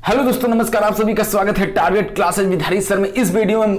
Hello दोस्तों, नमस्कार। आप सभी का स्वागत है target classes with Harish sir में। इस वीडियो में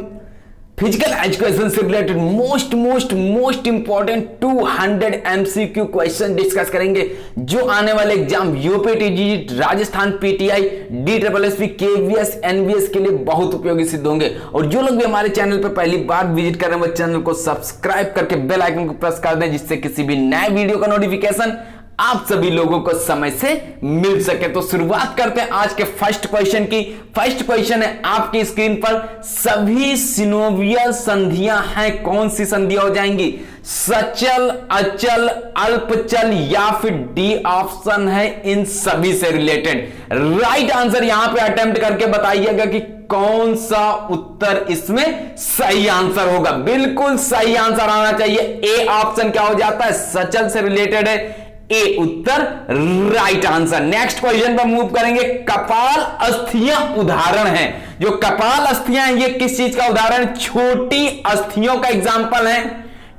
फिजिकल एजुकेशन से related most important 200 MCQ question discuss करेंगे जो आने वाले exam UP TG, Rajasthan PTI, DSSB, KVS, NVS के लिए बहुत उपयोगी सिद्ध होंगे। और जो लोग भी हमारे चैनल पर पहली बार विजिट कर रहे हैं वो चैनल को सब्सक्राइब करके बेल आइकन को प्रेस कर दें, जिससे किसी भी नए वीडियो का नोटिफिकेशन आप सभी लोगों को समय से मिल सके। तो शुरुआत करते हैं आज के फर्स्ट क्वेश्चन की। फर्स्ट क्वेश्चन है आपकी स्क्रीन पर, सभी सिनोवियल संधियां हैं, कौन सी संधियां हो जाएंगी? सचल, अचल, अल्पचल या फिर डी ऑप्शन है इन सभी से रिलेटेड। राइट आंसर यहां पे अटेम्प्ट करके बताइएगा कि कौन सा उत्तर इसमें सही आंसर होगा। बिल्कुल सही आंसर आना चाहिए। ए ऑप्शन क्या हो जाता है? सचल से रिलेटेड है। ए उत्तर राइट आंसर। नेक्स्ट क्वेश्चन पर मूव करेंगे। कपाल अस्थियां उदाहरण है। जो कपाल अस्थियां हैं ये किस चीज का उदाहरण? छोटी अस्थियों का एग्जाम्पल है,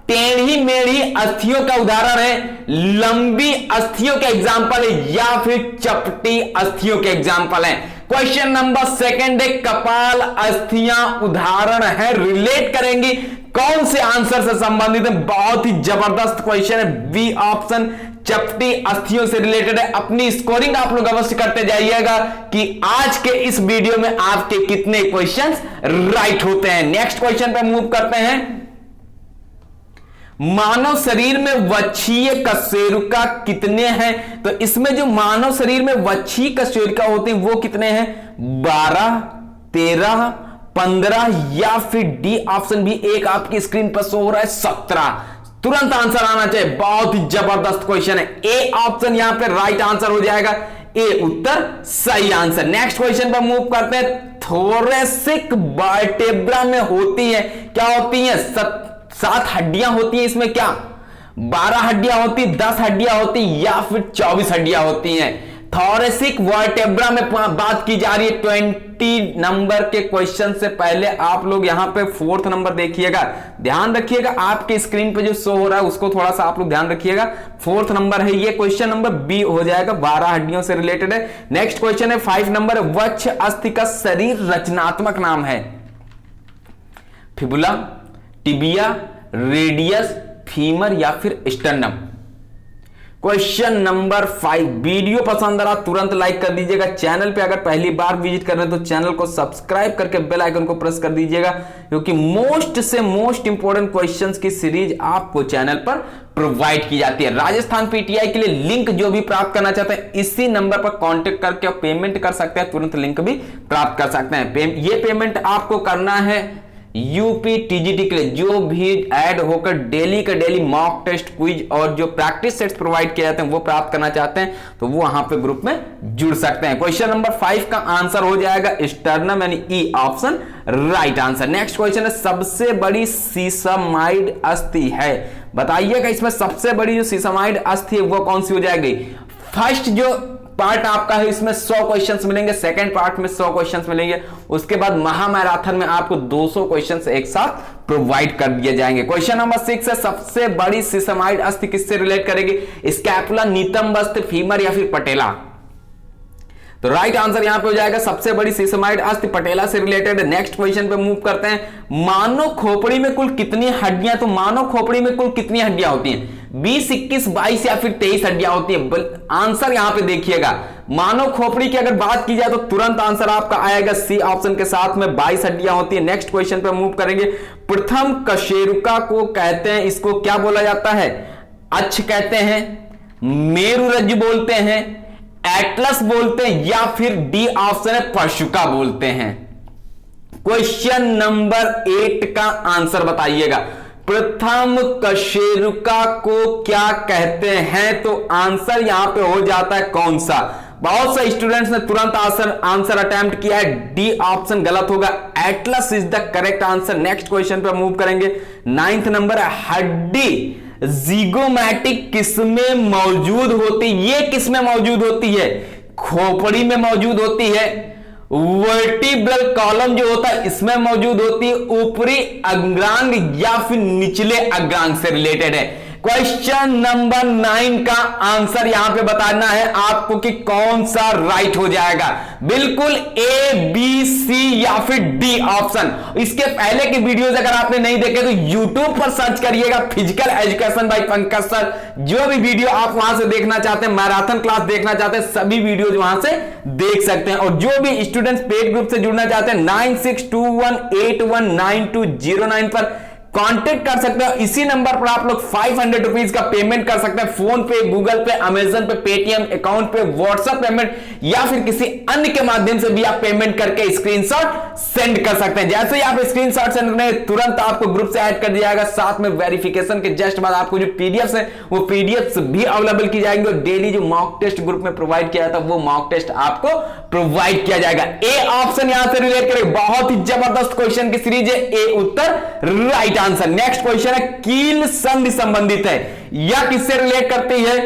टेढ़ी मेढ़ी अस्थियों का उदाहरण है, लंबी अस्थियों के एग्जाम्पल है या फिर चपटी अस्थियों के एग्जाम्पल है। क्वेश्चन नंबर सेकंड है, कपाल अस्थियां उदाहरण है, रिलेट करेंगी कौन से आंसर से संबंधित है? बहुत ही जबरदस्त क्वेश्चन है। बी ऑप्शन चपटी अस्थियों से रिलेटेड है। अपनी स्कोरिंग आप लोग अवश्य करते जाइएगा कि आज के इस वीडियो में आपके कितने क्वेश्चंस राइट होते हैं। नेक्स्ट क्वेश्चन पे मूव करते हैं। मानव शरीर में वक्षीय कशेरुका कितने हैं? तो इसमें जो मानव शरीर में वक्षीय कशेरुका होते हैं वो कितने हैं? 12, 13, 15 या फिर डी ऑप्शन भी एक आपकी स्क्रीन पर शो हो रहा है 17। तुरंत आंसर आना चाहिए। बहुत ही जबरदस्त क्वेश्चन है। ए ऑप्शन यहां पे राइट आंसर हो जाएगा। ए उत्तर सही आंसर। नेक्स्ट क्वेश्चन पर मूव करते हैं। थोरेसिक वर्टेब्रा में होती है, क्या होती है? 7 हड्डियां होती हैं। इसमें क्या 12 हड्डियां होती, 10 हड्डियां होती या फिर 24 हड्डियां होती हैं? थोरेसिक वर्टेब्रा में बात की जा रही है। 20 नंबर के क्वेश्चन से पहले आप लोग यहां पे 4th नंबर देखिएगा, ध्यान रखिएगा। आपके स्क्रीन पे जो शो हो रहा है उसको थोड़ा सा आप लोग ध्यान रखिएगा। 4th नंबर है ये। क्वेश्चन नंबर बी हो जाएगा, 12 हड्डियों से रिलेटेड है। नेक्स्ट क्वेश्चन है 5 नंबर, वक्ष अस्थि का शरीर रचनात्मक नाम है? फिबुला, टिबिया, रेडियस, फीमर या फिर स्टर्नम? Question number 5। वीडियो पसंद आ रहा तुरंत लाइक कर दीजिएगा। चैनल पे अगर पहली बार विजिट कर रहे हैं तो चैनल को सब्सक्राइब करके बेल आइकन को प्रेस कर दीजिएगा, क्योंकि मोस्ट इंपोर्टेंट क्वेश्चंस की सीरीज आपको चैनल पर प्रोवाइड की जाती है। राजस्थान पीटीआई के लिए लिंक जो भी प्राप्त करना चाहते हैं इसी नंबर पर कांटेक्ट करके पेमेंट कर सकते हैं, तुरंत लिंक भी प्राप्त कर सकते हैं। ये पेमेंट आपको करना है यूपी टीजीटी के लिए, जो भी ऐड होकर डेली का डेली मॉक टेस्ट, क्विज और जो प्रैक्टिस सेट्स प्रोवाइड किए जाते हैं वो प्राप्त करना चाहते हैं तो वो वहां पे ग्रुप में जुड़ सकते हैं। क्वेश्चन नंबर 5 का आंसर हो जाएगा स्टर्नम, यानी E option right answer. Next question है, सबसे बड़ी सीसमाइड अस्थि है, बताइएगा इसमें सबसे बड़ी जो सीसमाइड अस्थि है वो कौन सी हो जाएगी? फर्स्ट जो पार्ट आपका है इसमें 100 क्वेश्चंस मिलेंगे, सेकंड पार्ट में 100 क्वेश्चंस मिलेंगे, उसके बाद महामैराथन में आपको 200 क्वेश्चंस एक साथ प्रोवाइड कर दिए जाएंगे। क्वेश्चन नंबर 6 है, सबसे बड़ी सीसमाइड अस्थि किससे रिलेट करेगी? स्कैपुला, नितंब अस्थि, फीमर या फिर पटेला? तो राइट आंसर यहां पे हो जाएगा सबसे बड़ी सीसमाइड अस्थि पटेला से रिलेटेड है। नेक्स्ट क्वेश्चन पे मूव करते हैं। मानव खोपड़ी में कुल कितनी हड्डियां? तो मानव खोपड़ी में कुल कितनी हड्डियां होती हैं? 20, 21, 22 या फिर 23 हड्डियां होती हैं? आंसर यहां पे देखिएगा। मानव खोपड़ी की अगर बात की जाए तो तुरंत आंसर आपका आएगा सी ऑप्शन के साथ में 22 हड्डियां होती है। नेक्स्ट क्वेश्चन पे मूव करेंगे। प्रथम कशेरुका को कहते हैं, इसको क्या बोला जाता है? अक्ष कहते हैं, मेरुरज्जु बोलते हैं, एटलस बोलते हैं या फिर डी ऑप्शन है पशुका बोलते हैं? क्वेश्चन नंबर 8 का आंसर बताइएगा। प्रथम कशेरुका को क्या कहते हैं? तो आंसर यहां पे हो जाता है कौन सा? बहुत से स्टूडेंट्स ने तुरंत आंसर अटेम्प्ट किया है, डी ऑप्शन गलत होगा, Atlas is the correct answer. Next question पे मूव करेंगे। 9th नंबर है, हड्डी जिगोमैटिक किसमें मौजूद होती? ये किसमें मौजूद होती है? खोपड़ी में मौजूद होती है, वर्टिब्रल कॉलम जो होता है इसमें मौजूद होती है, ऊपरी अग्रांग या फिर निचले अग्रांग से रिलेटेड है। क्वेश्चन नंबर 9 का आंसर यहां पे बताना है आपको कि कौन सा राइट हो जाएगा। बिल्कुल ए, बी, सी या फिर डी ऑप्शन। इसके पहले की वीडियोस अगर आपने नहीं देखे तो यूट्यूब पर सर्च करिएगा physical education by Pankaj sir. जो भी वीडियो आप वहां से देखना चाहते हैं, मैराथन क्लास देखना चाहते हैं, सभी वीडियोज वहां से देख सकते हैं। और जो भी स्टूडेंट्स पेड ग्रुप से जुड़ना चाहते हैं 9621819209 पर कांटेक्ट कर सकते हो। इसी नंबर पर आप लोग 500 रुपीज का पेमेंट कर सकते हैं। फोन पे, गूगल पे, अमेजन पे, पेटीएम अकाउंट पे, व्हाट्सएप पेमेंट या फिर किसी अन्य के माध्यम से भी आप पेमेंट करके स्क्रीनशॉट सेंड कर सकते हैं। जैसे ही आप स्क्रीनशॉट सेंड करेंगे तुरंत आपको ग्रुप से ऐड कर दिया जाएगा। साथ में वेरिफिकेशन के जस्ट बाद आपको जो पीडीएफ है वो पीडीएफ भी अवेलेबल की जाएंगे। और डेली जो मॉक टेस्ट ग्रुप में प्रोवाइड किया था वो मॉक टेस्ट आपको प्रोवाइड किया जाएगा। ए ऑप्शन यहां से रिलेट करेगा। बहुत ही जबरदस्त क्वेश्चन की सीरीज है। ए उत्तर राइट आंसर। नेक्स्ट क्वेश्चन है कील संधि संबंधित है या किससे रिलेट करती है?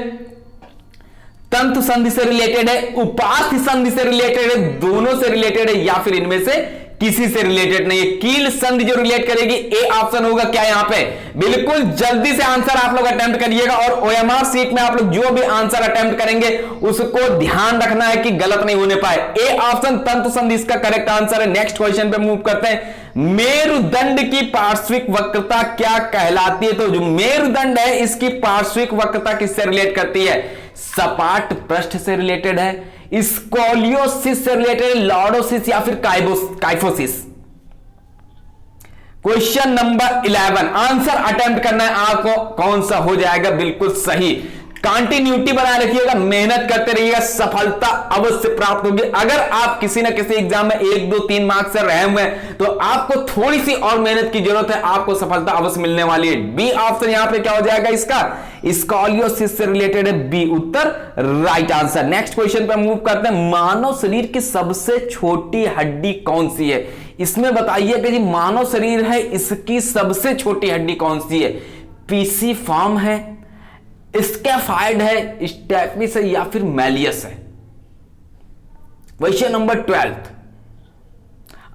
तंतु संधि से रिलेटेड है, उपास्थि संधि से रिलेटेड है, दोनों से रिलेटेड है या फिर इनमें से किसी से रिलेटेड नहीं है। कील संधि जो रिलेट करेगी ए ऑप्शन होगा क्या यहां पे? बिल्कुल जल्दी से आंसर आप लोग अटेम्प्ट करिएगा और ओएमआर सीट में आप लोग जो भी आंसर अटेम्प्ट करेंगे उसको ध्यान रखना है कि गलत नहीं होने पाए। ए ऑप्शन तंतु संधि इसका करेक्ट आंसर है। नेक्स्ट क्वेश्चन पे मूव करते हैं। मेरुदंड की पार्श्विक वक्रता क्या कहलाती है? तो जो मेरुदंड है इसकी पार्श्विक वक्रता किससे रिलेट करती है? सपाट पृष्ठ से रिलेटेड है, स्कोलियोसिस से रिलेटेड, लॉर्डोसिस या फिर kyphosis. Question number 11 answer attempt करना है आपको। कौन सा हो जाएगा बिल्कुल सही? कंटिन्यूटी बनाए रखिएगा, मेहनत करते रहिएगा, सफलता अवश्य प्राप्त होगी। अगर आप किसी ना किसी एग्जाम में 1, 2, 3 मार्क्स से रहे हुए हैं तो आपको थोड़ी सी और मेहनत की जरूरत है, आपको सफलता अवश्य मिलने वाली है। बी ऑप्शन यहां पे क्या हो जाएगा इसका? स्कोलियोसिस से रिलेटेड है, बी उत्तर राइट आंसर। नेक्स्ट क्वेश्चन पे मूव करते हैं। मानव शरीर की सबसे छोटी हड्डी कौन सी है? इसमें बताइए कि जी मानव शरीर है इसकी सबसे छोटी हड्डी कौन सी है? पीसी फॉर्म है, स्कैफाइड है, स्टेपिस है या फिर मैलियस है? क्वेश्चन नंबर 12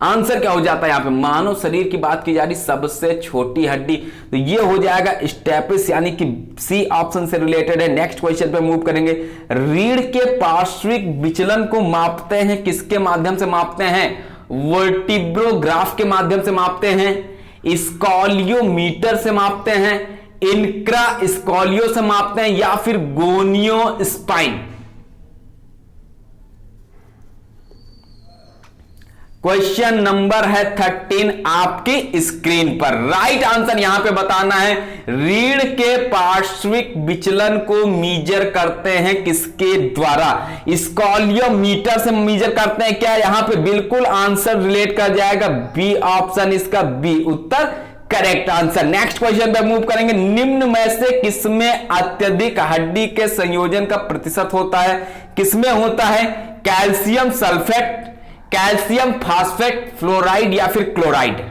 आंसर क्या हो जाता है यहां पे? मानव शरीर की बात की जा रही सबसे छोटी हड्डी, तो ये हो जाएगा स्टेपिस यानी कि सी ऑप्शन से रिलेटेड है। नेक्स्ट क्वेश्चन पे मूव करेंगे। रीढ़ के पार्श्विक विचलन को मापते हैं, किसके माध्यम से मापते हैं? वर्टिब्रोग्राफ के माध्यम से मापते हैं, स्कॉलियोमीटर से मापते हैं, इनक्रा स्कॉलियो से मापते हैं या फिर गोनियो स्पाइन। क्वेश्चन नंबर है 13 आपकी स्क्रीन पर। राइट आंसर यहां पे बताना है। रीढ़ के पार्श्विक विचलन को मीजर करते हैं किसके द्वारा? स्कॉलियोमीटर से मीजर करते हैं क्या? यहां पे बिल्कुल आंसर रिलेट कर जाएगा, बी ऑप्शन इसका बी उत्तर करेक्ट आंसर। नेक्स्ट क्वेश्चन पे मूव करेंगे। निम्न में से किसमें अत्यधिक हड्डी के संयोजन का प्रतिशत होता है? किसमें होता है? Calcium sulphate, calcium phosphate, fluoride या फिर क्लोराइड?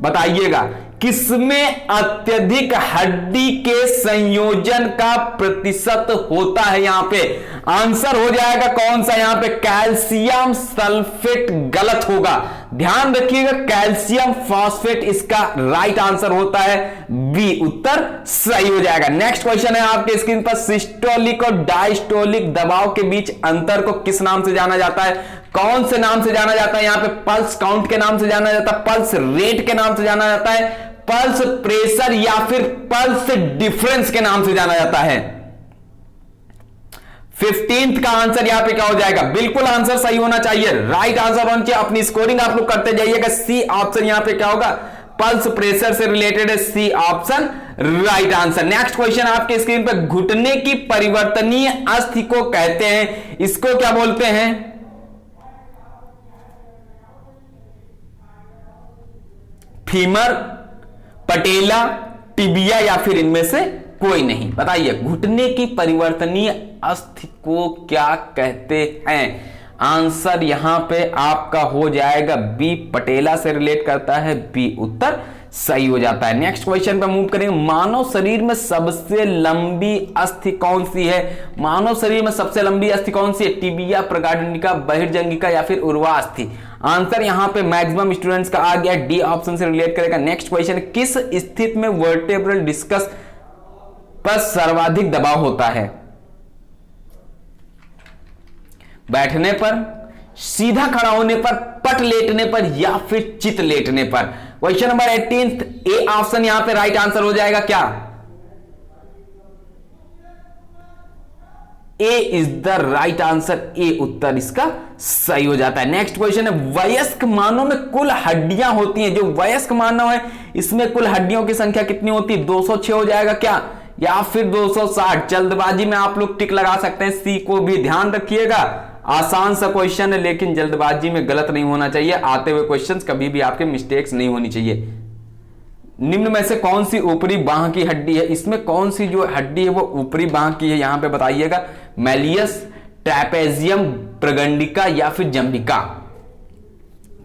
बताइएगा किसमें अत्यधिक हड्डी के संयोजन का प्रतिशत होता है? यहां पे आंसर हो जाएगा कौन सा? यहां पे कैल्शियम सल्फेट गलत होगा, ध्यान रखिएगा। कैल्शियम फॉस्फेट इसका राइट आंसर होता है, बी उत्तर सही हो जाएगा। नेक्स्ट क्वेश्चन है आपके स्क्रीन पर। सिस्टोलिक और डायस्टोलिक दबाव के बीच अंतर को किस नाम से जाना जाता है? कौन से नाम से जाना जाता है? यहां पे पल्स काउंट के नाम से जाना जाता है, पल्स रेट के नाम से जाना जाता है, पल्स प्रेशर या फिर पल्स डिफरेंस के नाम से जाना जाता है? 15th का आंसर यहां पे क्या हो जाएगा? बिल्कुल आंसर सही होना चाहिए, राइट आंसर होना चाहिए। अपनी स्कोरिंग आप लोग करते जाइएगा। सी ऑप्शन यहां पे क्या होगा? पल्स प्रेशर से रिलेटेड है, C option right answer. Next question आपके स्क्रीन पे। घुटने की परिवर्तनीय अस्थि को कहते हैं, इसको क्या बोलते हैं? फीमर, पटेला, टिबिया या फिर इनमें से कोई नहीं? बताइए घुटने की परिवर्तनीय अस्थि को क्या कहते हैं? आंसर यहां पे आपका हो जाएगा बी, पटेला से रिलेट करता है, बी उत्तर सही हो जाता है। नेक्स्ट क्वेश्चन पे मूव करेंगे। मानव शरीर में सबसे लंबी अस्थि कौन सी है? मानव शरीर में सबसे लंबी अस्थि कौन सी है? टिबिया, प्रगाढ़निका, बहिर्जंगिका या फिर उर्वा अस्थि? आंसर यहां पे मैक्सिमम स्टूडेंट्स का आ गया, डी ऑप्शन से रिलेट करेगा। नेक्स्ट क्वेश्चन, किस स्थिति में वर्टेब्रल डिस्कस पर सर्वाधिक दबाव होता है? बैठने पर, सीधा खड़ा होने पर, पट लेटने पर या फिर चित लेटने पर? क्वेश्चन नंबर 18, ए ऑप्शन यहां पे राइट आंसर हो जाएगा क्या? ए इज द राइट आंसर, ए उत्तर इसका सही हो जाता है। नेक्स्ट क्वेश्चन है, वयस्क मानव में कुल हड्डियां होती हैं, जो वयस्क मानव है इसमें कुल हड्डियों की संख्या कितनी होती है? 206 हो जाएगा क्या या फिर 260? जल्दबाजी में आप लोग टिक लगा सकते हैं, सी को भी ध्यान रखिएगा। आसान सा क्वेश्चन है लेकिन जल्दबाजी में गलत नहीं होना चाहिए। आते हुए क्वेश्चंस कभी भी आपके मिस्टेक्स नहीं होनी चाहिए। निम्न में से कौन सी ऊपरी बांह की हड्डी है? इसमें कौन सी जो हड्डी है वो ऊपरी बांह की है? यहां पे बताइएगा, मैलियस, ट्रैपेजियम, प्रगंडिका या फिर जम्बिका?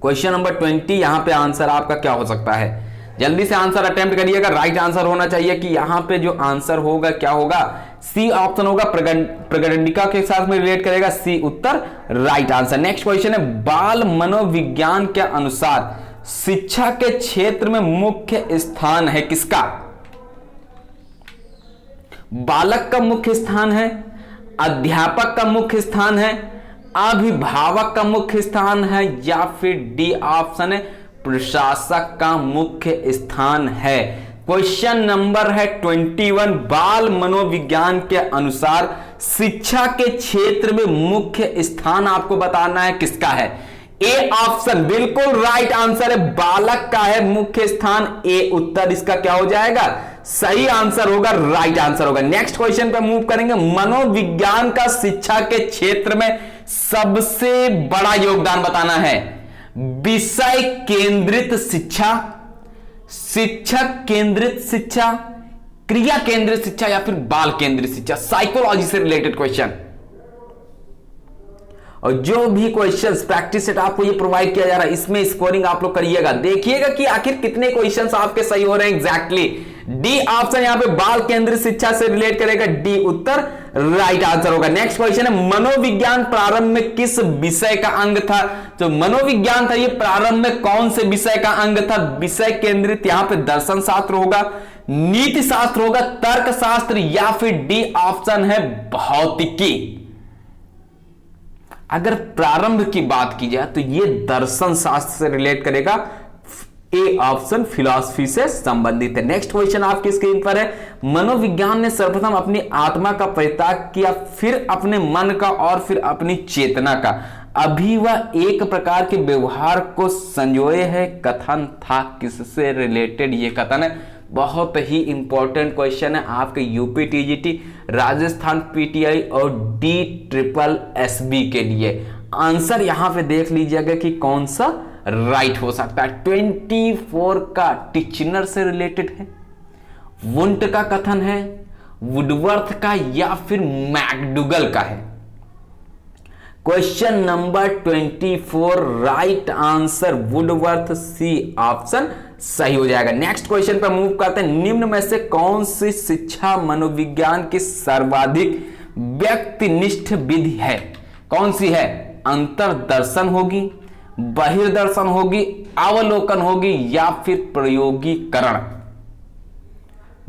क्वेश्चन नंबर 20, यहां पे आंसर आपका क्या हो सकता है? जल्दी से आंसर अटेम्प्ट करिएगा। राइट आंसर होना चाहिए कि यहां पे जो आंसर होगा क्या होगा? सी ऑप्शन होगा, प्रगंडिका के साथ में रिलेट करेगा, सी उत्तर राइट आंसर। नेक्स्ट क्वेश्चन है, बाल मनोविज्ञान के अनुसार शिक्षा के क्षेत्र में मुख्य स्थान है किसका? बालक का मुख्य स्थान है, अध्यापक का मुख्य स्थान है, अभिभावक का मुख्य स्थान है या फिर डी ऑप्शन है, प्रशासक का मुख्य स्थान है? क्वेश्चन नंबर है 21, बाल मनोविज्ञान के अनुसार शिक्षा के क्षेत्र में मुख्य स्थान आपको बताना है किसका है? ए ऑप्शन बिल्कुल राइट आंसर है, बालक का है मुख्य स्थान, ए उत्तर इसका क्या हो जाएगा? सही आंसर होगा, राइट आंसर होगा। नेक्स्ट क्वेश्चन पे मूव करेंगे। मनोविज्ञान का शिक्षा के क्षेत्र में सबसे बड़ा योगदान बताना है। विषय केंद्रित शिक्षा, शिक्षक केंद्रित शिक्षा, क्रिया केंद्रित शिक्षा या फिर बाल केंद्रित शिक्षा? साइकोलॉजी से रिलेटेड क्वेश्चन। और जो भी क्वेश्चंस प्रैक्टिस सेट आपको ये प्रोवाइड किया जा रहा है इसमें स्कोरिंग आप लोग करिएगा, देखिएगा कि आखिर कितने क्वेश्चंस आपके सही हो रहे हैं एग्जैक्टली। डी ऑप्शन यहां पे बाल केंद्रित शिक्षा से रिलेट करेगा, डी उत्तर राइट आंसर होगा। नेक्स्ट क्वेश्चन है, मनोविज्ञान प्रारंभ में किस विषय का अंग था? जो मनोविज्ञान था ये प्रारंभ में कौन से विषय का अंग था? विषय केंद्रित यहां पे दर्शन शास्त्र होगा, नीति शास्त्र होगा, तर्क शास्त्र या फिर डी ऑप्शन है भौतिकी? अगर प्रारंभ की बात की जाए तो ये दर्शन शास्त्र से रिलेट करेगा, ए ऑप्शन फिलॉसफी से संबंधित है। नेक्स्ट क्वेश्चन आपकी स्क्रीन पर है, मनोविज्ञान ने सर्वप्रथम अपनी आत्मा का परित्याग किया, फिर अपने मन का और फिर अपनी चेतना का, अभी वह एक प्रकार के व्यवहार को संजोए है, कथन था किससे रिलेटेड? ये कथन है, बहुत ही इंपॉर्टेंट क्वेश्चन है आपके यूपी टीजीटी, राजस्थान पीटीआई और DSSB के लिए। आंसर यहां पे देख लीजिएगा कि कौन सा राइट हो सकता है। 24 का टिचनर से रिलेटेड है, वुंट का कथन है, वुडवर्थ का या फिर मैकडुगल का है? Question number 24 right answer Woodworth, C option सही हो जाएगा। नेक्स्ट क्वेश्चन पर मूव करते हैं। निम्न में से कौन सी शिक्षा मनोविज्ञान की सर्वाधिक व्यक्तिनिष्ठ विधि है? कौन सी है? अंतर्दर्शन होगी, बहिर्दर्शन होगी, अवलोकन होगी या फिर प्रयोगीकरण?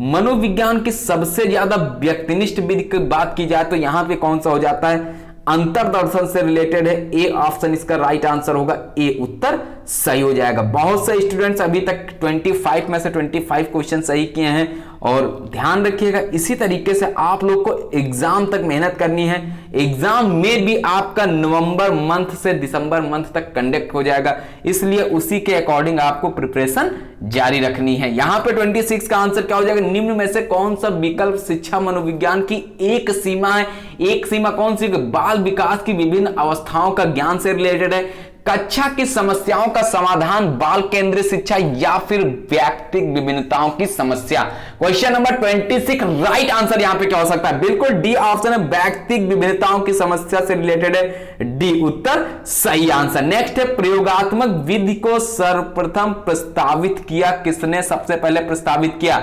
मनोविज्ञान की सबसे ज्यादा व्यक्तिनिष्ठ विधि की बात की जाए तो यहां पे कौन सा हो जाता है? अंतर्दर्शन से रिलेटेड है, ए ऑप्शन इसका राइट आंसर होगा, ए उत्तर सही हो जाएगा। बहुत से स्टूडेंट्स अभी तक 25 में से 25 क्वेश्चन सही किए हैं और ध्यान रखिएगा इसी तरीके से आप लोग को एग्जाम तक मेहनत करनी है। एग्जाम में भी आपका नवंबर मंथ से दिसंबर मंथ तक कंडक्ट हो जाएगा, इसलिए उसी के अकॉर्डिंग आपको प्रिपरेशन जारी रखनी है। यहां पे 26 का आंसर क्या हो जाएगा? निम्न में से कौन सा विकल्प शिक्षा मनोविज्ञान की एक सीमा है? एक सीमा कौन सी? बाल विकास की विभिन्न अवस्थाओं का ज्ञान से रिलेटेड है, कक्षा की समस्याओं का समाधान, बाल केंद्रित शिक्षा या फिर व्यक्तिगत विभिन्नताओं की समस्या। क्वेश्चन नंबर 26 राइट आंसर यहां पे क्या हो सकता है? बिल्कुल डी ऑप्शन है, व्यक्तिगत विभिन्नताओं की समस्या से रिलेटेड है, डी उत्तर सही आंसर। नेक्स्ट है, प्रयोगात्मक विधि को सर्वप्रथम प्रस्तावित किया किसने? सबसे पहले प्रस्तावित किया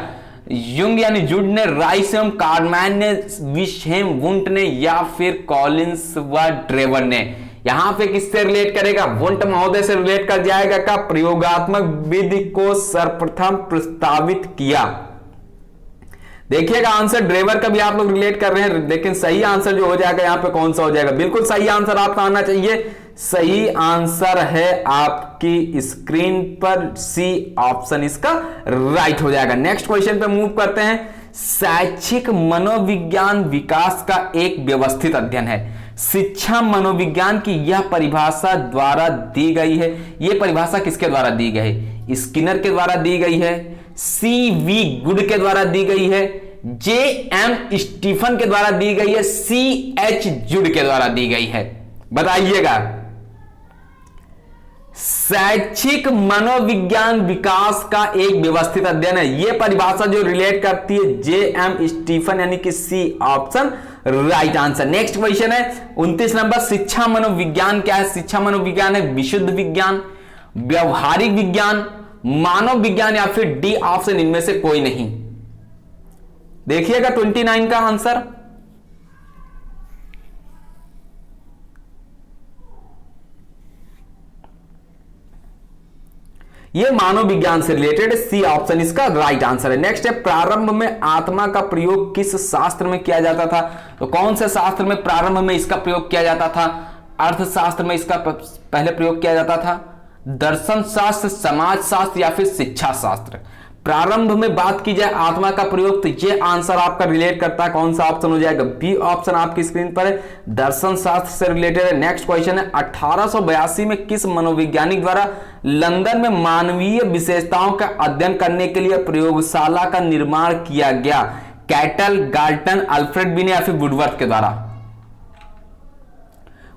युंग यानी जुड ने, राइस एवं कार्डमैन ने, विशेम वुंट ने या फिर कॉलिंस व ड्रेवर ने। यहां पे किससे रिलेट करेगा? वुंट महोदय से रिलेट कर जाएगा का प्रयोगात्मक विधि को सर्वप्रथम प्रस्तावित किया। देखिएगा आंसर ड्रेवर का भी आप लोग रिलेट कर रहे हैं, लेकिन सही आंसर जो हो जाएगा यहां पे कौन सा हो जाएगा? बिल्कुल सही आंसर आपका आना चाहिए। सही आंसर है आपकी स्क्रीन पर सी ऑप्शन इसका राइट हो जाएगा। नेक्स्ट क्वेश्चन पे मूव करते हैं। शैक्षिक मनोविज्ञान विकास का एक व्यवस्थित अध्ययन है। शिक्षा मनोविज्ञान की यह परिभाषा द्वारा दी गई है। यह परिभाषा किसके द्वारा दी गई है? स्किनर के द्वारा दी गई है, सी वी गुड के द्वारा दी गई है, जे एम स्टीफन के द्वारा दी गई है, सी एच जुड के द्वारा दी गई है। बताइएगा। शैक्षिक मनोविज्ञान विकास का एक व्यवस्थित अध्ययन है। यह परिभाषा जो रिलेट करती है जे एम स्टीफन यानी कि C option right answer. Next question है 29 नंबर। शिक्षा मनोविज्ञान क्या है? शिक्षा मनोविज्ञान है विशुद्ध विज्ञान, व्यवहारिक विज्ञान, मानव विज्ञान या फिर डी ऑप्शन इनमें से कोई नहीं। देखिएगा 29 का आंसर। ये मानव विज्ञान से रिलेटेड, सी ऑप्शन इसका राइट आंसर है। नेक्स्ट है, प्रारंभ में आत्मा का प्रयोग किस शास्त्र में किया जाता था? तो कौन से शास्त्र में प्रारंभ में इसका प्रयोग किया जाता था? अर्थशास्त्र में इसका पहले प्रयोग किया जाता था, दर्शन शास्त्र, समाज शास्त्र या फिर शिक्षा शास्त्र। प्रारंभ में बात की जाए आत्मा का प्रयोग, तो ये आंसर आपका रिलेट करता है, कौन सा ऑप्शन हो जाएगा? बी ऑप्शन आपकी स्क्रीन पर है, दर्शन शास्त्र से रिलेटेड है। नेक्स्ट क्वेश्चन है 1882 में किस मनोवैज्ञानिक द्वारा लंदन में मानवीय विशेषताओं का अध्ययन करने के लिए प्रयोगशाला का निर्माण किया गया? कैटल, गाल्टन, अल्फ्रेड बिने या फिर वुडवर्थ के द्वारा?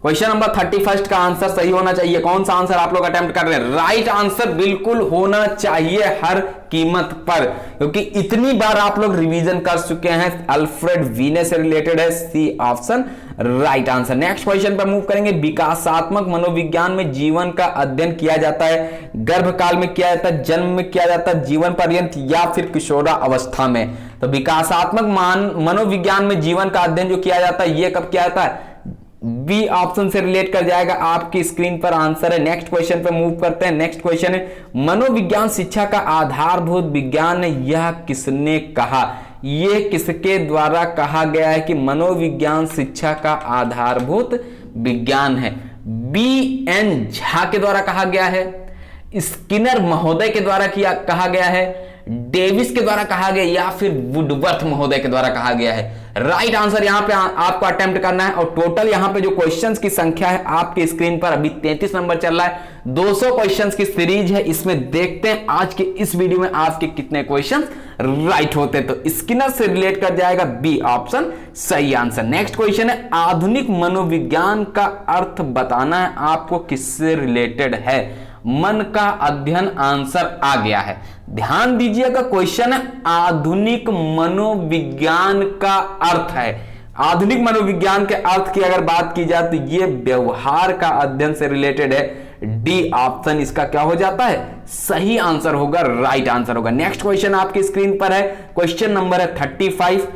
क्वेश्चन नंबर 31 का आंसर सही होना चाहिए। कौन सा आंसर आप लोग अटेम्प्ट कर रहे हैं? राइट आंसर बिल्कुल होना चाहिए हर कीमत पर, क्योंकि इतनी बार आप लोग रिवीजन कर चुके हैं। अल्फ्रेड वीने से रिलेटेड है, C option right answer. Next question पर मूव करेंगे। विकासात्मक मनोविज्ञान में जीवन का अध्ययन किया जाता है, गर्भकाल में किया जाता है, जन्म में किया जाता है, जीवन पर्यंत या फिर किशोरा अवस्था में? तो विकासात्मक मनोविज्ञान में जीवन का अध्ययन जो किया जाता है ये कब किया जाता है? बी ऑप्शन से रिलेट कर जाएगा, आपकी स्क्रीन पर आंसर है। नेक्स्ट क्वेश्चन पे मूव करते हैं। नेक्स्ट क्वेश्चन है, मनोविज्ञान शिक्षा का आधारभूत विज्ञान है, यह किसने कहा? यह किसके द्वारा कहा गया है कि मनोविज्ञान शिक्षा का आधारभूत विज्ञान है? बी एन झा के द्वारा कहा गया है, स्किनर महोदय के द्वारा कहा गया है, डेविस के द्वारा कहा गया या फिर वुडवर्थ महोदय के द्वारा कहा गया है? राइट आंसर यहां पे आपको अटेम्प्ट करना है। और टोटल यहां पे जो क्वेश्चंस की संख्या है आपकी स्क्रीन पर अभी 33 नंबर चल रहा है। 200 क्वेश्चंस की सीरीज है, इसमें देखते हैं आज के इस वीडियो में आपके कितने क्वेश्चंस राइट होते हैं। तो स्किनर से रिलेट कर जाएगा, बी ऑप्शन सही आंसर। नेक्स्ट क्वेश्चन है, आधुनिक मनोविज्ञान का अर्थ बताना है आपको, किससे रिलेटेड है? मन का अध्ययन आंसर आ गया है। ध्यान दीजिएगा, क्वेश्चन है आधुनिक मनोविज्ञान का अर्थ है। आधुनिक मनोविज्ञान के अर्थ की अगर बात की जाए तो यह व्यवहार का अध्ययन से रिलेटेड है, डी ऑप्शन इसका क्या हो जाता है? सही आंसर होगा, राइट आंसर होगा। नेक्स्ट क्वेश्चन आपकी स्क्रीन पर है, क्वेश्चन नंबर है 35।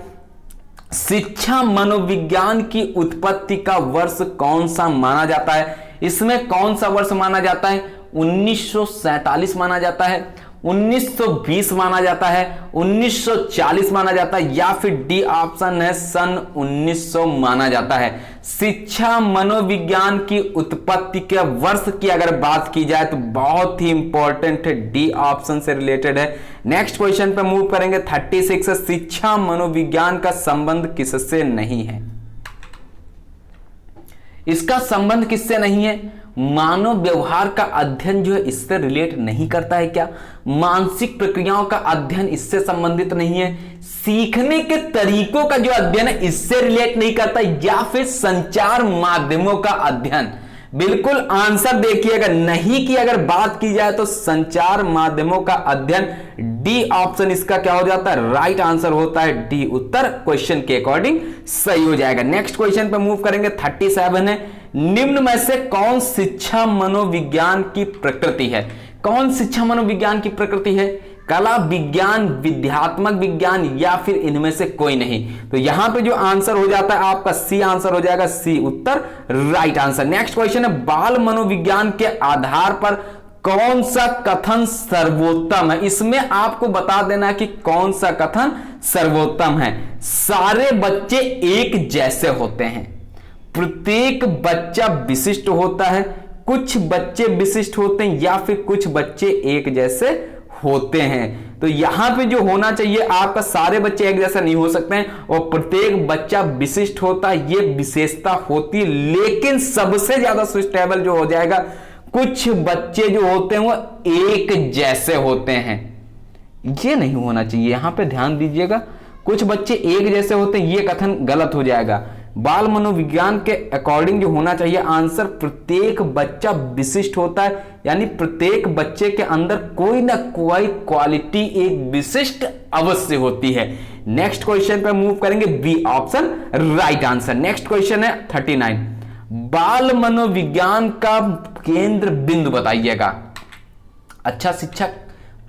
शिक्षा मनोविज्ञान की उत्पत्ति का वर्ष कौन सा माना जाता है? इसमें कौन सा वर्ष माना जाता है? 1947 माना जाता है, 1920 माना जाता है, 1940 माना जाता है या फिर डी ऑप्शन है सन 1900 माना जाता है? शिक्षा मनोविज्ञान की उत्पत्ति के वर्ष की अगर बात की जाए तो बहुत ही इंपॉर्टेंट है, डी ऑप्शन से रिलेटेड है। नेक्स्ट क्वेश्चन पे मूव करेंगे 36। शिक्षा मनोविज्ञान का संबंध किससे नहीं है? इसका संबंध किससे नहीं है? मानव व्यवहार का अध्ययन जो है इससे रिलेट नहीं करता है क्या? मानसिक प्रक्रियाओं का अध्ययन इससे संबंधित नहीं है? सीखने के तरीकों का जो अध्ययन है इससे रिलेट नहीं करता, या फिर संचार माध्यमों का अध्ययन? बिल्कुल आंसर देखिएगा। नहीं की अगर बात की जाए तो संचार माध्यमों का अध्ययन, डी ऑप्शन इसका क्या हो जाता है, राइट आंसर होता है डी। उत्तर क्वेश्चन के अकॉर्डिंग सही हो जाएगा। नेक्स्ट क्वेश्चन पे मूव करेंगे, 37 है, निम्न में से कौन शिक्षा मनोविज्ञान की प्रकृति है। कौन शिक्षा मनोविज्ञान की प्रकृति है, कला विज्ञान, विद्यात्मक विज्ञान या फिर इनमें से कोई नहीं। तो यहां पे जो आंसर हो जाता है आपका सी आंसर हो जाएगा, सी उत्तर राइट आंसर। नेक्स्ट क्वेश्चन है, बाल मनोविज्ञान के आधार पर कौन सा कथन सर्वोत्तम है। इसमें आपको बता देना कि कौन सा कथन सर्वोत्तम है। सारे बच्चे एक जैसे होते हैं, प्रत्येक बच्चा विशिष्ट होता है, कुछ बच्चे विशिष्ट होते हैं या फिर कुछ बच्चे एक जैसे होते हैं। तो यहां पे जो होना चाहिए आपका, सारे बच्चे एक जैसा नहीं हो सकते हैं और प्रत्येक बच्चा विशिष्ट होता है, ये विशेषता होती है। लेकिन सबसे ज्यादा सुस्टेबल जो हो जाएगा, कुछ बच्चे जो होते हैं वो एक जैसे होते हैं, ये नहीं होना चाहिए। यहां पे ध्यान दीजिएगा, कुछ बच्चे एक जैसे होते हैं, ये कथन गलत हो जाएगा। बाल मनोविज्ञान के अकॉर्डिंग जो होना चाहिए आंसर, प्रत्येक बच्चा विशिष्ट होता है, यानी प्रत्येक बच्चे के अंदर कोई ना कोई क्वालिटी एक विशिष्ट अवश्य होती है। नेक्स्ट क्वेश्चन पे मूव करेंगे, B option right answer. Next question है 39, बाल मनोविज्ञान का केंद्र बिंदु बताइएगा। अच्छा शिक्षक,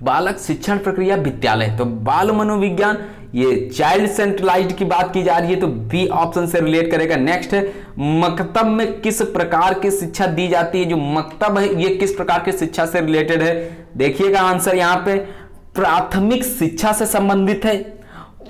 बालक शिक्षण प्रक्रिया, विद्यालय। तो बाल मनोविज्ञान ये चाइल्ड सेंट्रलाइज्ड की बात की जा रही है, तो बी ऑप्शन से रिलेट करेगा। नेक्स्ट है, मकतब में किस प्रकार की शिक्षा दी जाती है। जो मकतब है ये किस प्रकार की शिक्षा से रिलेटेड है, देखिएगा आंसर यहां पे प्राथमिक शिक्षा से संबंधित है,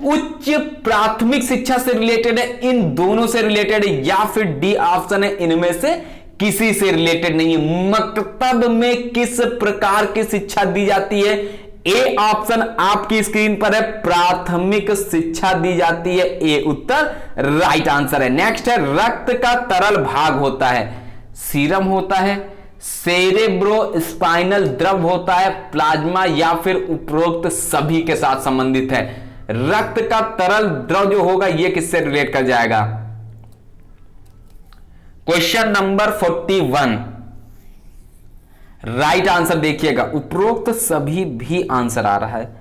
उच्च प्राथमिक शिक्षा से रिलेटेड है, इन दोनों से रिलेटेड है, या फिर डी ऑप्शन है इनमें से किसी से रिलेटेड नहीं है। मकतब में किस प्रकार की शिक्षा दी जाती है, ए ऑप्शन आपकी स्क्रीन पर है, प्राथमिक शिक्षा दी जाती है, ए उत्तर राइट आंसर है। नेक्स्ट है, रक्त का तरल भाग होता है, सीरम होता है, सेरेब्रो स्पाइनल द्रव होता है, प्लाज्मा या फिर उपरोक्त सभी के साथ संबंधित है। रक्त का तरल द्रव जो होगा ये किससे रिलेट कर जाएगा। क्वेश्चन नंबर 41 राइट आंसर देखिएगा, उपरोक्त सभी भी आंसर आ रहा है,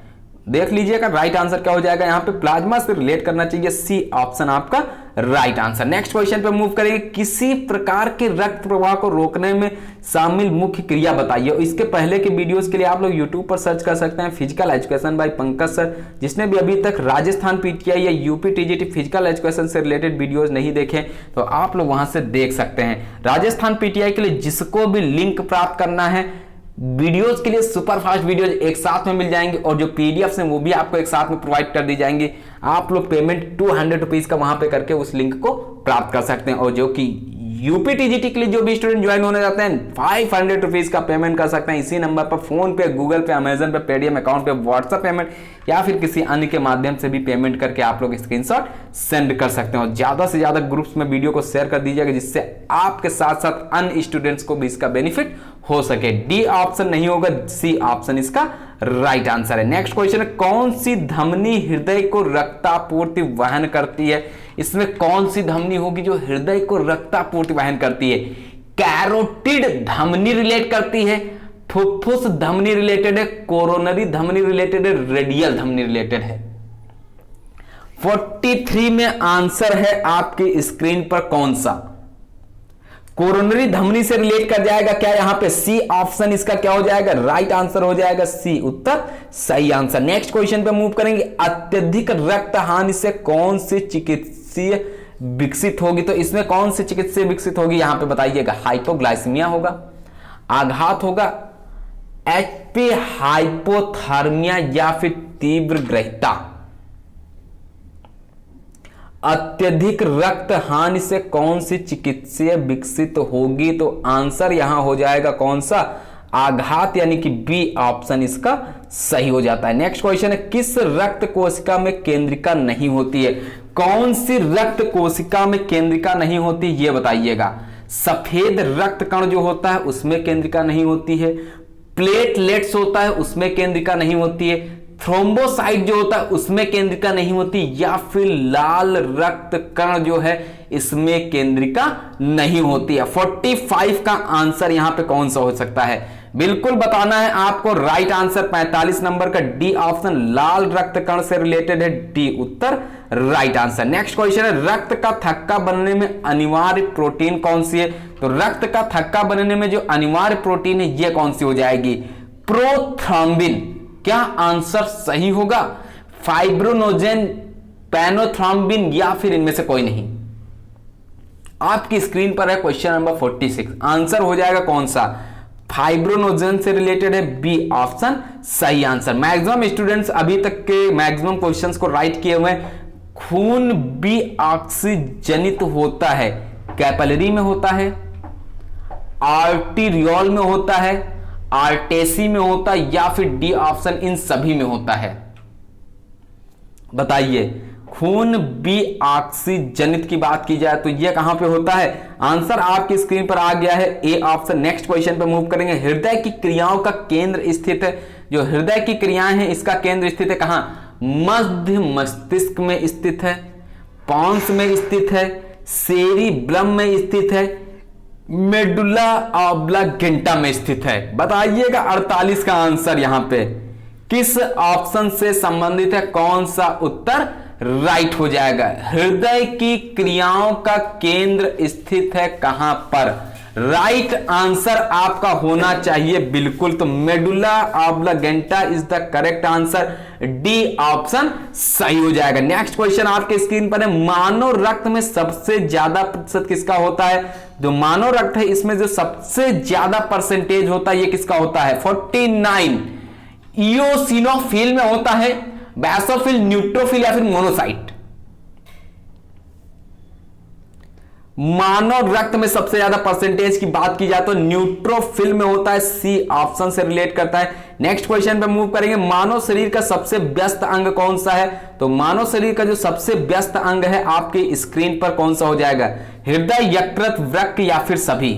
देख लीजिएगा राइट आंसर क्या हो जाएगा। यहां पे प्लाज्मा से रिलेट करना चाहिए, सी ऑप्शन आपका राइट आंसर। नेक्स्ट क्वेश्चन पे मूव करेंगे, किसी प्रकार के रक्त प्रवाह को रोकने में शामिल मुख्य क्रिया बताइए। इसके पहले के वीडियोस के लिए आप लोग YouTube पर सर्च कर सकते हैं, physical education by Pankaj sir. जिसने भी अभी तक राजस्थान पीटीआई या यूपी टीजीटी फिजिकल एजुकेशन से रिलेटेड वीडियोज नहीं देखे तो आप लोग वहां से देख सकते हैं। राजस्थान पीटीआई के लिए जिसको भी लिंक प्राप्त करना है, वीडियोस के लिए सुपर फास्ट वीडियोज एक साथ में मिल जाएंगे और जो पीडीएफ हैं वो भी आपको एक साथ में प्रोवाइड कर दी जाएंगी। आप लोग पेमेंट 200 रुपीज का वहां पे करके उस लिंक को प्राप्त कर सकते हैं। और जो कि यूपी टीजीटी के लिए जो भी स्टूडेंट ज्वाइन होने जाते हैं 500 रुपीज का पेमेंट कर सकते हैं इसी नंबर पर, फोन पे, गूगल पे, अमेजन पे, पेटीएम अकाउंट पे, व्हाट्सएप पेमेंट या फिर किसी अन्य के माध्यम से भी पेमेंट करके आप लोग स्क्रीनशॉट सेंड कर सकते हैं। और ज्यादा से ज्यादा ग्रुप्स में वीडियो को शेयर कर दीजिएगा जिससे आपके साथ साथ अन्य स्टूडेंट्स को भी इसका बेनिफिट हो सके। डी ऑप्शन नहीं होगा, सी ऑप्शन इसका राइट आंसर है। नेक्स्ट क्वेश्चन है, कौन सी धमनी हृदय को रक्तापूर्ति वहन करती है। इसमें कौन सी धमनी होगी जो हृदय को रक्तापूर्ति वहन करती है। कैरोटिड धमनी रिलेट करती है, फुफ्फुस धमनी रिलेटेड है, कोरोनरी धमनी रिलेटेड है, रेडियल धमनी रिलेटेड है। 43 में आंसर है आपकी स्क्रीन पर कौन सा, कोरोनरी धमनी से रिलेट कर जाएगा क्या। यहां पे सी ऑप्शन इसका क्या हो जाएगा, राइट आंसर हो जाएगा, सी उत्तर सही आंसर। नेक्स्ट क्वेश्चन पे मूव करेंगे, अत्यधिक रक्त हानि से कौन सी चिकित्सीय विकसित होगी। तो इसमें कौन सी चिकित्सीय विकसित होगी यहां पे बताइएगा। हाइपोग्लाइसीमिया होगा, आघात होगा, एचपी, हाइपोथर्मिया या फिर तीव्र ग्रहिता। अत्यधिक रक्त हानि से कौन सी चिकित्सीय विकसित होगी, तो आंसर यहां हो जाएगा कौन सा, आघात, यानी कि बी ऑप्शन इसका सही हो जाता है। नेक्स्ट क्वेश्चन है, किस रक्त कोशिका में केंद्रिका नहीं होती है। कौन सी रक्त कोशिका में केंद्रिका नहीं होती ये बताइएगा। सफेद रक्त कण जो होता है उसमें केंद्रिका नहीं होती है, प्लेटलेट्स होता है उसमें केंद्रिका नहीं होती है, थ्रोम्बोसाइट जो होता है उसमें केंद्रिका नहीं होती, या फिर लाल रक्त कण जो है इसमें केंद्रिका नहीं होती है। 45 का आंसर यहां पे कौन सा हो सकता है, बिल्कुल बताना है आपको। राइट आंसर 45 नंबर का डी ऑप्शन, लाल रक्त कण से रिलेटेड है, डी उत्तर राइट आंसर। नेक्स्ट क्वेश्चन है, रक्त का थक्का बनने में अनिवार्य प्रोटीन कौन सी है? तो रक्त का थक्का बनने में जो अनिवार्य प्रोटीन है ये कौन सी हो जाएगी? प्रोथ्रॉम्बिन। क्या आंसर सही होगा? फाइब्रोनोजेन, पैनोथ्रॉम्बिन, या फिर इनमें से कोई नहीं? आपकी स्क्रीन पर है क्वेश्चन नंबर 46, आंसर हो जाएगा कौन सा? फाइब्रोनोजेन से रिलेटेड है, बी ऑप्शन सही आंसर। मैक्सिमम स्टूडेंट्स अभी तक के मैक्सिमम क्वेश्चंस को राइट किए हुए हैं। खून बी ऑक्सीजनित होता है, कैपिलरी में होता है, आर्टीरियोल में होता है, आर्टेसी में होता है, या फिर डी ऑप्शन इन सभी में होता है? बताइए, खून बी ऑक्सीजनित की बात की जाए तो यह कहां पे होता है? आंसर आपकी स्क्रीन पर आ गया है, ए ऑप्शन। नेक्स्ट क्वेश्चन पे मूव करेंगे। हृदय की क्रियाओं का केंद्र स्थित है, जो हृदय की क्रियाएं हैं इसका केंद्र स्थित है कहां? मध्य मस्तिष्क में स्थित है, पॉन्स में स्थित है, सेरिब्रम में स्थित है, मेडुला ऑब्लांगेटा में स्थित है। बताइएगा 48 का आंसर यहां पे किस ऑप्शन से संबंधित है, कौन सा उत्तर राइट हो जाएगा? हृदय की क्रियाओं का केंद्र स्थित है कहां पर? राइट आंसर आपका होना चाहिए बिल्कुल, तो medulla oblongata is the correct answer, D option सही हो जाएगा। नेक्स्ट क्वेश्चन आपके स्क्रीन पर है, मानव रक्त में सबसे ज्यादा प्रतिशत किसका होता है? जो मानव रक्त है इसमें जो सबसे ज्यादा परसेंटेज होता है ये किसका होता है? 49। इओसिनोफिल में होता है, बेसोफिल, न्यूट्रोफिल, या फिर मोनोसाइट? मानव रक्त में सबसे ज्यादा परसेंटेज की बात की जाए तो न्यूट्रोफिल में होता है, सी ऑप्शन से रिलेट करता है। नेक्स्ट क्वेश्चन पे मूव करेंगे। मानव शरीर का सबसे व्यस्त अंग कौन सा है? तो मानव शरीर का जो सबसे व्यस्त अंग है आपके स्क्रीन पर कौन सा हो जाएगा? हृदय, यकृत, वृक्क, या फिर सभी?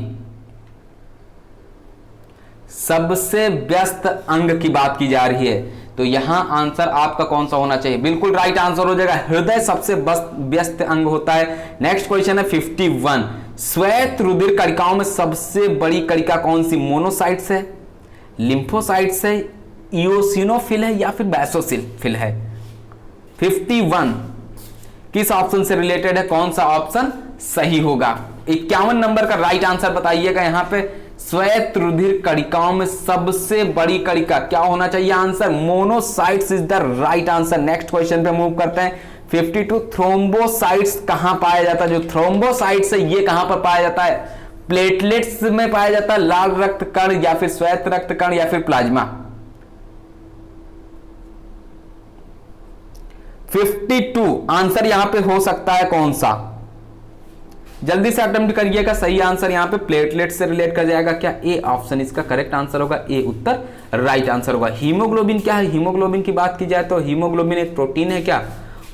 सबसे व्यस्त अंग की बात की जा रही है तो यहां आंसर आपका कौन सा होना चाहिए? बिल्कुल राइट आंसर हो जाएगा, हृदय सबसे व्यस्त अंग होता है। नेक्स्ट क्वेश्चन है 51, श्वेत रुधिर कणिकाओं में सबसे बड़ी कणिका कौन सी? मोनोसाइट्स है, लिम्फोसाइट्स है, इओसिनोफिल है, या फिर बेसोफिल है? 51 किस ऑप्शन से रिलेटेड है, कौन सा ऑप्शन सही होगा? 51 नंबर का राइट आंसर बताइएगा। यहां पे श्वेत रुधिर कणिकाओं में सबसे बड़ी कणिका क्या होना चाहिए? Answer monocytes is the right answer. Next question पे मूव करते हैं। 52 थ्रोम्बोसाइट्स कहां पाया जाता है? जो थ्रोम्बोसाइट्स है ये कहां पर पाया जाता है? प्लेटलेट्स में पाया जाता है, लाल रक्त कण, या फिर श्वेत रक्त कण, या फिर प्लाज्मा? 52 आंसर यहां पे हो सकता है कौन सा? जल्दी से अटेम्प्ट करिएगा। सही आंसर यहां पे प्लेटलेट से रिलेट कर जाएगा। क्या ए ऑप्शन इसका करेक्ट आंसर होगा? ए उत्तर राइट आंसर होगा। हीमोग्लोबिन क्या है? हीमोग्लोबिन की बात की जाए तो हीमोग्लोबिन एक प्रोटीन है क्या?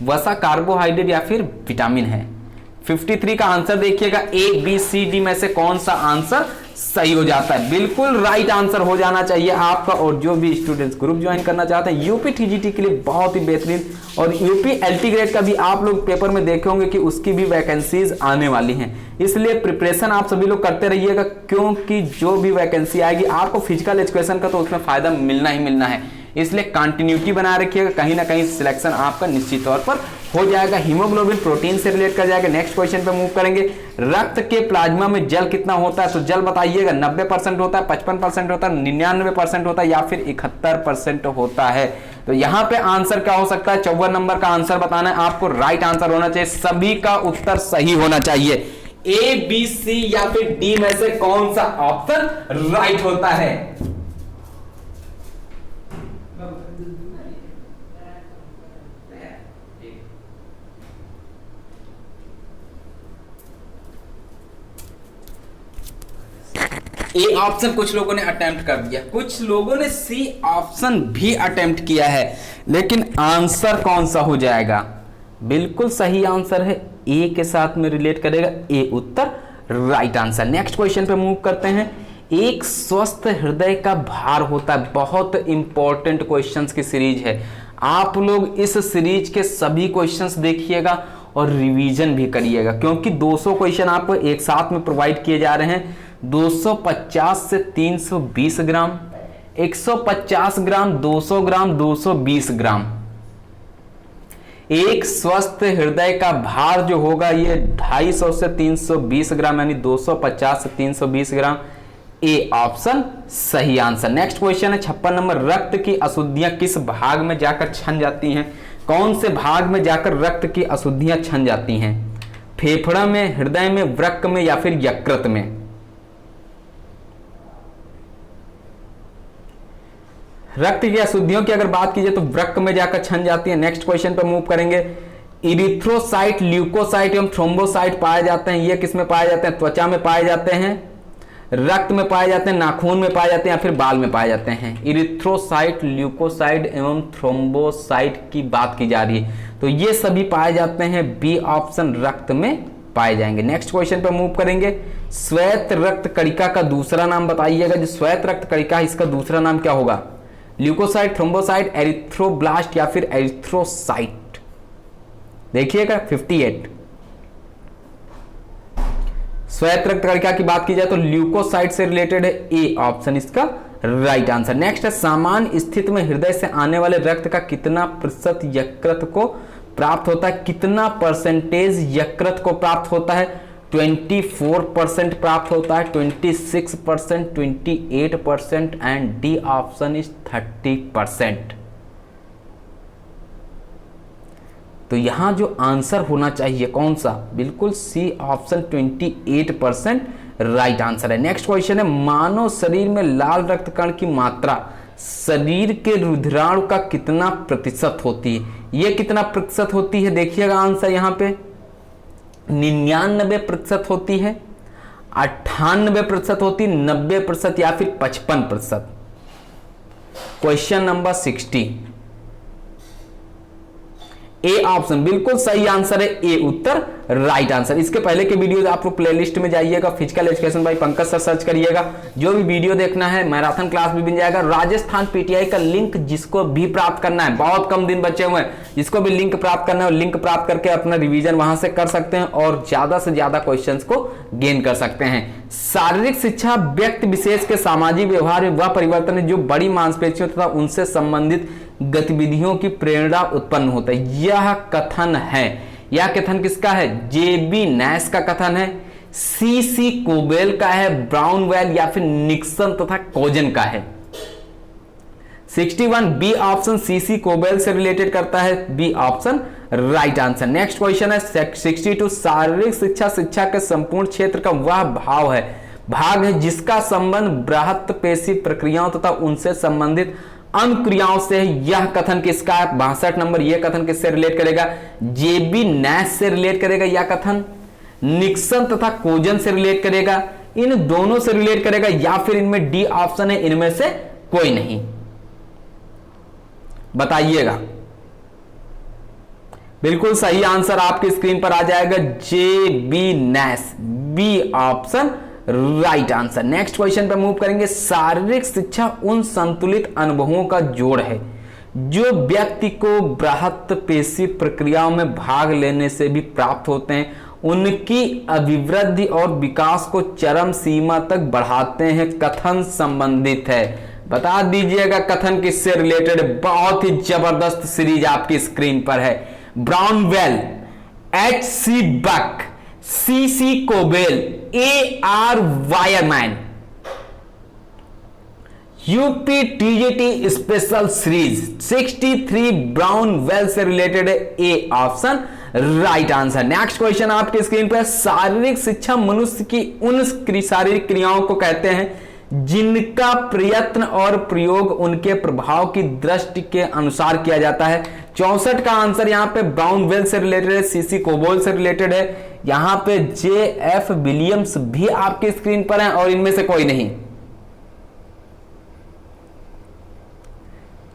वसा, कार्बोहाइड्रेट, या फिर विटामिन है? 53 का आंसर देखिएगा, ए बी सी डी में से कौन सा आंसर सही हो जाता है? बिल्कुल राइट आंसर हो जाना चाहिए आपका। और जो भी स्टूडेंट्स ग्रुप ज्वाइन करना चाहते हैं यूपी टीजीटी के लिए बहुत ही बेहतरीन, और यूपी एलटी ग्रेड का भी आप लोग पेपर में देखे होंगे कि उसकी भी वैकेंसीज आने वाली हैं, इसलिए प्रिपरेशन आप सभी लोग करते रहिएगा, क्योंकि जो भी वैकेंसी आएगी आपको फिजिकल एजुकेशन का तो उसमें फायदा मिलना ही मिलना है, इसलिए कंटिन्यूटी बनाए रखिएगा। कहीं ना कहीं सिलेक्शन आपका निश्चित तौर पर हो जाएगा। हीमोग्लोबिन प्रोटीन से रिलेट कर जाएगा। नेक्स्ट क्वेश्चन पे मूव करेंगे। रक्त के प्लाज्मा में जल कितना होता है? तो जल बताइएगा, 90% होता है, 55% होता है, 99% होता है, या फिर 71% होता है? तो यहां पे आंसर क्या हो सकता है? 54 नंबर का आंसर बताना है आपको। राइट आंसर होना चाहिए, सभी का उत्तर सही होना चाहिए। ए बी सी या फिर डी में से कौन सा ऑप्शन राइट होता है? ए ऑप्शन कुछ लोगों ने अटेम्प्ट कर दिया, कुछ लोगों ने सी ऑप्शन भी अटेम्प्ट किया है, लेकिन आंसर कौन सा हो जाएगा? बिल्कुल सही आंसर है, ए के साथ में रिलेट करेगा, ए उत्तर राइट आंसर। नेक्स्ट क्वेश्चन पे मूव करते हैं। एक स्वस्थ हृदय का भार होता है। बहुत इंपॉर्टेंट क्वेश्चंस की सीरीज है। आप लोग इस सीरीज के सभी क्वेश्चंस देखिएगा और रिवीजन भी करिएगा, क्योंकि 200 क्वेश्चन आपको एक साथ में प्रोवाइड किए जा रहे हैं। 250 से 320 ग्राम, 150 ग्राम, 200 ग्राम, 220 ग्राम। एक स्वस्थ हृदय का भार जो होगा ये 250 से 320 ग्राम, यानी 250 से 320 ग्राम। ए ऑप्शन सही आंसर। नेक्स्ट क्वेश्चन है 56 नंबर, रक्त की अशुद्धियां किस भाग में जाकर छन जाती हैं? कौन से भाग में जाकर रक्त की अशुद्धियां छन जाती हैं? फेफड़ा में, हृदय में, वृक्क में या फिर यकृत में? रक्त की अशुद्धियों की अगर बात कीजिए तो वृक्क में जाकर छन जाती है। नेक्स्ट क्वेश्चन पर मूव करेंगे। इरिथ्रोसाइट, ल्यूकोसाइट एवं थ्रोम्बोसाइट पाए जाते हैं, ये किस में पाए जाते हैं? त्वचा में पाए जाते हैं, रक्त में पाए जाते हैं, नाखून में पाए जाते हैं या फिर बाल में पाए जाते हैं? इरिथ्रोसाइट, ल्यूकोसाइट एवं थ्रोम्बोसाइट की बात की जा रही है, तो ये सभी पाए जाते हैं। बी ऑप्शन रक्त में पाए जाएंगे। नेक्स्ट क्वेश्चन पे मूव करेंगे। श्वेत रक्त कणिका का दूसरा नाम बताइएगा। जो श्वेत रक्त कणिका है इसका दूसरा नाम क्या होगा? ल्यूकोसाइट, थ्रोम्बोसाइट, एरिथ्रोब्लास्ट या फिर एरिथ्रोसाइट? देखिएगा 58। श्वेत रक्त कणिका की बात की जाए तो ल्यूकोसाइट से रिलेटेड है। ए ऑप्शन इसका राइट आंसर। नेक्स्ट है सामान्य स्थिति में हृदय से आने वाले रक्त का कितना प्रतिशत यकृत को प्राप्त होता है? कितना परसेंटेज यकृत को प्राप्त होता है? 24% प्राप्त होता है, 26%, 28% एंड डी ऑप्शन इज 30%। तो यहां जो आंसर होना चाहिए कौन सा? बिल्कुल सी ऑप्शन 28% राइट आंसर है। नेक्स्ट क्वेश्चन है मानव शरीर में लाल रक्त कण की मात्रा शरीर के रुधिराणु का कितना प्रतिशत होती है? यह कितना प्रतिशत होती है? देखिएगा आंसर यहां पे 99% होती है, 98% होती है, 90% या फिर 55%? Question number 60। ए ऑप्शन बिल्कुल सही आंसर है। ए उत्तर राइट आंसर। इसके पहले के वीडियो आप लोग प्लेलिस्ट में जाइएगा, physical education by Pankaj sir search करिएगा। जो भी वीडियो देखना है, मैराथन क्लास भी मिल जाएगा। राजस्थान पीटीआई का लिंक जिसको भी प्राप्त करना है, बहुत कम दिन बचे हुए हैं, जिसको भी लिंक प्राप्त करना है लिंक प्राप्त करके अपना रिवीजन वहां से कर सकते हैं और ज्यादा से ज्यादा क्वेश्चंस को गेन कर सकते हैं। शारीरिक शिक्षा व्यक्ति विशेष के सामाजिक व्यवहार में वह परिवर्तन है जो बड़ी मांसपेशियों तथा उनसे संबंधित गतिविधियों की प्रेरणा उत्पन्न होता है। यह कथन है, यह कथन किसका है? जेबी नैश का कथन है, सीसी कोबेल का है, ब्राउनवेल या फिर निक्सन तथा कोजन का है? 61 बी ऑप्शन सीसी कोबेल से रिलेटेड करता है। B option right answer. Next question है 62 शारीरिक शिक्षा शिक्षा के संपूर्ण क्षेत्र का वह भाग है जिसका संबंध बृहत पेशी प्रक्रियाओं तथा उनसे संबंधित अनुक्रियाओं से। यह कथन किसका है? 62 नंबर। यह कथन किससे रिलेट करेगा? जेबी नैश से रिलेट करेगा यह कथन, निक्सन तथा कोजन से रिलेट करेगा, इन दोनों से रिलेट करेगा या फिर इनमें डी ऑप्शन है इनमें से कोई नहीं? बताइएगा। बिल्कुल सही आंसर आपकी स्क्रीन पर आ जाएगा, JB Nash. B option right answer. Next question पर मूव करेंगे। शारीरिक शिक्षा उन संतुलित अनुभवों का जोड़ है जो व्यक्ति को बृहत पेशी प्रक्रियाओं में भाग लेने से भी प्राप्त होते हैं, उनकी अभिवृद्धि और विकास को चरम सीमा तक बढ़ाते हैं। कथन संबंधित है, बता दीजिएगा कथन किससे रिलेटेड है? बहुत ही जबरदस्त सीरीज आपकी स्क्रीन पर है। Brownell, HC. Buck, CC Cowell, AR. Wireman. UP TGT special series 63 Brownell से रिलेटेड है। A option right answer. Next question आपकी स्क्रीन पर, शारीरिक शिक्षा मनुष्य की उन शारीरिक क्रियाओं को कहते हैं जिनका प्रयत्न और प्रयोग उनके प्रभाव की दृष्टि के अनुसार किया जाता है। 64 का आंसर यहां पे ब्राउनवेल से रिलेटेड है, सीसी कोबोल से रिलेटेड है। यहां पे जे.एफ. विलियम्स भी आपकी स्क्रीन पर हैं और इनमें से कोई नहीं।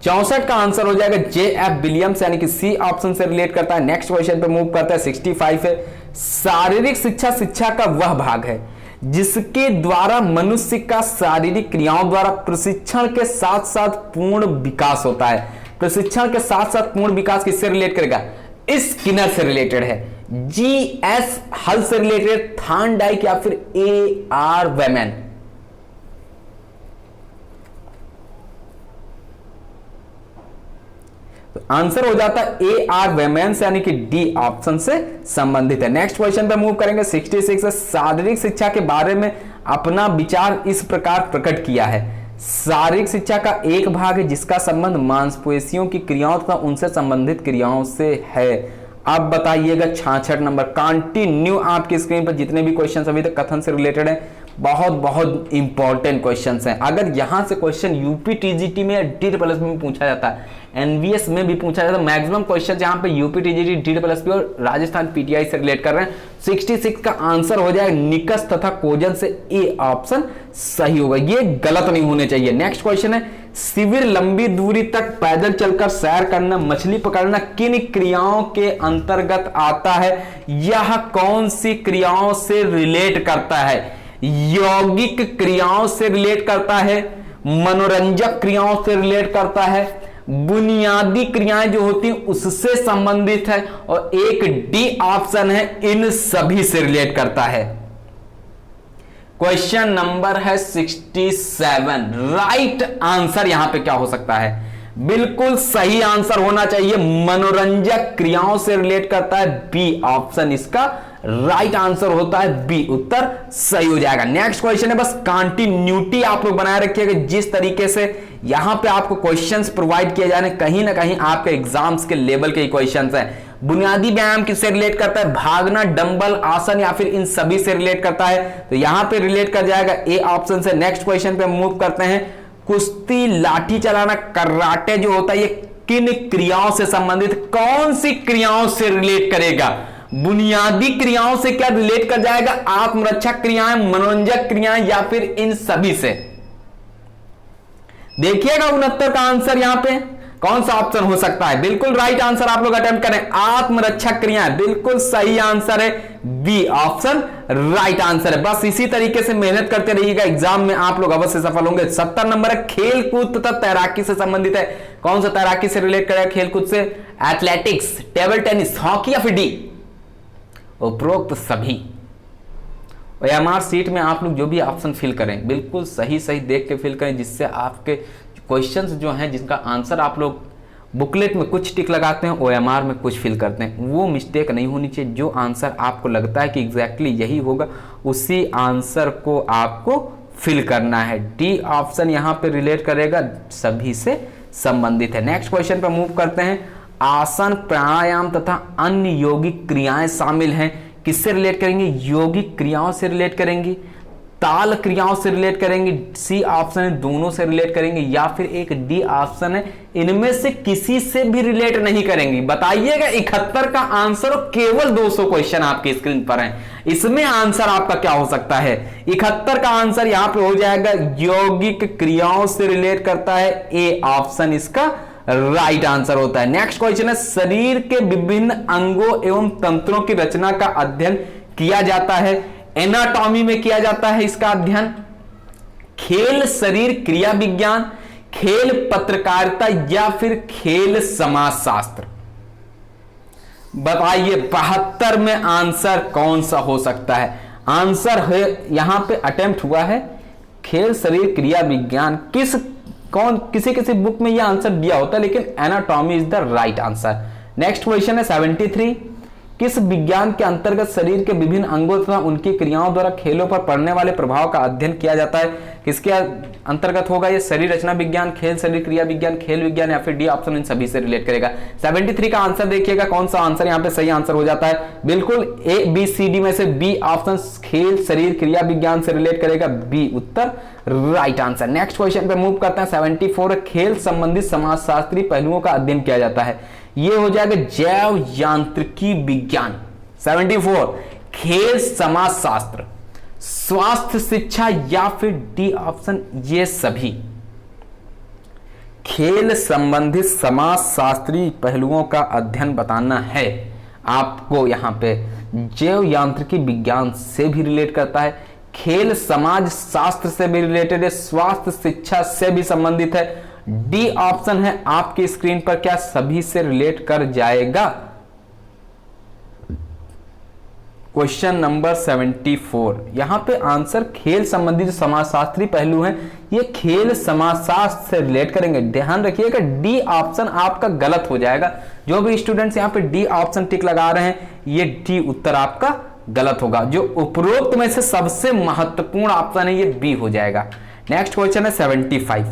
64 का आंसर हो जाएगा जे.एफ. विलियम्स, यानी कि सी ऑप्शन से रिलेट करता है। नेक्स्ट क्वेश्चन पे मूव करता है 65 है। शारीरिक शिक्षा शिक्षा का वह भाग है जिसके द्वारा मनुष्य का शारीरिक क्रियाओं द्वारा प्रशिक्षण के साथ साथ पूर्ण विकास होता है। प्रशिक्षण के साथ साथ पूर्ण विकास किससे रिलेट करेगा? स्किनर से रिलेटेड है। जी.एस. हल से रिलेटेड, थॉर्नडाइक या फिर ए.आर. वेमैन। तो आंसर हो जाता है ए.आर. वेमैन से, यानी कि डी ऑप्शन से संबंधित है। नेक्स्ट क्वेश्चन पे मूव करेंगे। 66 है, शारीरिक शिक्षा के बारे में अपना विचार इस प्रकार प्रकट किया है। शारीरिक शिक्षा का एक भाग है जिसका संबंध मांसपेशियों की क्रियाओं तथा उनसे संबंधित क्रियाओं से है। अब बताइएगा 66 नंबर। कंटिन्यू आपकी स्क्रीन पर जितने भी क्वेश्चन अभी तक कथन से रिलेटेड हैं, बहुत बहुत इंपॉर्टेंट क्वेश्चंस हैं। अगर यहां से क्वेश्चन यूपी टीजीटी में या DPPL में पूछा जाता है, एनवीएस में भी पूछा जाता है, मैक्सिमम क्वेश्चन जहां पे यूपी टीजीटी, DPPL और राजस्थान पीटीआई से रिलेट कर रहे हैं, 66 का आंसर हो जाएगा निकस तथा कोजन से ए ऑप्शन सही होगा। ये गलत नहीं होने चाहिए। नेक्स्ट क्वेश्चन है, शिविर लंबी दूरी तक पैदल चलकर सैर करना, मछली पकड़ना किन क्रियाओं के अंतर्गत आता है? यह कौन सी क्रियाओं से रिलेट करता है? यौगिक क्रियाओं से रिलेट करता है, मनोरंजक क्रियाओं से रिलेट करता है, बुनियादी क्रियाएं जो होती हैं उससे संबंधित है, और एक डी ऑप्शन है इन सभी से रिलेट करता है। क्वेश्चन नंबर है 67। राइट आंसर यहां पे क्या हो सकता है? बिल्कुल सही आंसर होना चाहिए, मनोरंजक क्रियाओं से रिलेट करता है। बी ऑप्शन इसका राइट आंसर होता है। बी उत्तर सही हो जाएगा। नेक्स्ट क्वेश्चन है, बस कंटिन्यूटी आप लोग बनाए रखिएगा। जिस तरीके से यहां पे आपको क्वेश्चंस प्रोवाइड किए जा रहे हैं, कहीं ना कहीं आपके एग्जाम्स के लेवल के क्वेश्चंस हैं। बुनियादी व्यायाम किससे रिलेट करता है? भागना, डंबल, आसन या फिर इन सभी से रिलेट करता है, तो यहां पे रिलेट कर जाएगा ए ऑप्शन से। नेक्स्ट क्वेश्चन पे मूव करते हैं। कुश्ती, लाठी चलाना, कराटे जो होता है, ये किन क्रियाओं से संबंधित, कौन सी क्रियाओं से रिलेट करेगा? बुनियादी क्रियाओं से क्या रिलेट कर जाएगा? आत्मरक्षक क्रियाएं, मनोरंजक क्रियाएं या फिर इन सभी से? देखिएगा 69 का आंसर यहां पे कौन सा ऑप्शन हो सकता है? बिल्कुल राइट आंसर आप लोग अटेम्प्ट करें। आत्मरक्षक क्रियाएं बिल्कुल सही आंसर है। बी ऑप्शन राइट आंसर है। बस इसी तरीके से मेहनत करते रहिएगा, एग्जाम में आप लोग अवश्य सफल होंगे। 70 नंबर है, खेल कूद तथा तैराकी से संबंधित है। कौन सा तैराकी से रिलेट करेगा? खेल कूद से, एथलेटिक्स, टेबल टेनिस, हॉकी या फिर डी? उपरोक्त सभी। OMR सीट में आप लोग जो भी ऑप्शन फिल करें, बिल्कुल सही सही देख के फिल करें, जिससे आपके क्वेश्चंस जो हैं जिनका आंसर आप लोग बुकलेट में कुछ टिक लगाते हैं, OMR में कुछ फिल करते हैं, वो मिस्टेक नहीं होनी चाहिए। जो आंसर आपको लगता है कि एग्जैक्टली यही होगा, उसी आंसर को आपको फिल करना है। डी ऑप्शन यहां पे रिलेट करेगा, सभी से संबंधित है। नेक्स्ट क्वेश्चन पर मूव करते हैं। आसन, प्राणायाम तथा अन्य यौगिक क्रियाएं शामिल हैं, किससे रिलेट करेंगे? यौगिक क्रियाओं से रिलेट करेंगी, ताल क्रियाओं से रिलेट करेंगे, सी ऑप्शन है दोनों से रिलेट करेंगे, या फिर एक डी ऑप्शन है इनमें से किसी से भी रिलेट नहीं करेंगी। बताइएगा 71 का आंसर, और केवल 200 क्वेश्चन आपकी स्क्रीन पर हैं, इसमें आंसर आपका क्या हो सकता है? 71 का आंसर यहां पे हो जाएगा यौगिक क्रियाओं से रिलेट करता है। ए ऑप्शन इसका राइट आंसर होता है। नेक्स्ट क्वेश्चन है, शरीर के विभिन्न अंगों एवं तंत्रों की रचना का अध्ययन किया जाता है, एनाटॉमी में किया जाता है इसका अध्ययन। खेल शरीर क्रिया विज्ञान, खेल पत्रकारिता या फिर खेल समाजशास्त्र? बताइए 72 में आंसर कौन सा हो सकता है? आंसर है यहां पे अटेम्प्ट हुआ है खेल शरीर क्रिया विज्ञान। किसी किसी बुक में यह आंसर दिया होता है, लेकिन anatomy is the right answer. Next question है 73। किस विज्ञान के अंतर्गत शरीर के विभिन्न अंगों तथा उनकी क्रियाओं द्वारा खेलों पर पड़ने वाले प्रभाव का अध्ययन किया जाता है? किसके अंतर्गत होगा ये? शरीर रचना विज्ञान, खेल शरीर क्रिया विज्ञान, खेल विज्ञान या फिर डी ऑप्शन इन सभी से रिलेट करेगा। 73 का आंसर देखिएगा कौन सा आंसर यहाँ पे सही आंसर हो जाता है? बिल्कुल ए बी सी डी में से बी ऑप्शन खेल शरीर क्रिया विज्ञान से रिलेट करेगा। बी उत्तर राइट आंसर। नेक्स्ट क्वेश्चन पे मूव करते हैं। 74 खेल संबंधित समाजशास्त्री पहलुओं का अध्ययन किया जाता है, ये हो जाएगा जैव यांत्रिकी विज्ञान। 74 खेल समाजशास्त्र, स्वास्थ्य शिक्षा या फिर डी ऑप्शन ये सभी। खेल संबंधित समाजशास्त्री पहलुओं का अध्ययन बताना है आपको, यहां पे जैव यांत्रिकी विज्ञान से भी रिलेट करता है, खेल समाज शास्त्र से भी रिलेटेड है, स्वास्थ्य शिक्षा से भी संबंधित है। डी ऑप्शन है आपकी स्क्रीन पर, क्या सभी से रिलेट कर जाएगा? क्वेश्चन नंबर 74, यहां पे आंसर खेल संबंधी जो समाजशास्त्री पहलू हैं ये खेल समाजशास्त्र से रिलेट करेंगे। ध्यान रखिएगा डी ऑप्शन आपका गलत हो जाएगा। जो भी स्टूडेंट्स यहां पे डी ऑप्शन टिक लगा रहे हैं ये डी उत्तर आपका गलत होगा। जो उपरोक्त में से सबसे महत्वपूर्ण ऑप्शन है ये बी हो जाएगा। नेक्स्ट क्वेश्चन है 75,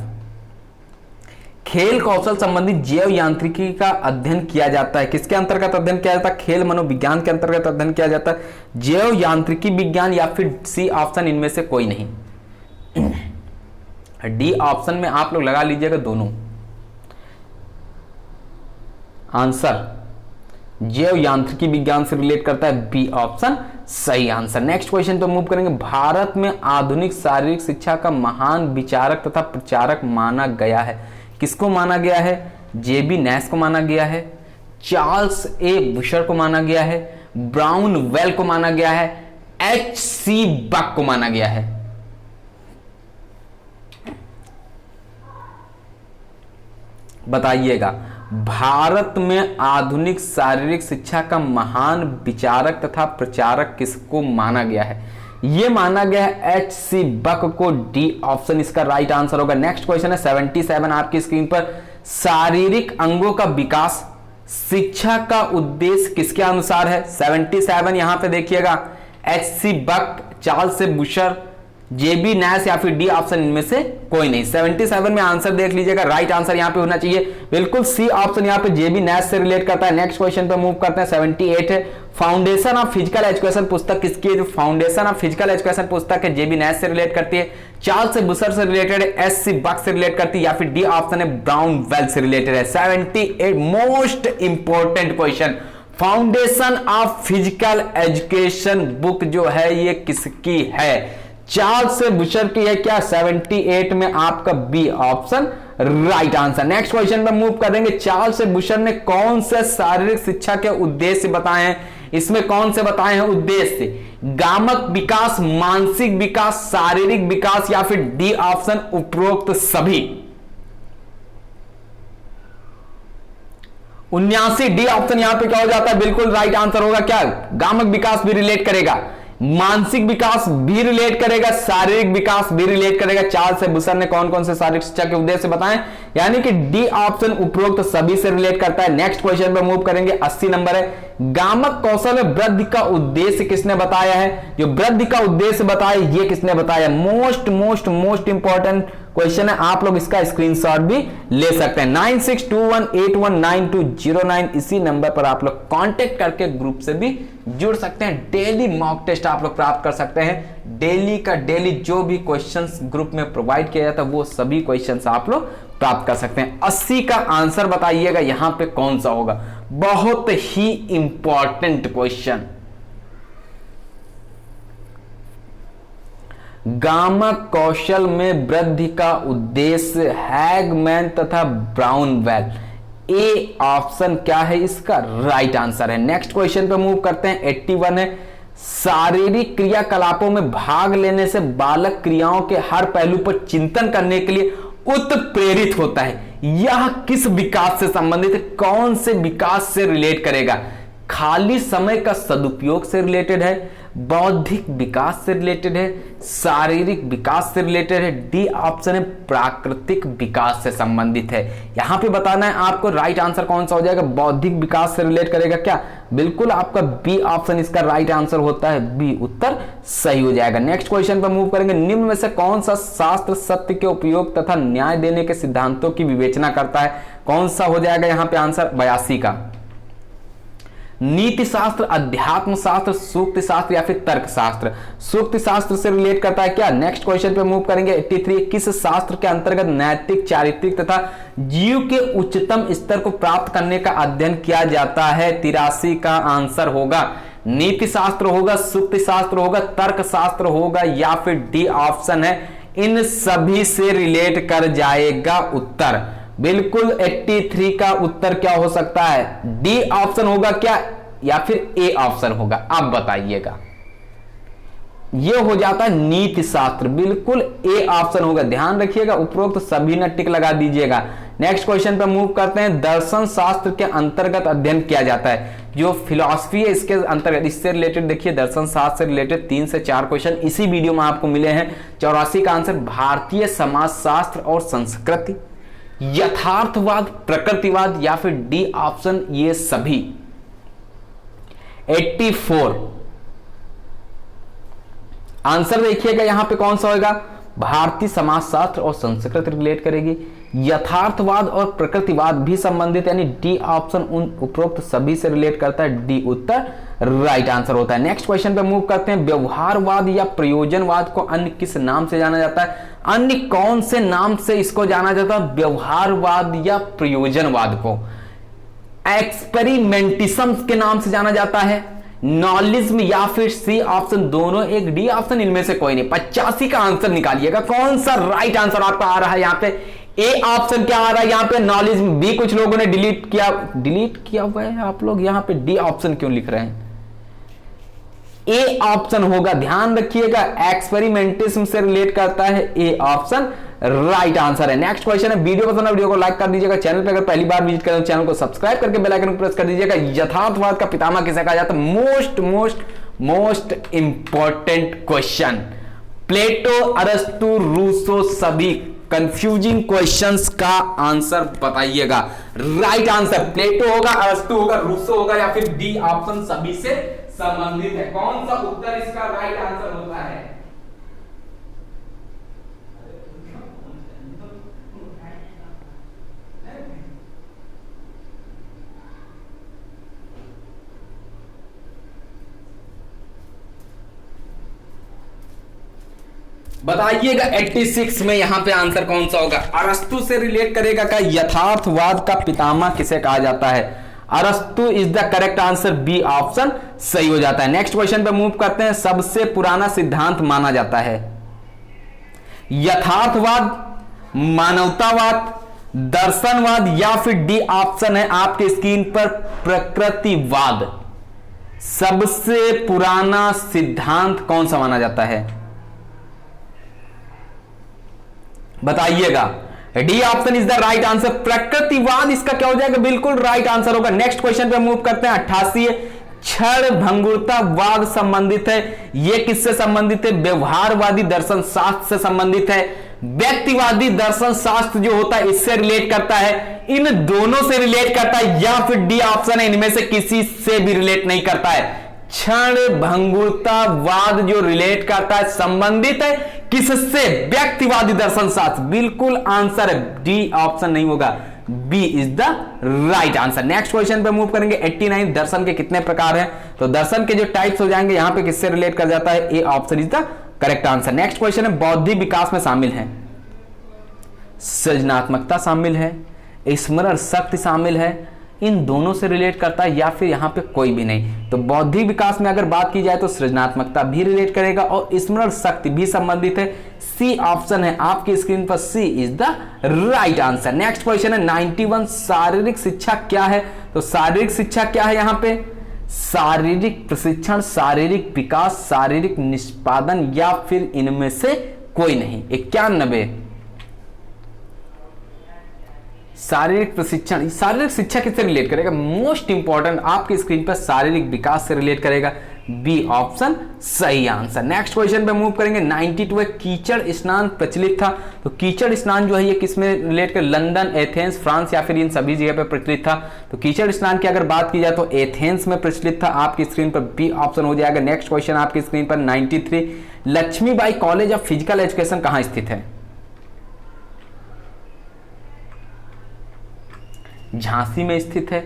खेल कौशल संबंधी जैव यांत्रिकी का अध्ययन किया जाता है। किसके अंतर्गत अध्ययन किया जाता है? खेल मनोविज्ञान के अंतर्गत अध्ययन किया जाता है। जैव यांत्रिकी विज्ञान या फिर सी ऑप्शन, इनमें से कोई नहीं। डी ऑप्शन में आप लोग लगा लीजिएगा दोनों आंसर। जैव यांत्रिकी विज्ञान से रिलेट करता है, बी ऑप्शन सही आंसर। नेक्स्ट क्वेश्चन तो मूव करेंगे। भारत में आधुनिक शारीरिक शिक्षा का महान विचारक तथा प्रचारक माना गया है। किसको माना गया है? जेबी नैश को माना गया है, चार्ल्स ए बुशर को माना गया है, ब्राउन वेल को माना गया है, एच.सी. बक को माना गया है। बताइएगा, भारत में आधुनिक शारीरिक शिक्षा का महान विचारक तथा प्रचारक किसको माना गया है? ये माना गया है एच.सी. बक को। डी ऑप्शन इसका राइट आंसर होगा। नेक्स्ट क्वेश्चन है 77 आपकी स्क्रीन पर, शारीरिक अंगों का विकास शिक्षा का उद्देश्य किसके अनुसार है? 77 यहां पे देखिएगा, HC. Buck, Charles A Bucher, JB Nash या फिर डी ऑप्शन, इनमें से कोई नहीं। 77 में आंसर देख लीजिएगा, राइट आंसर यहां पे होना चाहिए बिल्कुल सी ऑप्शन, यहां पे जेबी नैश से रिलेट करता है। नेक्स्ट क्वेश्चन पे मूव करते हैं। 78 है, फाउंडेशन ऑफ फिजिकल एजुकेशन पुस्तक किसकी है? जो फाउंडेशन ऑफ फिजिकल एजुकेशन पुस्तक है जेबी नैश से रिलेट करती है, चार्ल्स बुशर से रिलेटेड है, एच.सी. बक से रिलेट करती है, या फिर डी ऑप्शन है ब्राउन वेल से रिलेटेड है। 78 most important question, foundation of physical education book जो है ये किसकी है? चार्ल्स बुशर की है क्या? 78 में आपका B option right answer. Next question पे मूव करेंगे। चार्ल्स बुशर ने कौन से शारीरिक शिक्षा के उद्देश्य बताए हैं? इसमें कौन से बताए हैं उद्देश्य? गामक विकास, मानसिक विकास, शारीरिक विकास, या फिर डी ऑप्शन उपरोक्त सभी? 79 डी ऑप्शन यहां पे क्या हो जाता है? बिल्कुल राइट आंसर होगा। क्या गामक विकास भी रिलेट करेगा, मानसिक विकास भी रिलेट करेगा, शारीरिक विकास भी रिलेट करेगा। चार्ल्स बुशर ने कौन कौन से शारीरिक शिक्षा के उद्देश्य बताएं? यानी कि डी ऑप्शन उपरोक्त सभी से रिलेट करता है। नेक्स्ट क्वेश्चन पे मूव करेंगे। 80 नंबर है, गामक कौशल में वृद्धि का उद्देश्य किसने बताया है? जो वृद्धि का उद्देश्य बताया ये किसने बताया? Most most most important question है, आप लोग इसका स्क्रीनशॉट भी ले सकते हैं। 9621819209 इसी नंबर पर आप लोग कांटेक्ट करके ग्रुप से भी जुड़ सकते हैं। डेली मॉक टेस्ट आप लोग प्राप्त कर सकते हैं। डेली का डेली जो भी क्वेश्चंस ग्रुप में प्रोवाइड किया जाता है वो सभी क्वेश्चंस आप लोग प्राप्त कर सकते हैं। 80 का आंसर बताइएगा यहां पे कौन सा होगा? बहुत ही इंपॉर्टेंट क्वेश्चन, गामक कौशल में वृद्धि का उद्देश्य, हैगमैन तथा ब्राउन वेल। ए ऑप्शन क्या है इसका? राइट आंसर है। नेक्स्ट क्वेश्चन पे मूव करते हैं। 81 है, शारीरिक क्रियाकलापों में भाग लेने से बालक क्रियाओं के हर पहलू पर चिंतन करने के लिए उत्प्रेरित होता है। यह किस विकास से संबंधित है? कौन से विकास से रिलेट करेगा? खाली समय का सदुपयोग से रिलेटेड है, बौद्धिक विकास से रिलेटेड है, शारीरिक विकास से रिलेटेड है, डी ऑप्शन है प्राकृतिक विकास से संबंधित है। यहां पे बताना है आपको राइट आंसर कौन सा हो जाएगा? बौद्धिक विकास से रिलेट करेगा क्या? बिल्कुल आपका बी ऑप्शन इसका राइट आंसर होता है, बी उत्तर सही हो जाएगा। नेक्स्ट क्वेश्चन पर मूव करेंगे। निम्न में से कौन सा शास्त्र सत्य के उपयोग तथा न्याय देने के सिद्धांतों की विवेचना करता है? कौन सा हो जाएगा यहां पे आंसर? 82 का। नीति शास्त्र, अध्यात्म शास्त्र, सूक्ति शास्त्र या फिर तर्क शास्त्र? सूक्ति शास्त्र से रिलेट करता है क्या? नेक्स्ट क्वेश्चन पे मूव करेंगे। 83 किस शास्त्र के अंतर्गत नैतिक, चारित्रिक तथा जीव के उच्चतम स्तर को प्राप्त करने का अध्ययन किया जाता है? 83 का आंसर होगा नीति शास्त्र होगा, सूक्ति शास्त्र होगा, तर्क शास्त्र होगा, या फिर डी ऑप्शन है इन सभी से रिलेट कर जाएगा उत्तर। बिल्कुल 83 का उत्तर क्या हो सकता है? डी ऑप्शन होगा क्या या फिर ए ऑप्शन होगा? आप बताइएगा। ये हो जाता है नीति शास्त्र, बिल्कुल ए ऑप्शन होगा। ध्यान रखिएगा, उपरोक्त सभी ने टिक लगा दीजिएगा। नेक्स्ट क्वेश्चन पे मूव करते हैं। दर्शन शास्त्र के अंतर्गत अध्ययन किया जाता है, जो फिलॉसफी है इसके अंतर्गत, इससे रिलेटेड देखिए दर्शन शास्त्र से रिलेटेड 3 से 4 क्वेश्चन इसी वीडियो में आपको मिले हैं। 84 का आंसर भारतीय समाजशास्त्र और संस्कृति, यथार्थवाद, प्रकृतिवाद या फिर डी ऑप्शन ये सभी। 84 आंसर देखिएगा यहां पे कौन सा होगा, भारतीय समाजशास्त्र और संस्कृति रिलेट करेगी, यथार्थवाद और प्रकृतिवाद भी संबंधित, यानी डी ऑप्शन उन उपरोक्त सभी से रिलेट करता है, डी उत्तर राइट आंसर होता है। नेक्स्ट क्वेश्चन पे मूव करते हैं। व्यवहारवाद या प्रयोजनवाद को अन्य किस नाम से जाना जाता है, अन्य कौन से नाम से इसको जाना जाता है, व्यवहारवाद या प्रयोजनवाद को एक्सपेरिमेंटिज्म के नाम से जाना जाता है, नॉलेज्म या फिर सी ऑप्शन दोनों एक, डी ऑप्शन इनमें से कोई नहीं। 85 का आंसर निकालिएगा, कौन सा राइट आंसर आपका आ रहा है यहां पे, ए ऑप्शन क्या आ रहा है यहां पे, नॉलेज्म। बी कुछ लोगों ने डिलीट किया हुआ है, आप लोग यहां पे डी ऑप्शन क्यों लिख रहे हैं, ए ऑप्शन होगा, ध्यान रखिएगा, एक्सपेरिमेंटिज्म से रिलेट करता है, ए ऑप्शन राइट आंसर है। नेक्स्ट क्वेश्चन है। वीडियो पसंद है वीडियो को लाइक कर दीजिएगा, चैनल पे अगर पहली बार विजिट करें तो चैनल को सब्सक्राइब करके बेल आइकन को प्रेस कर दीजिएगा। यथार्थवाद का पितामह किसे कहा जाता है, मोस्ट इंपॉर्टेंट क्वेश्चन, प्लेटो, अरस्तु, रूसो, सभी कंफ्यूजिंग क्वेश्चंस का आंसर बताइएगा। राइट आंसर प्लेटो होगा, अरस्तु होगा, रूसो होगा या फिर डी ऑप्शन सभी से संबंधित है। कौन सा उत्तर इसका राइट आंसर होता है, बताइएगा। 86 में यहां पे आंसर कौन सा होगा, अरस्तु से रिलेट करेगा का यथार्थवाद का पितामह किसे कहा जाता है, अरस्तु is the correct answer, B option सही हो जाता है। नेक्स्ट क्वेश्चन पे मूव करते हैं। सबसे पुराना सिद्धांत माना जाता है, यथार्थवाद, मानवतावाद, दर्शनवाद या फिर डी ऑप्शन है आपके स्क्रीन पर, प्रकृतिवाद। सबसे पुराना सिद्धांत कौन सा माना जाता है, बताइएगा। D option is the right answer, प्रकृतिवाद इसका क्या हो जाएगा, बिल्कुल राइट आंसर होगा। नेक्स्ट क्वेश्चन पे मूव करते हैं। 88 क्षण भंगुरतावाद संबंधित है, यह किससे संबंधित है, व्यवहारवादी दर्शन शास्त्र से संबंधित है, व्यक्तिवादी दर्शन शास्त्र जो होता है इससे रिलेट करता है, इन दोनों से रिलेट करता है या फिर डी ऑप्शन है इनमें से किसी से भी रिलेट नहीं करता है। क्षण भंगुरतावाद जो रिलेट करता है, संबंधित है किससे, व्यक्तिवादी दर्शन शास्त्र, बिल्कुल आंसर है, डी ऑप्शन नहीं होगा, B is the right answer. Next question पे मूव करेंगे। 89 दर्शन के कितने प्रकार हैं, तो दर्शन के जो टाइप्स हो जाएंगे यहां पे किससे रिलेट कर जाता है, A option is the correct answer. Next question है। बौद्धिक विकास में शामिल है, सृजनात्मकता शामिल है, स्मरण शक्ति शामिल है, इन दोनों से रिलेट करता है या फिर यहां पे कोई भी नहीं। तो बौद्धिक विकास में अगर बात की जाए तो सृजनात्मकता भी रिलेट करेगा और स्मरण शक्ति भी संबंधित है, सी ऑप्शन है आपकी स्क्रीन पर, C is the right answer. Next question है। 91 शारीरिक शिक्षा क्या है, तो शारीरिक शिक्षा क्या है यहां पे, शारीरिक प्रशिक्षण, शारीरिक विकास, शारीरिक निष्पादन या फिर इनमें से कोई नहीं। 91 शारीरिक प्रशिक्षण, शारीरिक शिक्षा किससे रिलेट करेगा, मोस्ट इंपॉर्टेंट आपकी स्क्रीन पर शारीरिक विकास से रिलेट करेगा, बी ऑप्शन सही आंसर। नेक्स्ट क्वेश्चन पे मूव करेंगे। 92 कीचड़ स्नान प्रचलित था, तो कीचड़ स्नान जो है ये किसमें रिलेट कर, लंदन, एथेंस, फ्रांस या फिर इन सभी जगह पे प्रचलित था। तो कीचड़ स्नान की अगर बात की जाए तो एथेंस में प्रचलित था, आपकी स्क्रीन पर बी ऑप्शन हो जाएगा। नेक्स्ट क्वेश्चन आपकी स्क्रीन पर 93 Lakshmibai college of physical education कहां स्थित है, झांसी में स्थित है,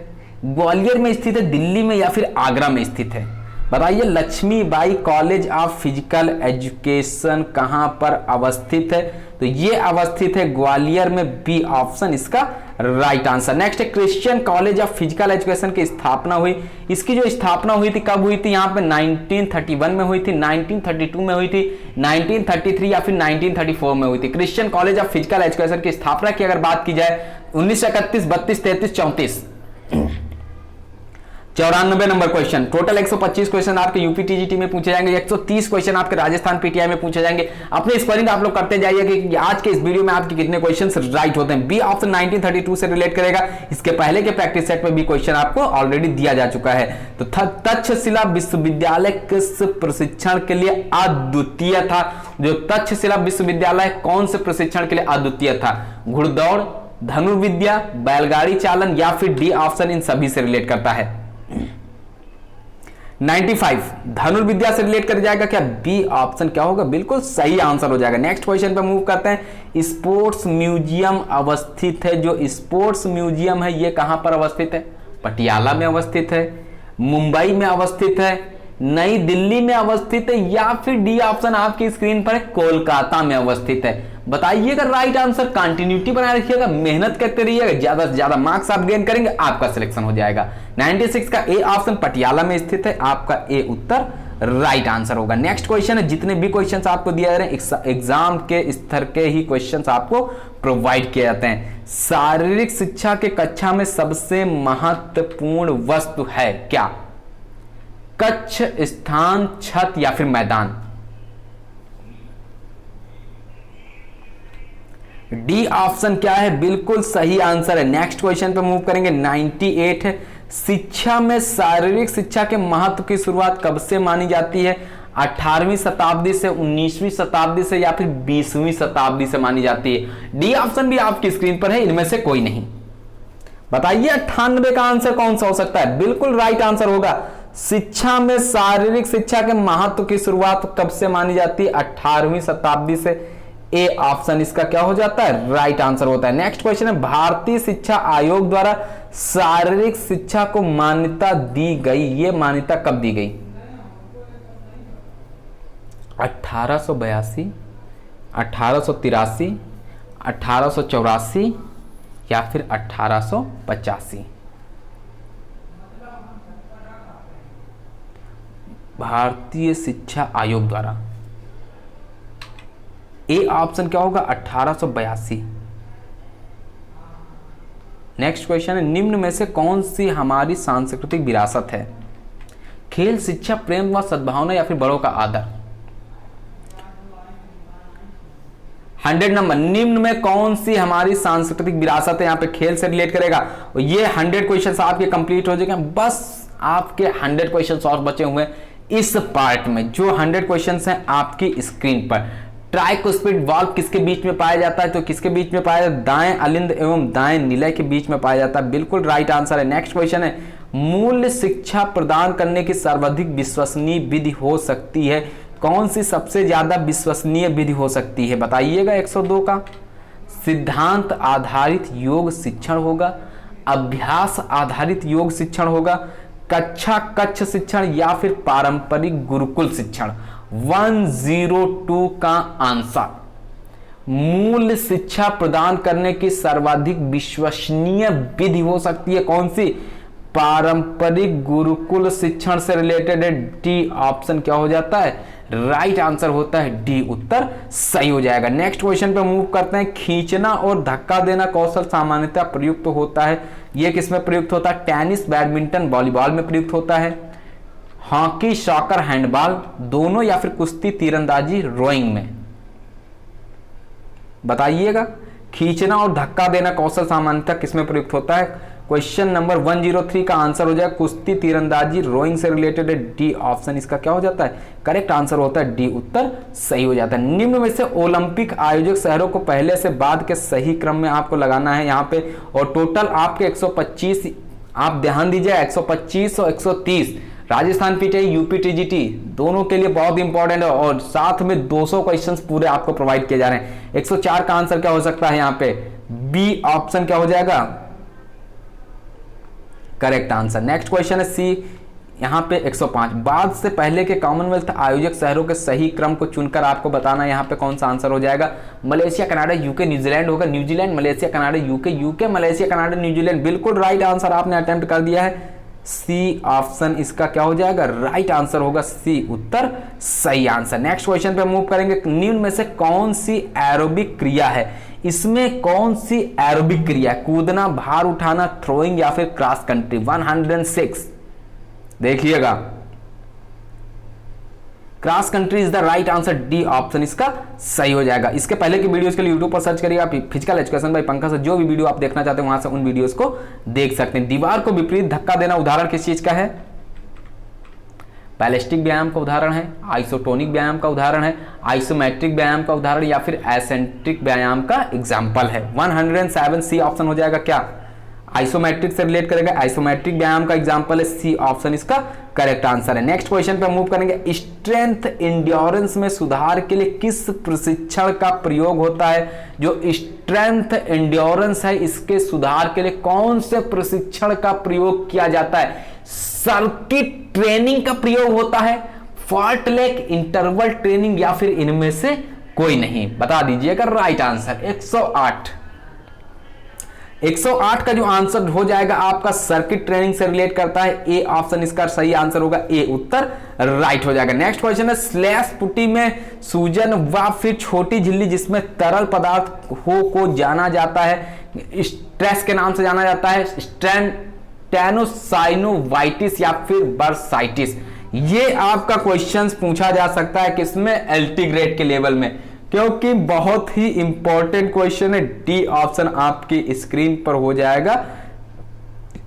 ग्वालियर में स्थित है, दिल्ली में या फिर आगरा में स्थित है, बताइए। Lakshmibai college of physical education कहां पर अवस्थित है, तो ये अवस्थित है ग्वालियर में, बी ऑप्शन इसका राइट आंसर। नेक्स्ट है। Christian college of physical education की स्थापना हुई, इसकी जो स्थापना हुई थी कब हुई थी, यहाँ पे 1931 में हुई थी, 1932 में हुई थी, 1933 या फिर 1934 में हुई थी। Christian college of physical education की स्थापना की अगर बात की जाए 1931, 32, 33, 94 नंबर क्वेश्चन। टोटल 125 क्वेश्चन आपके यूपी टीजीटी में पूछे जाएंगे, 130 क्वेश्चन आपके राजस्थान पीटीआई में पूछे जाएंगे। अपने स्कोरिंग आप लोग करते जाइए कि आज के इस वीडियो में आपके कितने क्वेश्चन राइट होते हैं। बी ऑप्शन 1932 से रिलेट करेगा। इसके पहले के प्रैक्टिस सेट में भी क्वेश्चन आपको ऑलरेडी दिया जा चुका है। तो तक्षशिला विश्वविद्यालय किस प्रशिक्षण के लिए अद्वितीय था? जो तक्षशिला विश्वविद्यालय कौन से प्रशिक्षण के लिए अद्वितीय था? घुड़दौड़, धनुर्विद्या, बैलगाड़ी चालन या फिर डी ऑप्शन इन सभी से रिलेट करता है। 95 धनुर्विद्या से रिलेट कर जाएगा क्या? बी ऑप्शन क्या होगा? बिल्कुल सही आंसर हो जाएगा। नेक्स्ट क्वेश्चन पे मूव करते हैं। स्पोर्ट्स म्यूजियम अवस्थित है, जो स्पोर्ट्स म्यूजियम है ये कहां पर अवस्थित है? पटियाला में अवस्थित है, मुंबई में अवस्थित है, नई दिल्ली में अवस्थित है या फिर डी ऑप्शन आपकी स्क्रीन पर है कोलकाता में अवस्थित है? बताइएगा राइट आंसर। कंटिन्यूटी बनाए रखिएगा, मेहनत करते रहिएगा, ज्यादा से ज्यादा मार्क्स आप गेन करेंगे, आपका सिलेक्शन हो जाएगा। 96 का ए ऑप्शन पटियाला में स्थित है, आपका ए उत्तर राइट आंसर होगा। नेक्स्ट क्वेश्चन है, जितने भी क्वेश्चंस आपको दिए जा रहे हैं एग्जाम के स्तर के ही क्वेश्चंस आपको प्रोवाइड किए जाते हैं। शारीरिक शिक्षा के कक्षा में सबसे महत्वपूर्ण वस्तु है क्या? कक्ष, स्थान, छत या फिर मैदान? डी ऑप्शन क्या है? बिल्कुल सही आंसर है। नेक्स्ट क्वेश्चन पे मूव करेंगे। 98 है, शिक्षा में शारीरिक शिक्षा के महत्व की शुरुआत कब से मानी जाती है? 18वीं शताब्दी से, 19वीं शताब्दी से या फिर 20वीं शताब्दी से मानी जाती है? डी ऑप्शन भी आपकी स्क्रीन पर है, इनमें से कोई नहीं। बताइए 98 का आंसर कौन सा हो सकता है? बिल्कुल राइट आंसर होगा। शिक्षा में शारीरिक शिक्षा के महत्व की शुरुआत कब से मानी जाती है? 18वीं शताब्दी से। ए ऑप्शन इसका क्या हो जाता है? राइट आंसर होता है। नेक्स्ट क्वेश्चन है, भारतीय शिक्षा आयोग द्वारा शारीरिक शिक्षा को मान्यता दी गई, ये मान्यता कब दी गई? 1882, 1883, 1884 या फिर 1885? भारतीय शिक्षा आयोग द्वारा ए ऑप्शन क्या होगा? 1882। नेक्स्ट क्वेश्चन है, निम्न में से कौन सी हमारी सांस्कृतिक विरासत है? खेल, शिक्षा, प्रेम व सद्भावना या फिर बड़ों का आदर? 100 नंबर, निम्न में कौन सी हमारी सांस्कृतिक विरासत है? यहां पे खेल से रिलेट करेगा। ये 100 क्वेश्चन आपके कंप्लीट हो जाएंगे। बस आपके 100 क्वेश्चन और बचे हुए इस पार्ट में। जो 100 क्वेश्चन हैं आपकी स्क्रीन पर। ट्राइकुस्पिड वाल्व किसके बीच में पाया जाता है? तो किसके बीच में पाया जाता है? दाएं अलिंद एवं दाएं निलय के बीच में पाया जाता है। बिल्कुल राइट आंसर है। नेक्स्ट क्वेश्चन है, मूल्य शिक्षा प्रदान करने की सर्वाधिक विश्वसनीय विधि हो सकती है? कौन सी सबसे ज्यादा विश्वसनीय विधि हो सकती है? बताइएगा। 102 का सिद्धांत आधारित योग शिक्षण होगा, अभ्यास आधारित योग शिक्षण होगा, कक्षा कक्ष शिक्षण या फिर पारंपरिक गुरुकुल शिक्षण? 102 का आंसर मूल शिक्षा प्रदान करने की सर्वाधिक विश्वसनीय विधि हो सकती है कौन सी? पारंपरिक गुरुकुल शिक्षण से रिलेटेड है। डी ऑप्शन क्या हो जाता है? राइट आंसर होता है डी, उत्तर सही हो जाएगा। नेक्स्ट क्वेश्चन पे मूव करते हैं। खींचना और धक्का देना कौशल सामान्यतः प्रयुक्त होता है, यह किसमें प्रयुक्त होता है? टेनिस, बैडमिंटन, वॉलीबॉल में प्रयुक्त होता है, हॉकी, सॉकर, हैंडबॉल दोनों या फिर कुश्ती, तीरंदाजी, रोइंग में? बताइएगा। खींचना और धक्का देना कौशल सामान्यतः किसमें प्रयुक्त होता है? क्वेश्चन नंबर 103 का आंसर हो जाएगा कुश्ती, तीरंदाजी, रोइंग से रिलेटेड है। डी ऑप्शन इसका क्या हो जाता है? करेक्ट आंसर होता है डी, उत्तर सही हो जाता है। निम्न में से ओलंपिक आयोजक शहरों को पहले से बाद के सही क्रम में आपको लगाना है यहाँ पे। और टोटल आपके 125, आप ध्यान दीजिए 125 और 130 राजस्थान पीटीआई, यूपी टीजीटी दोनों के लिए बहुत इंपॉर्टेंट है। और साथ में 200 क्वेश्चंस पूरे आपको प्रोवाइड किए जा रहे हैं। 104 का आंसर क्या हो सकता है यहाँ पे? बी ऑप्शन क्या हो जाएगा? Correct answer. नेक्स्ट क्वेश्चन है सी, यहाँ पे 105 बाद से पहले के कॉमनवेल्थ आयोजक शहरों के सही क्रम को चुनकर आपको बताना है यहाँ पे कौन सा आंसर हो जाएगा? मलेशिया, कनाडा, यूके, न्यूजीलैंड होगा। New Zealand, Malaysia, Canada, UK, UK, Malaysia, Canada, New Zealand. बिल्कुल राइट आंसर आपने अटेम्प्ट कर दिया है। सी ऑप्शन इसका क्या हो जाएगा? राइट आंसर होगा सी, उत्तर सही आंसर। नेक्स्ट क्वेश्चन पे मूव करेंगे। निम्न में से कौन सी एरोबिक क्रिया है? इसमें कौन सी एरोबिक क्रिया? कूदना, भार उठाना, थ्रोइंग या फिर क्रॉस कंट्री? 106 देखिएगा, cross country is the right answer, D option इसका सही हो जाएगा। इसके पहले की वीडियोस के लिए यूट्यूब पर सर्च करिएगा फिजिकल एजुकेशन बाय पंकज से, जो भी वीडियो आप देखना चाहते हैं वहां से उन वीडियोस को देख सकते हैं। दीवार को विपरीत धक्का देना उदाहरण किस चीज का है? बैलिस्टिक व्यायाम का उदाहरण है, आइसोटोनिक व्यायाम का उदाहरण है, आइसोमेट्रिक व्यायाम का उदाहरण, या फिर एसेंट्रिक व्यायाम का एग्जाम्पल है। 107 सी ऑप्शन हो जाएगा क्या? आइसोमेट्रिक से रिलेट करेगा, आइसोमेट्रिक व्यायाम का एग्जांपल है, सी ऑप्शन इसका करेक्ट आंसर है। नेक्स्ट क्वेश्चन पे मूव करेंगे। स्ट्रेंथ एंड्योरेंस में सुधार के लिए किस प्रशिक्षण का प्रयोग होता है? जो स्ट्रेंथ एंड्योरेंस है इसके सुधार के लिए कौन से प्रशिक्षण का प्रयोग किया जाता है? सर्किट ट्रेनिंग का प्रयोग होता है, फाल्टलेक इंटरवल ट्रेनिंग, या फिर इनमें से कोई नहीं? बता दीजिएगा राइट आंसर। 108 का जो आंसर हो जाएगा आपका सर्किट ट्रेनिंग से रिलेट करता है, ए ऑप्शन इसका सही आंसर होगा, ए उत्तर राइट हो जाएगा। नेक्स्ट क्वेश्चन है, स्लैश पुटी में सूजन व फिर छोटी झिल्ली जिसमें तरल पदार्थ हो को जाना जाता है, स्ट्रेस के नाम से जाना जाता है, टेनोसाइनोवाइटिस या फिर बर्साइटिस। ये आपका क्वेश्चंस पूछा जा सकता है किसमें? एलटी ग्रेड के लेवल में, क्योंकि बहुत ही इंपॉर्टेंट क्वेश्चन है। डी ऑप्शन आपकी स्क्रीन पर हो जाएगा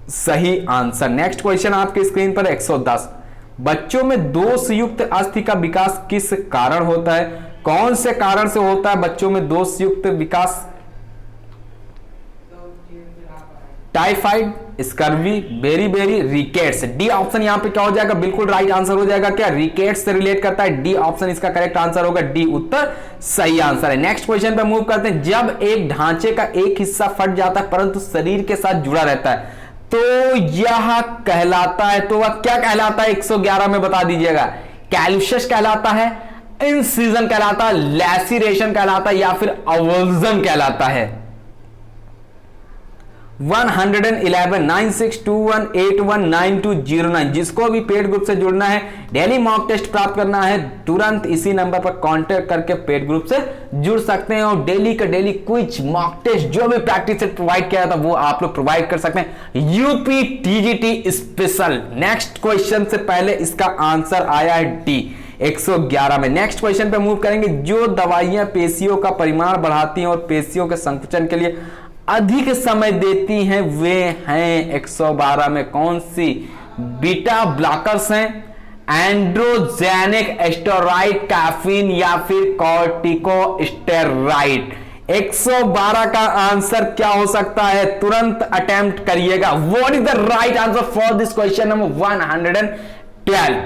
सही आंसर। नेक्स्ट क्वेश्चन आपकी स्क्रीन पर 110, बच्चों में दोष युक्त अस्थि का विकास किस कारण होता है? कौन से कारण से होता है बच्चों में दोष युक्त विकास? Typhoid, scurvy, beri, rickets. D option यहां पे क्या हो जाएगा? बिल्कुल राइट आंसर हो जाएगा क्या? रिकेट्स से रिलेट करता है, डी ऑप्शन इसका करेक्ट आंसर होगा, डी उत्तर सही आंसर है। नेक्स्ट क्वेश्चन पे मूव करते हैं। जब एक ढांचे का एक हिस्सा फट जाता है परंतु शरीर के साथ जुड़ा रहता है तो यह कहलाता है, तो वह क्या कहलाता है? 111 में बता दीजिएगा। कैल्शियस कहलाता है, इंसिजन कहलाता है, लैसिरेशन कहलाता है, या फिर अवर्जन कहलाता है? 1119621819209, जिसको भी पेड ग्रुप से जुड़ना है, डेली मॉक टेस्ट प्राप्त करना है, तुरंत इसी नंबर पर कांटेक्ट करके पेड ग्रुप से जुड़ सकते हैं और डेली का डेली क्विज मॉक टेस्ट जो भी प्रैक्टिस सेट प्रोवाइड किया था वो आप लोग प्रोवाइड कर सकते हैं, UP TGT special. Next question से पहले इसका आंसर आया है डी 111 में। नेक्स्ट क्वेश्चन पे मूव करेंगे। जो दवाइयां पेशियों का परिमाण बढ़ाती हैं और पेशियों के संकुचन के लिए अधिक समय देती हैं वे हैं 112 में कौन सी? बीटा ब्लॉकर्स हैं, एंड्रोजेनिक स्टेरॉइड, कैफीन, या फिर कॉर्टिकोस्टेरॉइड। 112 का आंसर क्या हो सकता है? तुरंत अटेम्प्ट करिएगा। What is the right answer for this question number 112?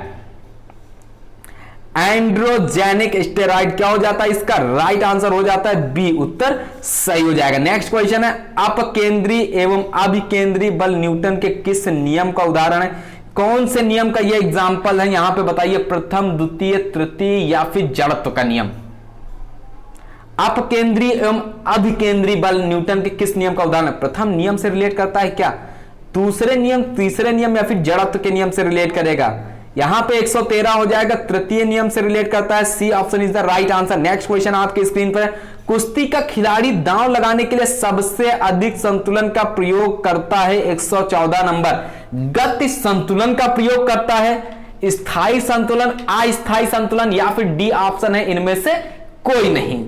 Androgenic steroid क्या हो जाता है? इसका राइट आंसर हो जाता है बी उत्तर सही हो जाएगा। नेक्स्ट क्वेश्चन है, अपकेंद्रीय एवं अभिकेंद्रीय बल न्यूटन के किस नियम का उदाहरण है? कौन से नियम का ये एग्जांपल है? यहां पे बताइए, प्रथम, द्वितीय, तृतीय, या फिर जड़त्व का नियम? अपकेंद्रीय एवं अभिकेंद्रीय बल न्यूटन के किस नियम का उदाहरण है? प्रथम नियम से रिलेट करता है क्या? दूसरे नियम, तीसरे नियम, या फिर जड़त्व के नियम से रिलेट करेगा? यहां पे 113 हो जाएगा, तृतीय नियम से रिलेट करता है, C option is the right answer. Next question आपकी स्क्रीन पर है। कुश्ती का खिलाड़ी दांव लगाने के लिए सबसे अधिक संतुलन का प्रयोग करता है 114 नंबर। गति संतुलन का प्रयोग करता है, स्थायी संतुलन, अस्थायी संतुलन, या फिर डी ऑप्शन है इनमें से कोई नहीं?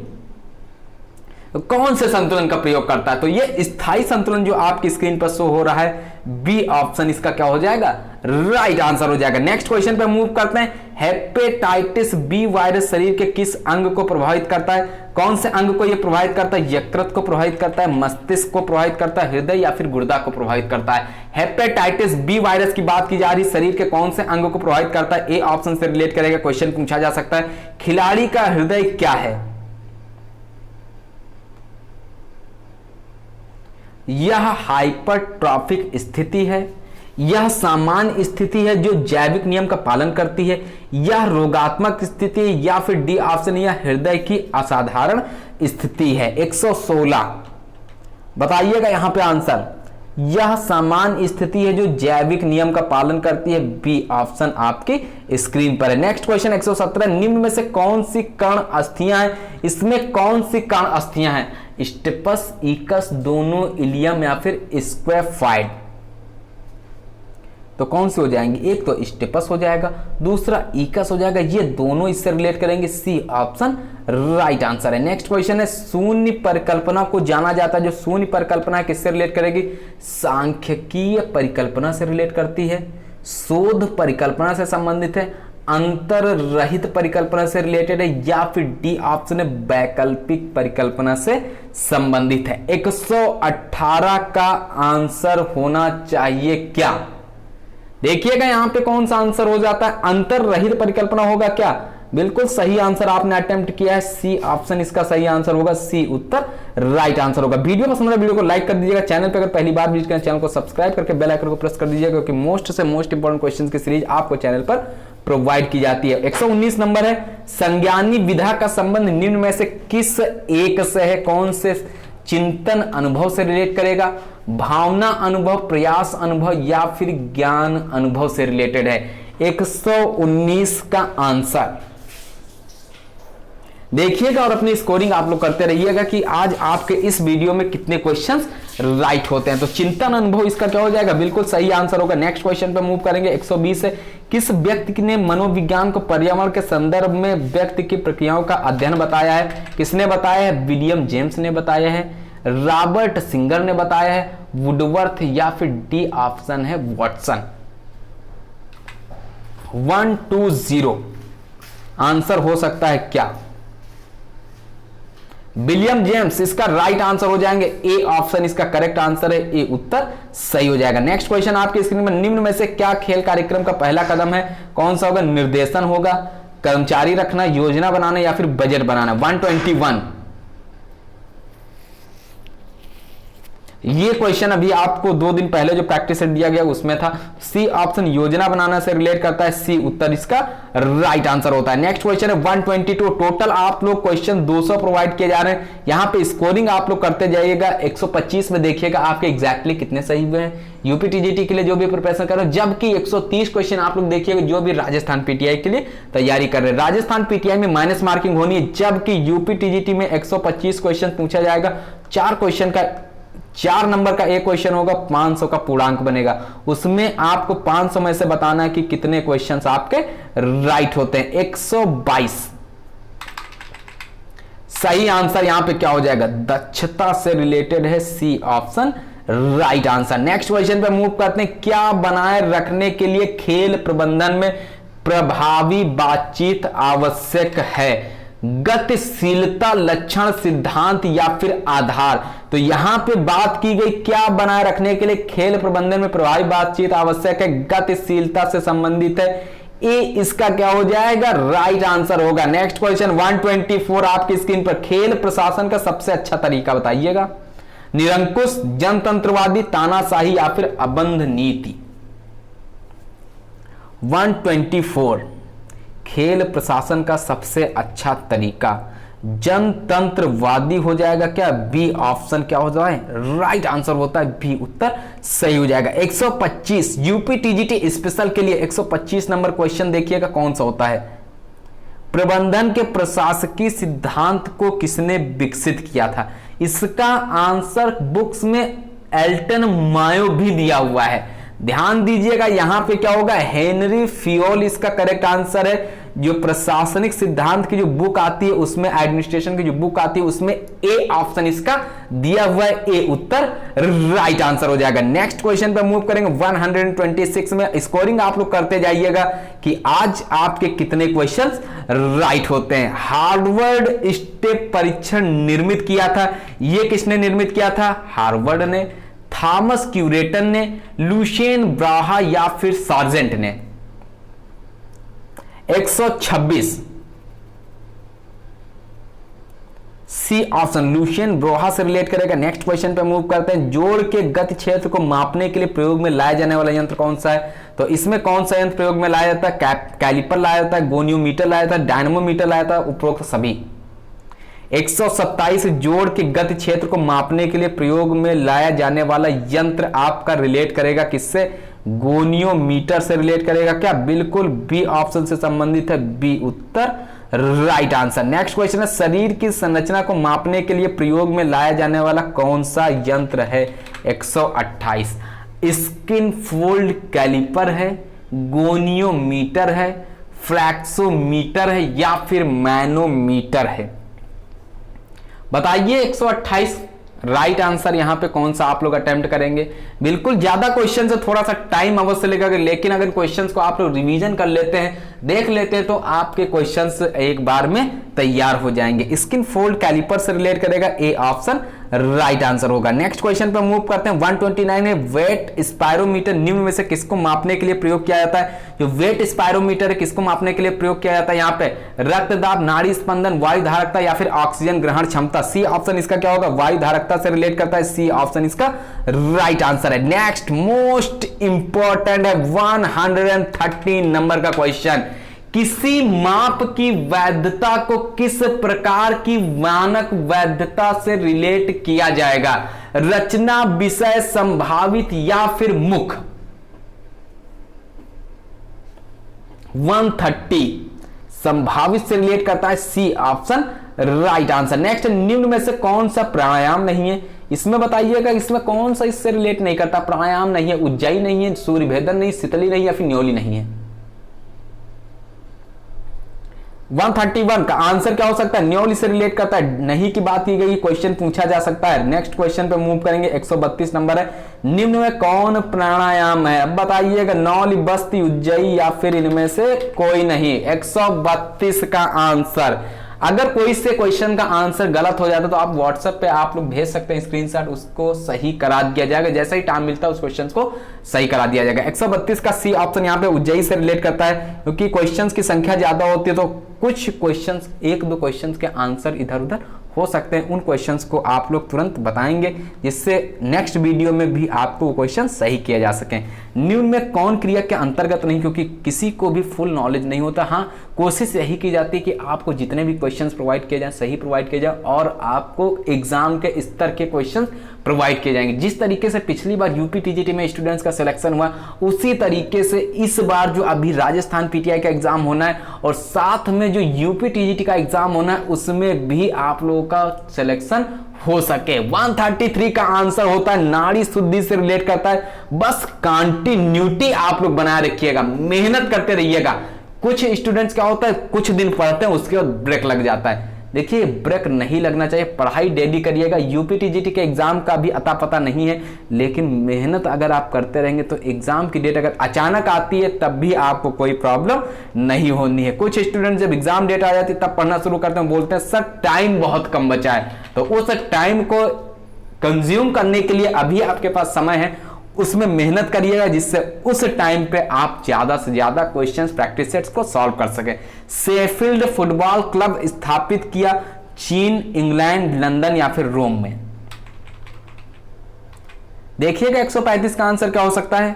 कौन से संतुलन का प्रयोग करता है? तो ये स्थायी संतुलन जो आपकी स्क्रीन पर शो हो रहा है, बी ऑप्शन इसका क्या हो जाएगा? राइट आंसर हो जाएगा। नेक्स्ट क्वेश्चन पे मूव करते हैं। हेपेटाइटिस बी वायरस शरीर के किस अंग को प्रभावित करता है? कौन से अंग को यह प्रभावित करता है? यकृत को प्रभावित करता है, मस्तिष्क को प्रभावित करता है, हृदय या फिर गुर्दा को प्रभावित करता है? हेपेटाइटिस बी वायरस की बात की जा रही, शरीर के कौन से अंग को प्रभावित करता है? ए ऑप्शन से रिलेट करेगा, क्वेश्चन पूछा जा सकता है। खिलाड़ी का हृदय क्या है? यह हाइपरट्रॉफिक स्थिति है, यह सामान्य स्थिति है जो जैविक नियम का पालन करती है, यह रोगात्मक स्थिति है, या फिर डी ऑप्शन यह हृदय की असाधारण स्थिति है? 116 बताइएगा यहां पे आंसर। यह सामान्य स्थिति है जो जैविक नियम का पालन करती है, बी ऑप्शन आपकी स्क्रीन पर है। नेक्स्ट क्वेश्चन 117, निम्न में से कौन सी कर्ण अस्थियां हैं? इसमें कौन सी कर्ण अस्थियां हैं? स्टेपस, इकस, दोनों, इलियम, या फिर स्क्वेफाइड? तो कौन से हो जाएंगे, एक तो स्टेपस हो जाएगा, दूसरा ईकस हो जाएगा, ये दोनों इससे रिलेट करेंगे, सी ऑप्शन राइट आंसर है। नेक्स्ट क्वेश्चन है शून्य परिकल्पना को जाना जाता है, जो शून्य परिकल्पना है किससे रिलेट करेगी, सांख्यिकीय परिकल्पना से रिलेट करती है, शोध परिकल्पना से संबंधित है, अंतर रहित परिकल्पना से रिलेटेड है, या फिर डी ऑप्शन है वैकल्पिक परिकल्पना से संबंधित है। 118 का आंसर होना चाहिए क्या, देखिएगा यहां पे कौन सा आंसर हो जाता है, अंतर रहित परिकल्पना होगा क्या, बिल्कुल सही आंसर आपने अटेम्प्ट किया है, सी ऑप्शन इसका सही आंसर होगा, सी उत्तर राइट आंसर होगा। वीडियो पसंद है वीडियो को लाइक कर दीजिएगा, चैनल पे अगर पहली बार विजिट करें चैनल को सब्सक्राइब करके बेल आइकन को प्रेस कर दीजिएगा, क्योंकि मोस्ट से मोस्ट इंपोर्टेंट क्वेश्चंस की सीरीज आपको चैनल पर प्रोवाइड की जाती है। 119 नंबर है, संज्ञानी विधा का संबंध निम्न में से किस एक से है, कौन से चिंतन अनुभव से रिलेट करेगा, भावना अनुभव, प्रयास अनुभव या फिर ज्ञान अनुभव से रिलेटेड है। 119 का आंसर देखिएगा और अपनी स्कोरिंग आप लोग करते रहिएगा कि आज आपके इस वीडियो में कितने क्वेश्चंस राइट होते हैं। तो चिंतन अनुभव इसका क्या हो जाएगा, बिल्कुल सही आंसर होगा। नेक्स्ट क्वेश्चन पे मूव करेंगे। 120 है, किस व्यक्ति ने मनोविज्ञान को पर्यावरण के संदर्भ में व्यक्ति की प्रक्रियाओं का अध्ययन बताया है, किसने बताया है, विलियम जेम्स ने बताया है, रॉबर्ट सिंगर ने बताया है, वुडवर्थ या फिर डी ऑप्शन है वॉटसन। 120 आंसर हो सकता है क्या, विलियम जेम्स इसका राइट आंसर हो जाएंगे, ए ऑप्शन इसका करेक्ट आंसर है, ए उत्तर सही हो जाएगा। नेक्स्ट क्वेश्चन आपकी स्क्रीन में, निम्न में से क्या खेल कार्यक्रम का पहला कदम है, कौन सा होगा, निर्देशन होगा, कर्मचारी रखना, योजना बनाना या फिर बजट बनाना। 121 ये क्वेश्चन अभी आपको 2 दिन पहले जो प्रैक्टिस सेट दिया गया उसमें था, सी ऑप्शन योजना बनाना से रिलेट करता है, सी उत्तर इसका राइट आंसर होता है। नेक्स्ट क्वेश्चन है 122, टोटल आप लोग क्वेश्चन 200 प्रोवाइड किए जा रहे हैं, यहां पे स्कोरिंग आप लोग करते जाइएगा। 125 में देखिएगा आपके एग्जैक्टली कितने सही हुए हैं यूपी टीजीटी के लिए जो भी प्रिपरेशन कर रहे हो, जबकि 130 क्वेश्चन आप लोग देखिएगा जो भी राजस्थान पीटीआई के लिए तैयारी कर रहे हैं। राजस्थान पीटीआई में माइनस मार्किंग होनी है, जबकि यूपी टीजीटी में 125 क्वेश्चन पूछा जाएगा, 4 नंबर का एक क्वेश्चन होगा, 500 का पूर्णांक बनेगा, उसमें आपको 500 में से बताना है कि कितने क्वेश्चंस आपके राइट होते हैं। 122 सही आंसर यहां पे क्या हो जाएगा, दक्षता से रिलेटेड है, C option right answer. Next question पे मूव करते हैं, क्या बनाए रखने के लिए खेल प्रबंधन में प्रभावी बातचीत आवश्यक है, गतिशीलता, लक्षण, सिद्धांत या फिर आधार। तो यहां पे बात की गई क्या बनाए रखने के लिए खेल प्रबंधन में प्रभावी बातचीत आवश्यक है, गतिशीलता से संबंधित है, ए इसका क्या हो जाएगा, राइट आंसर होगा। नेक्स्ट क्वेश्चन 124 आपकी स्क्रीन पर, खेल प्रशासन का सबसे अच्छा तरीका बताइएगा, निरंकुश, जनतंत्रवादी, तानाशाही या फिर अबंध नीति। 124 खेल प्रशासन का सबसे अच्छा तरीका जनतंत्रवादी हो जाएगा क्या, बी ऑप्शन क्या हो जाए, राइट आंसर होता है बी उत्तर सही हो जाएगा। 125 यूपी टीजीटी स्पेशल के लिए 125 नंबर क्वेश्चन देखिएगा कौन सा होता है, प्रबंधन के प्रशासकीय सिद्धांत को किसने विकसित किया था। इसका आंसर बुक्स में एल्टन मायो भी दिया हुआ है, ध्यान दीजिएगा यहां पे क्या होगा, हेनरी फियोल इसका करेक्ट आंसर है। जो प्रशासनिक सिद्धांत की जो बुक आती है उसमें, एडमिनिस्ट्रेशन की जो बुक आती है उसमें ए ऑप्शन इसका दिया हुआ है, ए उत्तर राइट आंसर हो जाएगा। नेक्स्ट क्वेश्चन पे मूव करेंगे 126 में, स्कोरिंग आप लोग करते जाइएगा कि आज आपके कितने क्वेश्चंस राइट होते हैं। हार्वर्ड स्टेप परीक्षण निर्मित किया था, ये किसने निर्मित किया था, हार्वर्ड ने, थॉमस क्यूरेटन ने, लुशियन ब्राहा या फिर सार्जेंट ने। 126 सी ऑप्शन लुशियन ब्रोहा से रिलेट करेगा। नेक्स्ट क्वेश्चन पे मूव करते हैं, जोड़ के गति क्षेत्र को मापने के लिए प्रयोग में लाया जाने वाला यंत्र कौन सा है, तो इसमें कौन सा यंत्र प्रयोग में लाया जाता है, कैलिपर लाया जाता है, गोनियोमीटर लाया जाता है, डायनमोमीटर लाया जाता है, उपरोक्त सभी। 127 जोड़ के गति क्षेत्र को मापने के लिए प्रयोग में लाया जाने वाला यंत्र आपका रिलेट करेगा किससे, गोनियोमीटर से रिलेट करेगा क्या, बिल्कुल बी ऑप्शन से संबंधित है, बी उत्तर राइट आंसर। नेक्स्ट क्वेश्चन है, शरीर की संरचना को मापने के लिए प्रयोग में लाया जाने वाला कौन सा यंत्र है। 128 स्किन फोल्ड कैलिपर है, गोनियोमीटर है, फ्लैक्सोमीटर है या फिर मैनोमीटर है? बताइए 128 राइट आंसर यहां पे कौन सा आप लोग अटेम्प्ट करेंगे। बिल्कुल ज्यादा क्वेश्चन से थोड़ा सा टाइम अवश्य लगेगा, लेकिन अगर क्वेश्चंस को आप लोग रिवीजन कर लेते हैं, देख लेते हैं, तो आपके क्वेश्चंस एक बार में तैयार हो जाएंगे। स्किन फोल्ड कैलिपर से रिलेट करेगा, ए ऑप्शन राइट आंसर होगा। नेक्स्ट क्वेश्चन पे मूव करते हैं। 129 है, वेट स्पायरोमीटर निम्न में से किसको मापने के लिए प्रयोग किया जाता है? जो वेट स्पायरोमीटर है किसको मापने के लिए प्रयोग किया जाता है? यहाँ पे रक्तदाब, नाड़ी स्पंदन, वायु धारकता या फिर ऑक्सीजन ग्रहण क्षमता। सी ऑप्शन इसका क्या होगा? वायु धारकता से रिलेट करता है। सी ऑप्शन इसका राइट आंसर है। नेक्स्ट मोस्ट इंपॉर्टेंट है 130 नंबर का क्वेश्चन। किसी माप की वैधता को किस प्रकार की मानक वैधता से रिलेट किया जाएगा? रचना, विषय, संभावित या फिर मुख? 130 संभावित से रिलेट करता है। C option right answer. Next, निम्न में से कौन सा प्राणायाम नहीं है? इसमें बताइएगा इसमें कौन सा इससे रिलेट नहीं करता? प्राणायाम नहीं है, उज्जयी नहीं है, सूर्यभेदन नहीं, शीतली नहीं या फिर न्योली नहीं है। 131 का आंसर क्या हो सकता है? न्योली से रिलेट करता है। नहीं की बात की गई, क्वेश्चन पूछा जा सकता है। नेक्स्ट क्वेश्चन पे मूव करेंगे। 132 नंबर है, निम्न में कौन प्राणायाम है? अब बताइएगा न्योली, बस्ती, उज्जयी या फिर इनमें से कोई नहीं। 132 का आंसर। अगर कोई से क्वेश्चन का आंसर गलत हो जाता तो आप व्हाट्सएप पे आप लोग भेज सकते हैं स्क्रीनशॉट, उसको सही करा दिया जाएगा। जैसा ही टाइम मिलता है उस क्वेश्चन को सही करा दिया जाएगा। 132 का सी ऑप्शन यहाँ पे उज्जयी से रिलेट करता है, क्योंकि क्वेश्चंस की संख्या ज्यादा होती है तो कुछ क्वेश्चंस, एक दो क्वेश्चंस के आंसर इधर उधर हो सकते हैं। उन क्वेश्चंस को आप लोग तुरंत बताएंगे जिससे नेक्स्ट वीडियो में भी आपको क्वेश्चन सही किया जा सके। निम्न में कौन क्रिया के अंतर्गत नहीं? क्योंकि किसी को भी फुल नॉलेज नहीं होता। हाँ, कोशिश यही की जाती है कि आपको जितने भी क्वेश्चंस प्रोवाइड किए जाए सही प्रोवाइड किए जाए और आपको एग्जाम के स्तर के क्वेश्चंस प्रोवाइड किए जाएंगे। जिस तरीके से पिछली बार यूपी टीजीटी में स्टूडेंट्स का सिलेक्शन हुआ, उसी तरीके से इस बार जो अभी राजस्थान पीटीआई का एग्जाम होना है और साथ में जो यूपी टीजीटी का एग्जाम होना है, उसमें भी आप लोगों का सिलेक्शन हो सके। 133 का आंसर होता है नाड़ी शुद्धि से रिलेट करता है। बस कंटिन्यूटी आप लोग बनाए रखिएगा, मेहनत करते रहिएगा। कुछ स्टूडेंट्स क्या होता है, कुछ दिन पढ़ते हैं उसके बाद ब्रेक लग जाता है। देखिए, ब्रेक नहीं लगना चाहिए, पढ़ाई डेली करिएगा। यूपी टीजीटी के एग्जाम का भी अता पता नहीं है, लेकिन मेहनत अगर आप करते रहेंगे तो एग्जाम की डेट अगर अचानक आती है तब भी आपको कोई प्रॉब्लम नहीं होनी है। कुछ स्टूडेंट जब एग्जाम डेट आ जाती है तब पढ़ना शुरू करते हैं, बोलते हैं सर टाइम बहुत कम बचा है। तो उस टाइम को कंज्यूम करने के लिए अभी आपके पास समय है, उसमें मेहनत करिएगा जिससे उस टाइम पे आप ज्यादा से ज्यादा क्वेश्चंस, प्रैक्टिस सेट्स को सॉल्व कर सके। शेफील्ड फुटबॉल क्लब स्थापित किया चीन, इंग्लैंड, लंदन या फिर रोम में? देखिएगा 135 का आंसर क्या हो सकता है।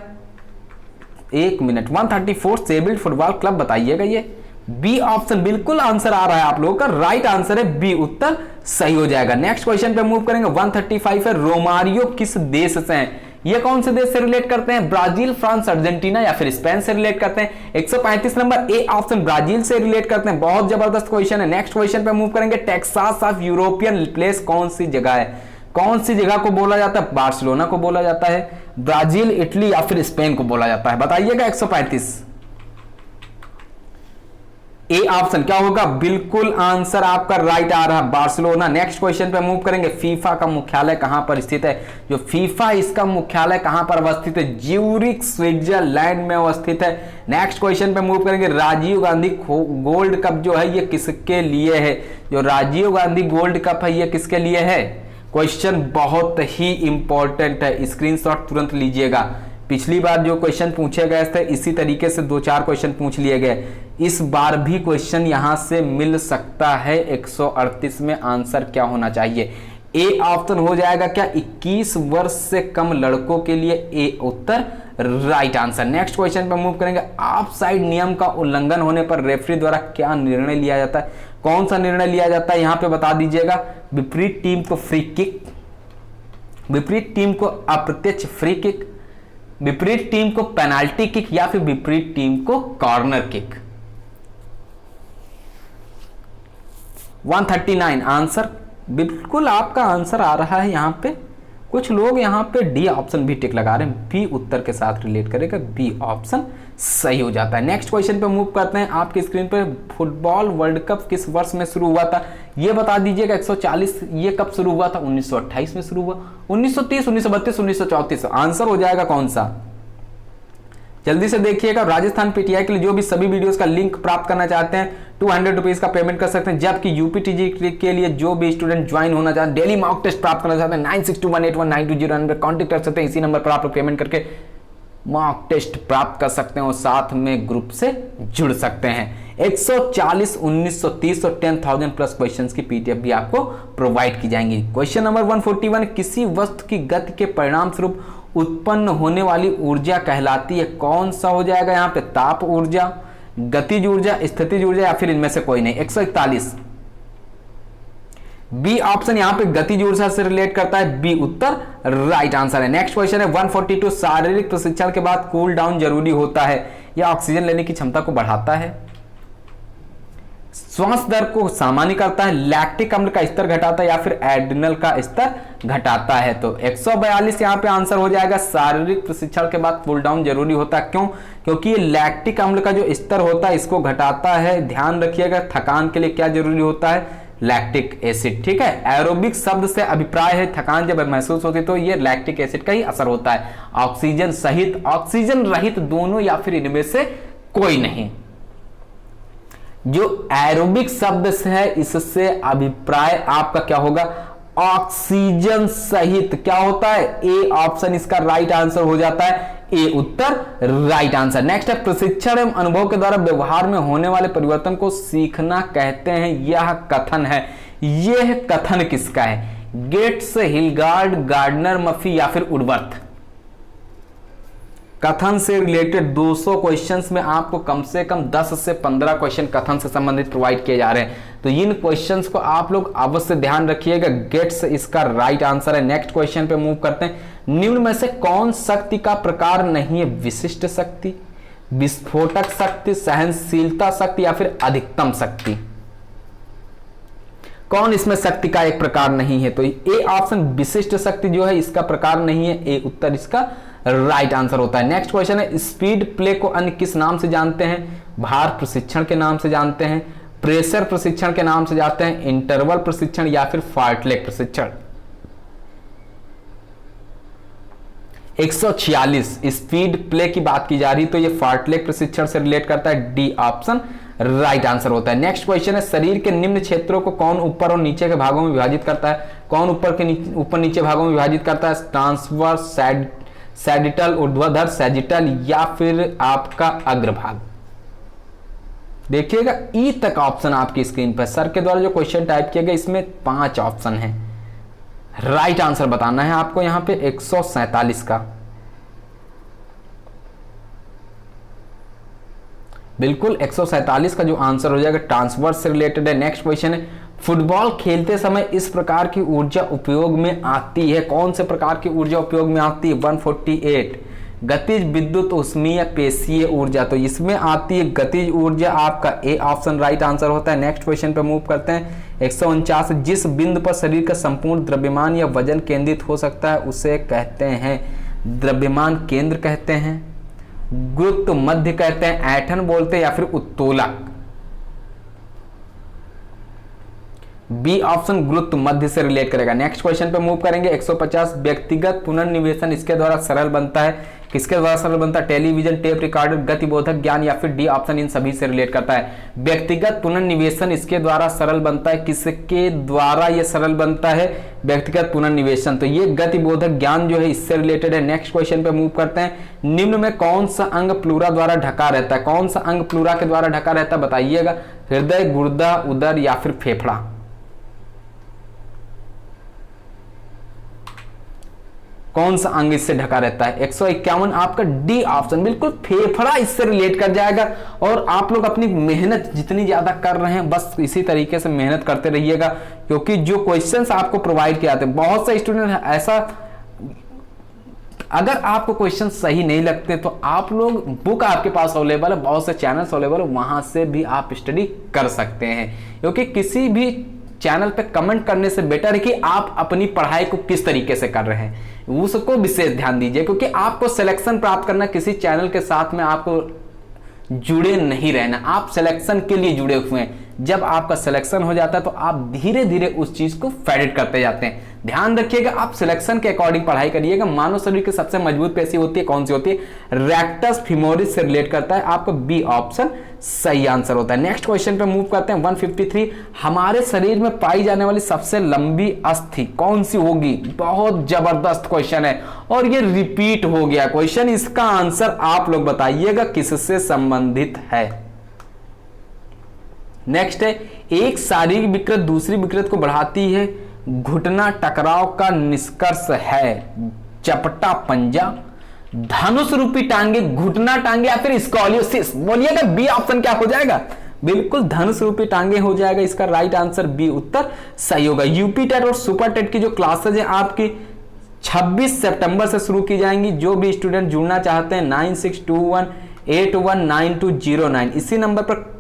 एक मिनट। 134 शेफील्ड फुटबॉल क्लब बताइएगा। ये बी ऑप्शन बिल्कुल आंसर आ रहा है आप लोगों का, राइट आंसर है बी, उत्तर सही हो जाएगा। नेक्स्ट क्वेश्चन पे मूव करेंगे। 135 है, रोमारियो किस देश से हैं? ये कौन से देश से रिलेट करते हैं? ब्राजील, फ्रांस, अर्जेंटीना या फिर स्पेन से रिलेट करते हैं? 135 नंबर, ए ऑप्शन ब्राजील से रिलेट करते हैं। बहुत जबरदस्त क्वेश्चन है। नेक्स्ट क्वेश्चन पे मूव करेंगे। टेक्सास ऑफ यूरोपियन प्लेस कौन सी जगह है? कौन सी जगह को बोला जाता है? बार्सिलोना को बोला जाता है, ब्राजील, इटली या फिर स्पेन को बोला जाता है? बताइएगा 135। ए ऑप्शन क्या होगा? बिल्कुल आंसर आपका राइट आ रहा है, बार्सिलोना। नेक्स्ट क्वेश्चन पे मूव करेंगे। फीफा का मुख्यालय कहां पर स्थित है? जो फीफा, इसका मुख्यालय कहां पर अवस्थित है? ज्यूरिख, स्विट्जरलैंड में अवस्थित है। नेक्स्ट क्वेश्चन पे मूव करेंगे। राजीव गांधी गोल्ड कप जो है ये किसके लिए है? जो राजीव गांधी गोल्ड कप है ये किसके लिए है? क्वेश्चन बहुत ही इंपॉर्टेंट है, स्क्रीनशॉट तुरंत लीजिएगा। पिछली बार जो क्वेश्चन पूछे गए थे इसी तरीके से 2-4 क्वेश्चन पूछ लिए गए, इस बार भी क्वेश्चन यहां से मिल सकता है। 138 में आंसर क्या होना चाहिए? ए ऑप्शन हो जाएगा क्या? 21 वर्ष से कम लड़कों के लिए ए उत्तर राइट आंसर। नेक्स्ट क्वेश्चन पे मूव करेंगे। ऑफ साइड नियम का उल्लंघन होने पर रेफरी द्वारा क्या निर्णय लिया जाता है? कौन सा निर्णय लिया जाता है यहां पे बता दीजिएगा। विपरीत टीम को फ्री किक, विपरीत टीम को अप्रत्यक्ष फ्री किक, विपरीत टीम को पेनाल्टी किक या फिर विपरीत टीम को कॉर्नर किक? 139 आंसर बिल्कुल आपका आंसर आ रहा है यहां पे। कुछ लोग यहाँ पे डी ऑप्शन भी टिक लगा रहे हैं, बी उत्तर के साथ रिलेट करेगा, बी ऑप्शन सही हो जाता है। नेक्स्ट क्वेश्चन पे मूव करते हैं। आपकी स्क्रीन पे फुटबॉल वर्ल्ड कप किस वर्ष में शुरू हुआ था, ये बता दीजिएगा। 140 ये कब शुरू हुआ था, 1928 में शुरू हुआ, 1930, 1932, 1934। आंसर हो जाएगा कौन सा, जल्दी से देखिएगा। राजस्थान पीटीआई के लिए जो भी सभी वीडियोस का लिंक प्राप्त करना चाहते हैं 200 रुपीज का पेमेंट कर सकते हैं, जबकि यूपीटीजी के लिए जो भी स्टूडेंट ज्वाइन होना चाहते हैं, डेली मॉक टेस्ट प्राप्त करना चाहते हैं 9621819209 पर कॉन्टेक्ट कर सकते हैं। इसी नंबर पर आप लोग पेमेंट करके मॉक टेस्ट प्राप्त कर सकते हैं और साथ में ग्रुप से जुड़ सकते हैं। 140, 1930 और 10,000 प्लस क्वेश्चंस की पीडीएफ भी आपको प्रोवाइड की जाएंगी। क्वेश्चन नंबर 141, किसी वस्तु की गति के परिणाम स्वरूप उत्पन्न होने वाली ऊर्जा कहलाती है, कौन सा हो जाएगा यहाँ पे, ताप ऊर्जा, गतिज ऊर्जा, स्थितिज ऊर्जा या फिर इनमें से कोई नहीं। 141 बी ऑप्शन यहाँ पे गतिज ऊर्जा से रिलेट करता है, बी उत्तर राइट आंसर है। नेक्स्ट क्वेश्चन है 142, शारीरिक प्रशिक्षण के बाद कूल डाउन जरूरी होता है, यह ऑक्सीजन लेने की क्षमता को बढ़ाता है, श्वास दर को सामान्य करता है, लैक्टिक अम्ल का स्तर घटाता है या फिर एड्रिनल का स्तर घटाता है। तो 142 यहाँ पे आंसर हो जाएगा, शारीरिक प्रशिक्षण के बाद कूल डाउन जरूरी होता है। क्यों, क्योंकि ये लैक्टिक अम्ल का जो स्तर होता है इसको घटाता है। ध्यान रखिएगा, थकान के लिए क्या जरूरी होता है, लैक्टिक एसिड। ठीक है, एरोबिक शब्द से अभिप्राय है थकान जब महसूस होती है तो ये लैक्टिक एसिड का ही असर होता है। ऑक्सीजन सहित, ऑक्सीजन रहित, दोनों या फिर इनमें से कोई नहीं। जो एरोबिक शब्द से है इससे अभिप्राय आपका क्या होगा, ऑक्सीजन सहित। क्या होता है, ए ऑप्शन इसका राइट आंसर हो जाता है, ए उत्तर राइट आंसर। नेक्स्ट है प्रशिक्षण एवं अनुभव के द्वारा व्यवहार में होने वाले परिवर्तन को सीखना कहते हैं, यह कथन है। यह कथन किसका है, गेट्स, हिलगार्ड, गार्डनर, मफी या फिर वुडवर्थ। कथन से रिलेटेड 200 क्वेश्चंस में आपको कम से कम 10 से 15 क्वेश्चन कथन से संबंधित प्रोवाइड किए जा रहे हैं, तो इन क्वेश्चंस को आप लोग अवश्य ध्यान रखिएगा। गेट्स इसका राइट आंसर है। नेक्स्ट क्वेश्चन पे मूव करते हैं। निम्न में से कौन शक्ति का प्रकार नहीं है, विशिष्ट शक्ति, विस्फोटक शक्ति, सहनशीलता शक्ति या फिर अधिकतम शक्ति। कौन इसमें शक्ति का एक प्रकार नहीं है, तो ए ऑप्शन विशिष्ट शक्ति जो है इसका प्रकार नहीं है, ए उत्तर इसका राइट आंसर होता है। नेक्स्ट क्वेश्चन है स्पीड प्ले को अन्य किस नाम से जानते हैं, भार प्रशिक्षण के नाम से जानते हैं, प्रेशर प्रशिक्षण के नाम से जानते हैं, इंटरवल प्रशिक्षण या फिर फार्टलेग प्रशिक्षण। 146 स्पीड प्ले की बात की जा रही तो ये फार्टलेग प्रशिक्षण से रिलेट करता है, डी ऑप्शन राइट आंसर होता है। नेक्स्ट क्वेश्चन है शरीर के निम्न क्षेत्रों को कौन ऊपर और नीचे के भागों में विभाजित करता है, कौन ऊपर नीचे भागों में विभाजित करता है, ट्रांसवर्स, सैजिटल, ऊर्ध्वाधर, सैजिटल या फिर आपका अग्रभाग। देखिएगा ई तक ऑप्शन आपकी स्क्रीन पर सर के द्वारा जो क्वेश्चन टाइप किया गया इसमें 5 ऑप्शन है, राइट आंसर बताना है आपको यहां पे 147 का। बिल्कुल 147 का जो आंसर हो जाएगा ट्रांसवर्स से रिलेटेड है। नेक्स्ट क्वेश्चन है फुटबॉल खेलते समय इस प्रकार की ऊर्जा उपयोग में आती है, कौन से प्रकार की ऊर्जा उपयोग में आती है, 148 गतिज, विद्युत, ऊष्मीय, पेशीय ऊर्जा, तो इसमें आती है गतिज ऊर्जा, आपका ए ऑप्शन राइट आंसर होता है। नेक्स्ट क्वेश्चन पे मूव करते हैं 149 जिस बिंदु पर शरीर का संपूर्ण द्रव्यमान या वजन केंद्रित हो सकता है उसे कहते हैं, द्रव्यमान केंद्र कहते हैं, गुरुत्व मध्य कहते हैं, ऐंठन बोलते हैं या फिर उत्तोलक। बी ऑप्शन गुरुत्व मध्य से रिलेट करेगा। नेक्स्ट क्वेश्चन पे मूव करेंगे 150 व्यक्तिगत पुनर्निवेशन इसके द्वारा सरल बनता है, किसके द्वारा सरल बनता है, टेलीविजन, टेप रिकॉर्डर, गतिबोधक ज्ञान या फिर डी ऑप्शन इन सभी से रिलेट करता है। व्यक्तिगत पुनर्निवेशन इसके द्वारा सरल बनता है, किसके द्वारा ये सरल बनता है, व्यक्तिगत पुनर्निवेशन, तो ये गतिबोधक ज्ञान जो है इससे रिलेटेड है। नेक्स्ट क्वेश्चन पे मूव करते हैं निम्न में कौन सा अंग प्लूरा द्वारा ढका रहता है, कौन सा अंग प्लूरा के द्वारा ढका रहता है बताइएगा, हृदय, गुर्दा, उदर या फिर फेफड़ा। कौन सा अंग इससे ढका रहता है, 151 आपका डी ऑप्शन, बिल्कुल फेफड़ा इससे रिलेट कर जाएगा। और आप लोग अपनी मेहनत जितनी ज्यादा कर रहे हैं बस इसी तरीके से मेहनत करते रहिएगा, क्योंकि जो क्वेश्चंस आपको प्रोवाइड किए जाते हैं, बहुत से स्टूडेंट ऐसा, अगर आपको क्वेश्चन सही नहीं लगते तो आप लोग, बुक आपके पास अवेलेबल है, बहुत से चैनल्स अवेलेबल है, वहां से भी आप स्टडी कर सकते हैं, क्योंकि किसी भी चैनल पे कमेंट करने से बेटर है कि आप अपनी पढ़ाई को किस तरीके से कर रहे हैं, उसको विशेष ध्यान दीजिए, क्योंकि आपको सिलेक्शन प्राप्त करना, किसी चैनल के साथ में आपको जुड़े नहीं रहना, आप सिलेक्शन के लिए जुड़े हुए हैं। जब आपका सिलेक्शन हो जाता है तो आप धीरे धीरे उस चीज को फेडिट करते जाते हैं। ध्यान रखिएगा, आप सिलेक्शन के अकॉर्डिंग पढ़ाई करिएगा। मानव शरीर की सबसे मजबूत पेशी होती है, कौन सी होती है? रेक्टस फीमोरिस से रिलेट करता है। आपका बी ऑप्शन सही आंसर होता है। नेक्स्ट क्वेश्चन पे मूव करते हैं। 153, हमारे शरीर में पाई जाने वाली सबसे लंबी अस्थि कौन सी होगी? बहुत जबरदस्त क्वेश्चन है और ये रिपीट हो गया क्वेश्चन। इसका आंसर आप लोग बताइएगा किससे संबंधित है। नेक्स्ट है, एक शारीरिक विकृत दूसरी विकृत को बढ़ाती है, घुटना टकराव का निष्कर्ष है। चपटा पंजा, धनुष रूपी टांगे, घुटना टांगे या फिर स्कॉलियोसिस? बोलिएगा बी ऑप्शन क्या हो जाएगा? बिल्कुल धनुष रूपी टांगे हो जाएगा। इसका राइट आंसर बी उत्तर सही होगा। यूपी टेट और सुपर टेट की जो क्लासेज है आपकी 26 सितंबर से शुरू की जाएंगी। जो भी स्टूडेंट जुड़ना चाहते हैं 9621819209 इसी नंबर पर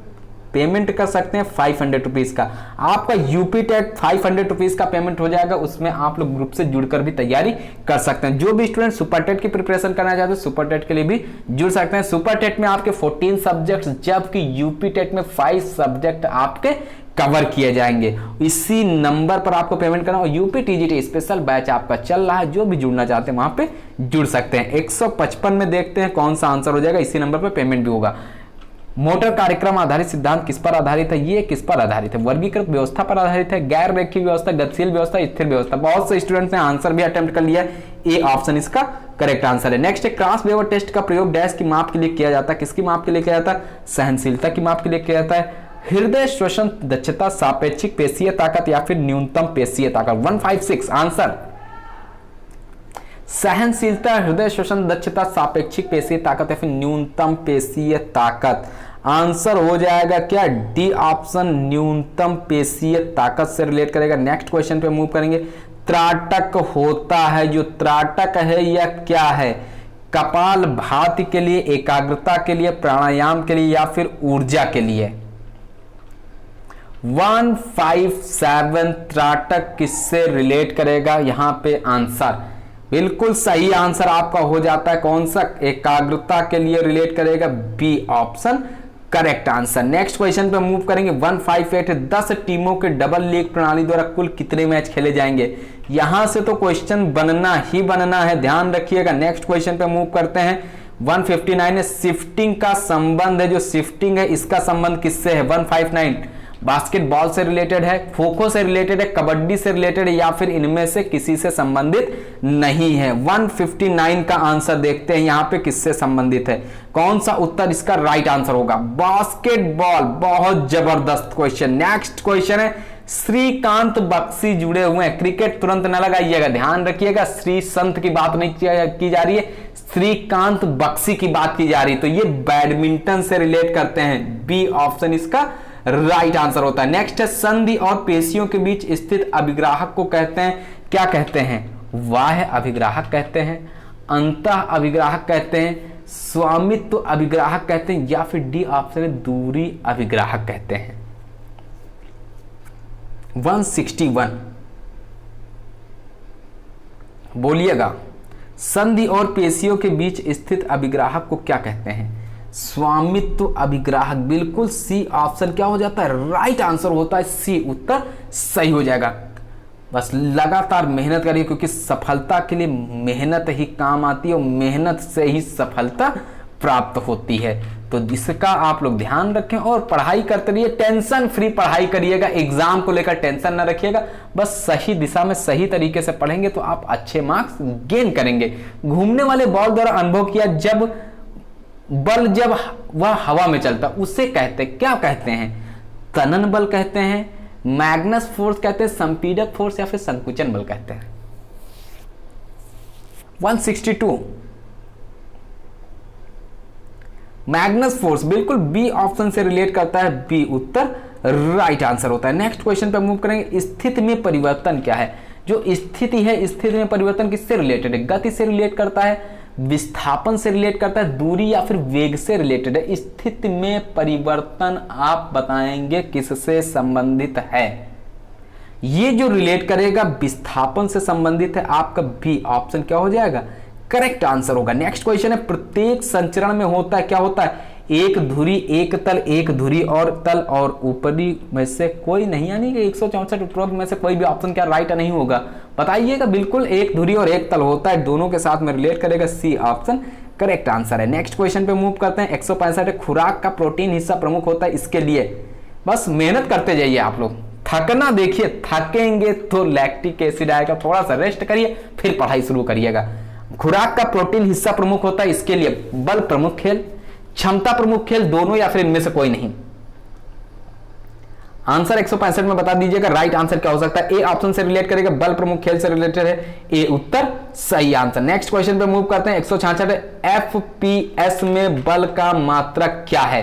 पेमेंट कर सकते हैं 500 रुपीज का। आपका यूपी टेट 500 रुपीज का पेमेंट हो जाएगा, उसमें आप लोग ग्रुप से जुड़कर भी तैयारी कर सकते हैं। जो भी स्टूडेंट सुपर टेट की प्रिपरेशन करना चाहते हैं सुपर टेट के लिए भी जुड़ सकते हैं। सुपर टेट में आपके 14 सब्जेक्ट, जबकि यूपी टेट में 5 सब्जेक्ट आपके कवर किए जाएंगे। इसी नंबर पर आपको पेमेंट करना। और यूपी टीजीटी स्पेशल बैच आपका चल रहा है, जो भी जुड़ना चाहते हैं वहां पे जुड़ सकते हैं। 155 में देखते हैं कौन सा आंसर हो जाएगा। इसी नंबर पर पेमेंट भी होगा। मोटर कार्यक्रम आधारित सिद्धांत किस पर आधारित है? ये किस पर आधारित है? वर्गीकृत व्यवस्था पर आधारित है, गैर रेखीय व्यवस्था, गतिशील व्यवस्था, स्थिर व्यवस्था। बहुत से स्टूडेंट्स ने आंसर भी अटेम्प्ट कर लिया। ए ऑप्शन इसका करेक्ट आंसर है। नेक्स्ट है, क्रॉस वेवर टेस्ट का प्रयोग डैश की माप के लिए किया जाता है। किसकी माप के लिए किया जाता है? सहनशीलता की माप के लिए किया जाता है। हृदय श्वसन दक्षता, सापेक्षिक पेशीय ताकत या फिर न्यूनतम पेशीय ताकत? 156 आंसर सहनशीलता, हृदय श्वसन दक्षता, सापेक्षिक पेशीय ताकत या फिर न्यूनतम पेशीय ताकत। आंसर हो जाएगा क्या? डी ऑप्शन न्यूनतम पेशीय ताकत से रिलेट करेगा। नेक्स्ट क्वेश्चन पे मूव करेंगे। त्राटक होता है, जो त्राटक है यह क्या है? कपाल भाति के लिए, एकाग्रता के लिए, प्राणायाम के लिए या फिर ऊर्जा के लिए? 157 त्राटक किससे रिलेट करेगा? यहां पे आंसर बिल्कुल सही आंसर आपका हो जाता है। कौन सा? एकाग्रता के लिए रिलेट करेगा। B option correct answer. Next question पे मूव करेंगे। 158 10 टीमों के डबल लीग प्रणाली द्वारा कुल कितने मैच खेले जाएंगे? यहां से तो क्वेश्चन बनना ही बनना है, ध्यान रखिएगा। नेक्स्ट क्वेश्चन पे मूव करते हैं। 159 है, शिफ्टिंग का संबंध है, जो शिफ्टिंग है इसका संबंध किससे है? 159 बास्केटबॉल से रिलेटेड है, खो खो से रिलेटेड है, कबड्डी से रिलेटेड है या फिर इनमें से किसी से संबंधित नहीं है? 159 का आंसर देखते हैं यहां पे किससे संबंधित है। कौन सा उत्तर इसका राइट आंसर होगा? बास्केटबॉल। बहुत जबरदस्त क्वेश्चन। नेक्स्ट क्वेश्चन है, श्रीकांत बख्शी जुड़े हुए हैं। क्रिकेट तुरंत न लगाइएगा, ध्यान रखिएगा, श्री संत की बात नहीं की जा रही है, श्रीकांत बख्शी की बात की जा रही है। तो ये बैडमिंटन से रिलेट करते हैं। बी ऑप्शन इसका राइट आंसर होता है। नेक्स्ट है, संधि और पेशियों के बीच स्थित अभिग्राहक को कहते हैं, क्या कहते हैं? बाह्य अभिग्राहक कहते हैं, अंतः अभिग्राहक कहते हैं, स्वामित्व अभिग्राहक कहते हैं या फिर डी ऑप्शन है दूरी अभिग्राहक कहते हैं। 161 बोलिएगा, संधि और पेशियों के बीच स्थित अभिग्राहक को क्या कहते हैं? स्वामित्व अभिग्राहक। बिल्कुल सी ऑप्शन क्या हो जाता है? राइट आंसर होता है सी, उत्तर सही हो जाएगा। बस लगातार मेहनत करिए, क्योंकि सफलता के लिए मेहनत ही काम आती है और मेहनत से ही सफलता प्राप्त होती है। तो इसका आप लोग ध्यान रखें और पढ़ाई करते रहिए, टेंशन फ्री पढ़ाई करिएगा। एग्जाम को लेकर टेंशन ना रखिएगा, बस सही दिशा में सही तरीके से पढ़ेंगे तो आप अच्छे मार्क्स गेन करेंगे। घूमने वाले बॉल द्वारा अनुभव किया जब बल जब वह हवा में चलता, उसे कहते क्या कहते हैं? तनन बल कहते हैं, मैग्नस फोर्स कहते हैं, संपीडक फोर्स या फिर संकुचन बल कहते हैं। 162 मैग्नस फोर्स, बिल्कुल बी ऑप्शन से रिलेट करता है। बी उत्तर राइट आंसर होता है। नेक्स्ट क्वेश्चन पे मूव करेंगे। स्थिति में परिवर्तन क्या है? जो स्थिति है, स्थिति में परिवर्तन किससे रिलेटेड है? गति से रिलेट करता है, विस्थापन से रिलेट करता है, दूरी या फिर वेग से रिलेटेड है? स्थिति में परिवर्तन आप बताएंगे किससे संबंधित है? ये जो रिलेट करेगा विस्थापन से संबंधित है, आपका बी ऑप्शन क्या हो जाएगा, करेक्ट आंसर होगा। नेक्स्ट क्वेश्चन है, प्रत्येक संचरण में होता है, क्या होता है, एक धुरी, एक तल, एक धुरी और तल और ऊपरी में से कोई नहीं, यानी कि 164 उपरोक्त में से कोई भी ऑप्शन क्या राइट नहीं होगा, बताइएगा। बिल्कुल एक धुरी और एक तल होता है, दोनों के साथ में रिलेट करेगा, सी ऑप्शन करेक्ट आंसर है। नेक्स्ट क्वेश्चन पे मूव करते हैं। 165 खुराक का प्रोटीन हिस्सा प्रमुख होता है, इसके लिए बस मेहनत करते जाइए आप लोग, थकना देखिए, थकेंगे तो लैक्टिक एसिड आएगा, थोड़ा सा रेस्ट करिए फिर पढ़ाई शुरू करिएगा। खुराक का प्रोटीन हिस्सा प्रमुख होता है, इसके लिए बल प्रमुख खेल, क्षमता प्रमुख खेल, दोनों या फिर इनमें से कोई नहीं। आंसर 165 में बता दीजिएगा राइट आंसर क्या हो सकता है। ए ऑप्शन से रिलेट करेगा, बल प्रमुख खेल से रिलेटेड है, ए उत्तर सही आंसर। नेक्स्ट क्वेश्चन पे मूव करते हैं। 166 एफपीएस में बल का मात्रक क्या है,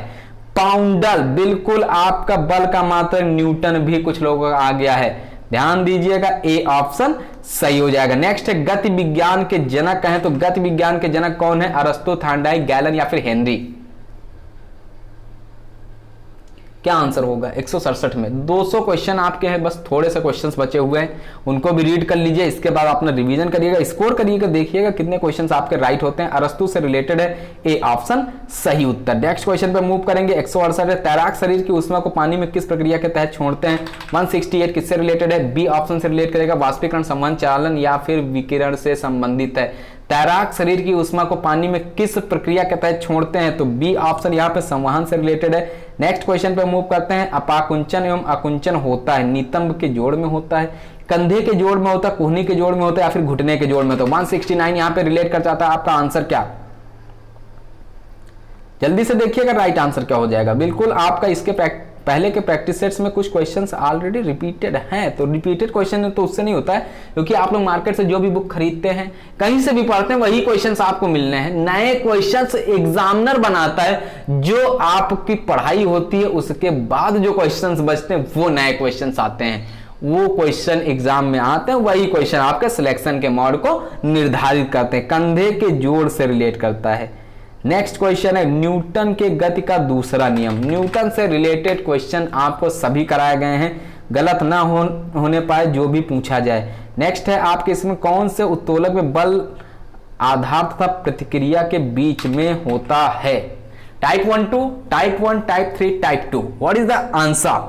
पाउंडल, बिल्कुल आपका बल का मात्रक न्यूटन भी कुछ लोगों का आ गया है, ध्यान दीजिएगा, ए ऑप्शन सही हो जाएगा। नेक्स्ट है, गति विज्ञान के जनक कहें तो गति विज्ञान के जनक कौन है, अरस्तु, थार्डाइक, गैलन या फिर हेनरी, क्या आंसर होगा 167 में। 200 क्वेश्चन आपके हैं, बस थोड़े से क्वेश्चंस बचे हुए हैं, उनको भी रीड कर लीजिए, इसके बाद अपना रिवीजन करिएगा, स्कोर करिएगा, देखिएगा कितने क्वेश्चंस आपके राइट होते हैं। अरस्तु से रिलेटेड है, ए ऑप्शन सही उत्तर। नेक्स्ट क्वेश्चन पे मूव करेंगे। 168 तैराक शरीर की ऊष्मा को पानी में किस प्रक्रिया के तहत छोड़ते हैं। 168 किससे रिलेटेड है, बी ऑप्शन से रिलेट करेगा, वाष्पीकरण, संवहन, चालन या फिर विकिरण से संबंधित है। तैराक शरीर की ऊष्मा को पानी में किस प्रक्रिया के तहत छोड़ते हैं, तो बी ऑप्शन यहाँ पे संवहन से रिलेटेड है। नेक्स्ट क्वेश्चन पे मूव करते हैं। अपाकुंचन एवं आकुंचन होता है, नितंब के जोड़ में होता है, कंधे के जोड़ में होता है, कुहनी के जोड़ में होता है या फिर घुटने के जोड़ में। तो 169 यहाँ पे रिलेट कर जाता है, आपका आंसर क्या, जल्दी से देखिएगा राइट आंसर क्या हो जाएगा। बिल्कुल आपका इसके पहले के प्रैक्टिस सेट्स में कुछ क्वेश्चंस ऑलरेडी रिपीटेड हैं, तो रिपीटेड क्वेश्चन तो उससे नहीं होता है, क्योंकि आप लोग मार्केट से जो भी बुक खरीदते हैं, कहीं से भी पढ़ते हैं, वही क्वेश्चंस आपको मिलने हैं। नए क्वेश्चंस एग्जामिनर बनाता है, जो आपकी पढ़ाई होती है उसके बाद जो क्वेश्चंस बचते हैं वो नए क्वेश्चंस आते हैं, वो क्वेश्चन एग्जाम में आते हैं, वही क्वेश्चन आपके सिलेक्शन के मोड को निर्धारित करते हैं। कंधे के जोड़ से रिलेट करता है। नेक्स्ट क्वेश्चन है, न्यूटन के गति का दूसरा नियम। न्यूटन से रिलेटेड क्वेश्चन आपको सभी कराए गए हैं, गलत ना होने पाए जो भी पूछा जाए। नेक्स्ट है, आपके इसमें कौन से उत्तोलक में बल आधार तथा प्रतिक्रिया के बीच में होता है। Type 1, type 1, type 3, type 2। What is the answer,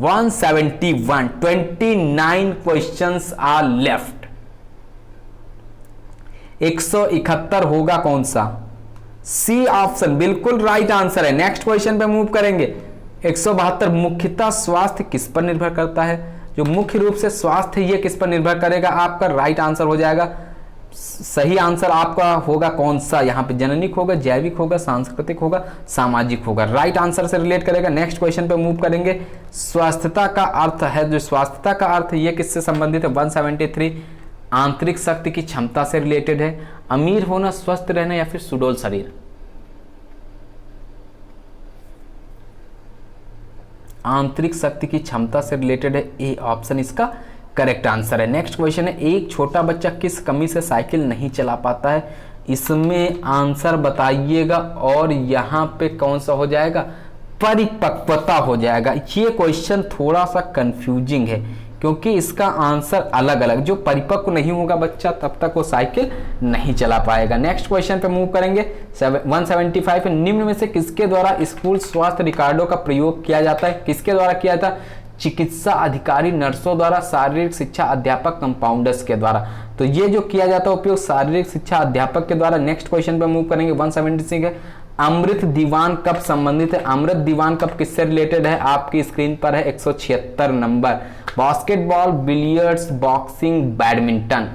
171। 29 questions are left. 171 होगा कौन सा, सी ऑप्शन बिल्कुल राइट आंसर है। नेक्स्ट क्वेश्चन पे मूव करेंगे। 172 मुख्यतः स्वास्थ्य किस पर निर्भर करता है, जो मुख्य रूप से स्वास्थ्य ये किस पर निर्भर करेगा, आपका राइट आंसर हो जाएगा। सही आंसर आपका होगा कौन सा, यहाँ पे जननिक होगा, जैविक होगा, सांस्कृतिक होगा, सामाजिक होगा, राइट आंसर से रिलेट करेगा। नेक्स्ट क्वेश्चन पे मूव करेंगे। स्वास्थ्यता का अर्थ है, जो स्वास्थ्यता का अर्थ ये किससे संबंधित है, 173 आंतरिक शक्ति की क्षमता से रिलेटेड है। अमीर होना, स्वस्थ रहना या फिर सुडौल शरीर, आंतरिक शक्ति की क्षमता से रिलेटेड है, ए ऑप्शन इसका करेक्ट आंसर है। नेक्स्ट क्वेश्चन है, एक छोटा बच्चा किस कमी से साइकिल नहीं चला पाता है, इसमें आंसर बताइएगा और यहाँ पे कौन सा हो जाएगा, परिपक्वता हो जाएगा। ये क्वेश्चन थोड़ा सा कंफ्यूजिंग है, क्योंकि इसका आंसर अलग अलग, जो परिपक्व नहीं होगा बच्चा तब तक वो साइकिल नहीं चला पाएगा। नेक्स्ट क्वेश्चन पे मूव करेंगे। 175 निम्न में से किसके द्वारा स्कूल स्वास्थ्य रिकॉर्डों का प्रयोग किया जाता है, किसके द्वारा किया जाता है, चिकित्सा अधिकारी, नर्सों द्वारा, शारीरिक शिक्षा अध्यापक, कंपाउंडर्स के द्वारा। तो ये जो किया जाता है उपयोग शारीरिक शिक्षा अध्यापक के द्वारा। नेक्स्ट क्वेश्चन पे मूव करेंगे। 176 है, अमृत दीवान कप संबंधित है। अमृत दीवान कप किससे रिलेटेड है, आपकी स्क्रीन पर है 176 number. Basketball, billiards, boxing, badminton.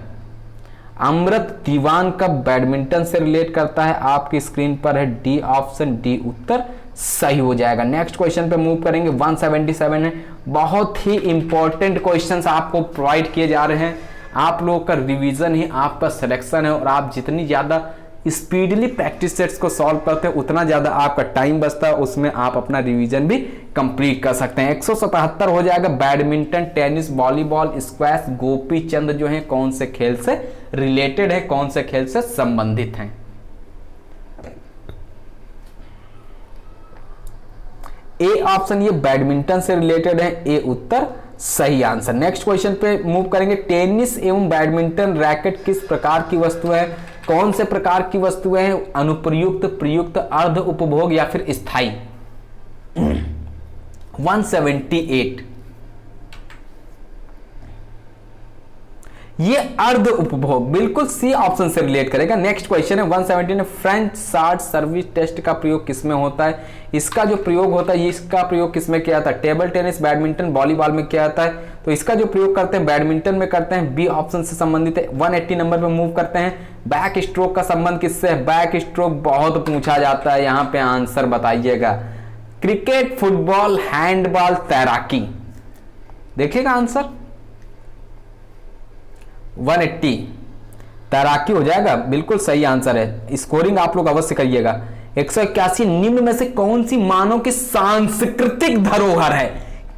Amrit Diwan cup badminton से रिलेट करता है, आपकी स्क्रीन पर है डी ऑप्शन, डी उत्तर सही हो जाएगा। नेक्स्ट क्वेश्चन पे मूव करेंगे। 177 है, बहुत ही इंपॉर्टेंट क्वेश्चंस आपको प्रोवाइड किए जा रहे हैं। आप लोगों का रिवीजन ही आपका सिलेक्शन है, और आप जितनी ज्यादा स्पीडली प्रैक्टिस सेट्स को सॉल्व करते हैं उतना ज्यादा आपका टाइम बचता है, उसमें आप अपना रिवीजन भी कंप्लीट कर सकते हैं। 177 हो जाएगा। Badminton, tennis, volleyball, squash, Gopi Chand जो है कौन से खेल से रिलेटेड है, कौन से खेल से संबंधित हैं। ए ऑप्शन ये बैडमिंटन से रिलेटेड है, ए उत्तर सही आंसर। नेक्स्ट क्वेश्चन पे मूव करेंगे। टेनिस एवं बैडमिंटन रैकेट किस प्रकार की वस्तु है? कौन से प्रकार की वस्तुएं हैं? अनुप्रयुक्त, प्रयुक्त, अर्ध उपभोग या फिर स्थायी? 178 ये अर्ध उपभोग, बिल्कुल सी ऑप्शन से रिलेट करेगा। नेक्स्ट क्वेश्चन है 117 फ्रेंच शॉर्ट सर्विस टेस्ट का प्रयोग किसमें होता है? इसका जो प्रयोग होता है, इसका प्रयोग किसमें किया जाता है? टेबल टेनिस, बैडमिंटन, वॉलीबॉल में किया जाता है। तो इसका जो प्रयोग करते हैं बैडमिंटन में करते हैं, बी ऑप्शन से संबंधित है। 180 नंबर पे मूव करते हैं। बैक स्ट्रोक का संबंध किससे है? बैक स्ट्रोक बहुत पूछा जाता है, यहां पे आंसर बताइएगा। क्रिकेट, फुटबॉल, हैंडबॉल, तैराकी, देखिएगा आंसर 180 तैराकी हो जाएगा, बिल्कुल सही आंसर है। स्कोरिंग आप लोग अवश्य करिएगा। 181 निम्न में से कौन सी मानव की सांस्कृतिक धरोहर है?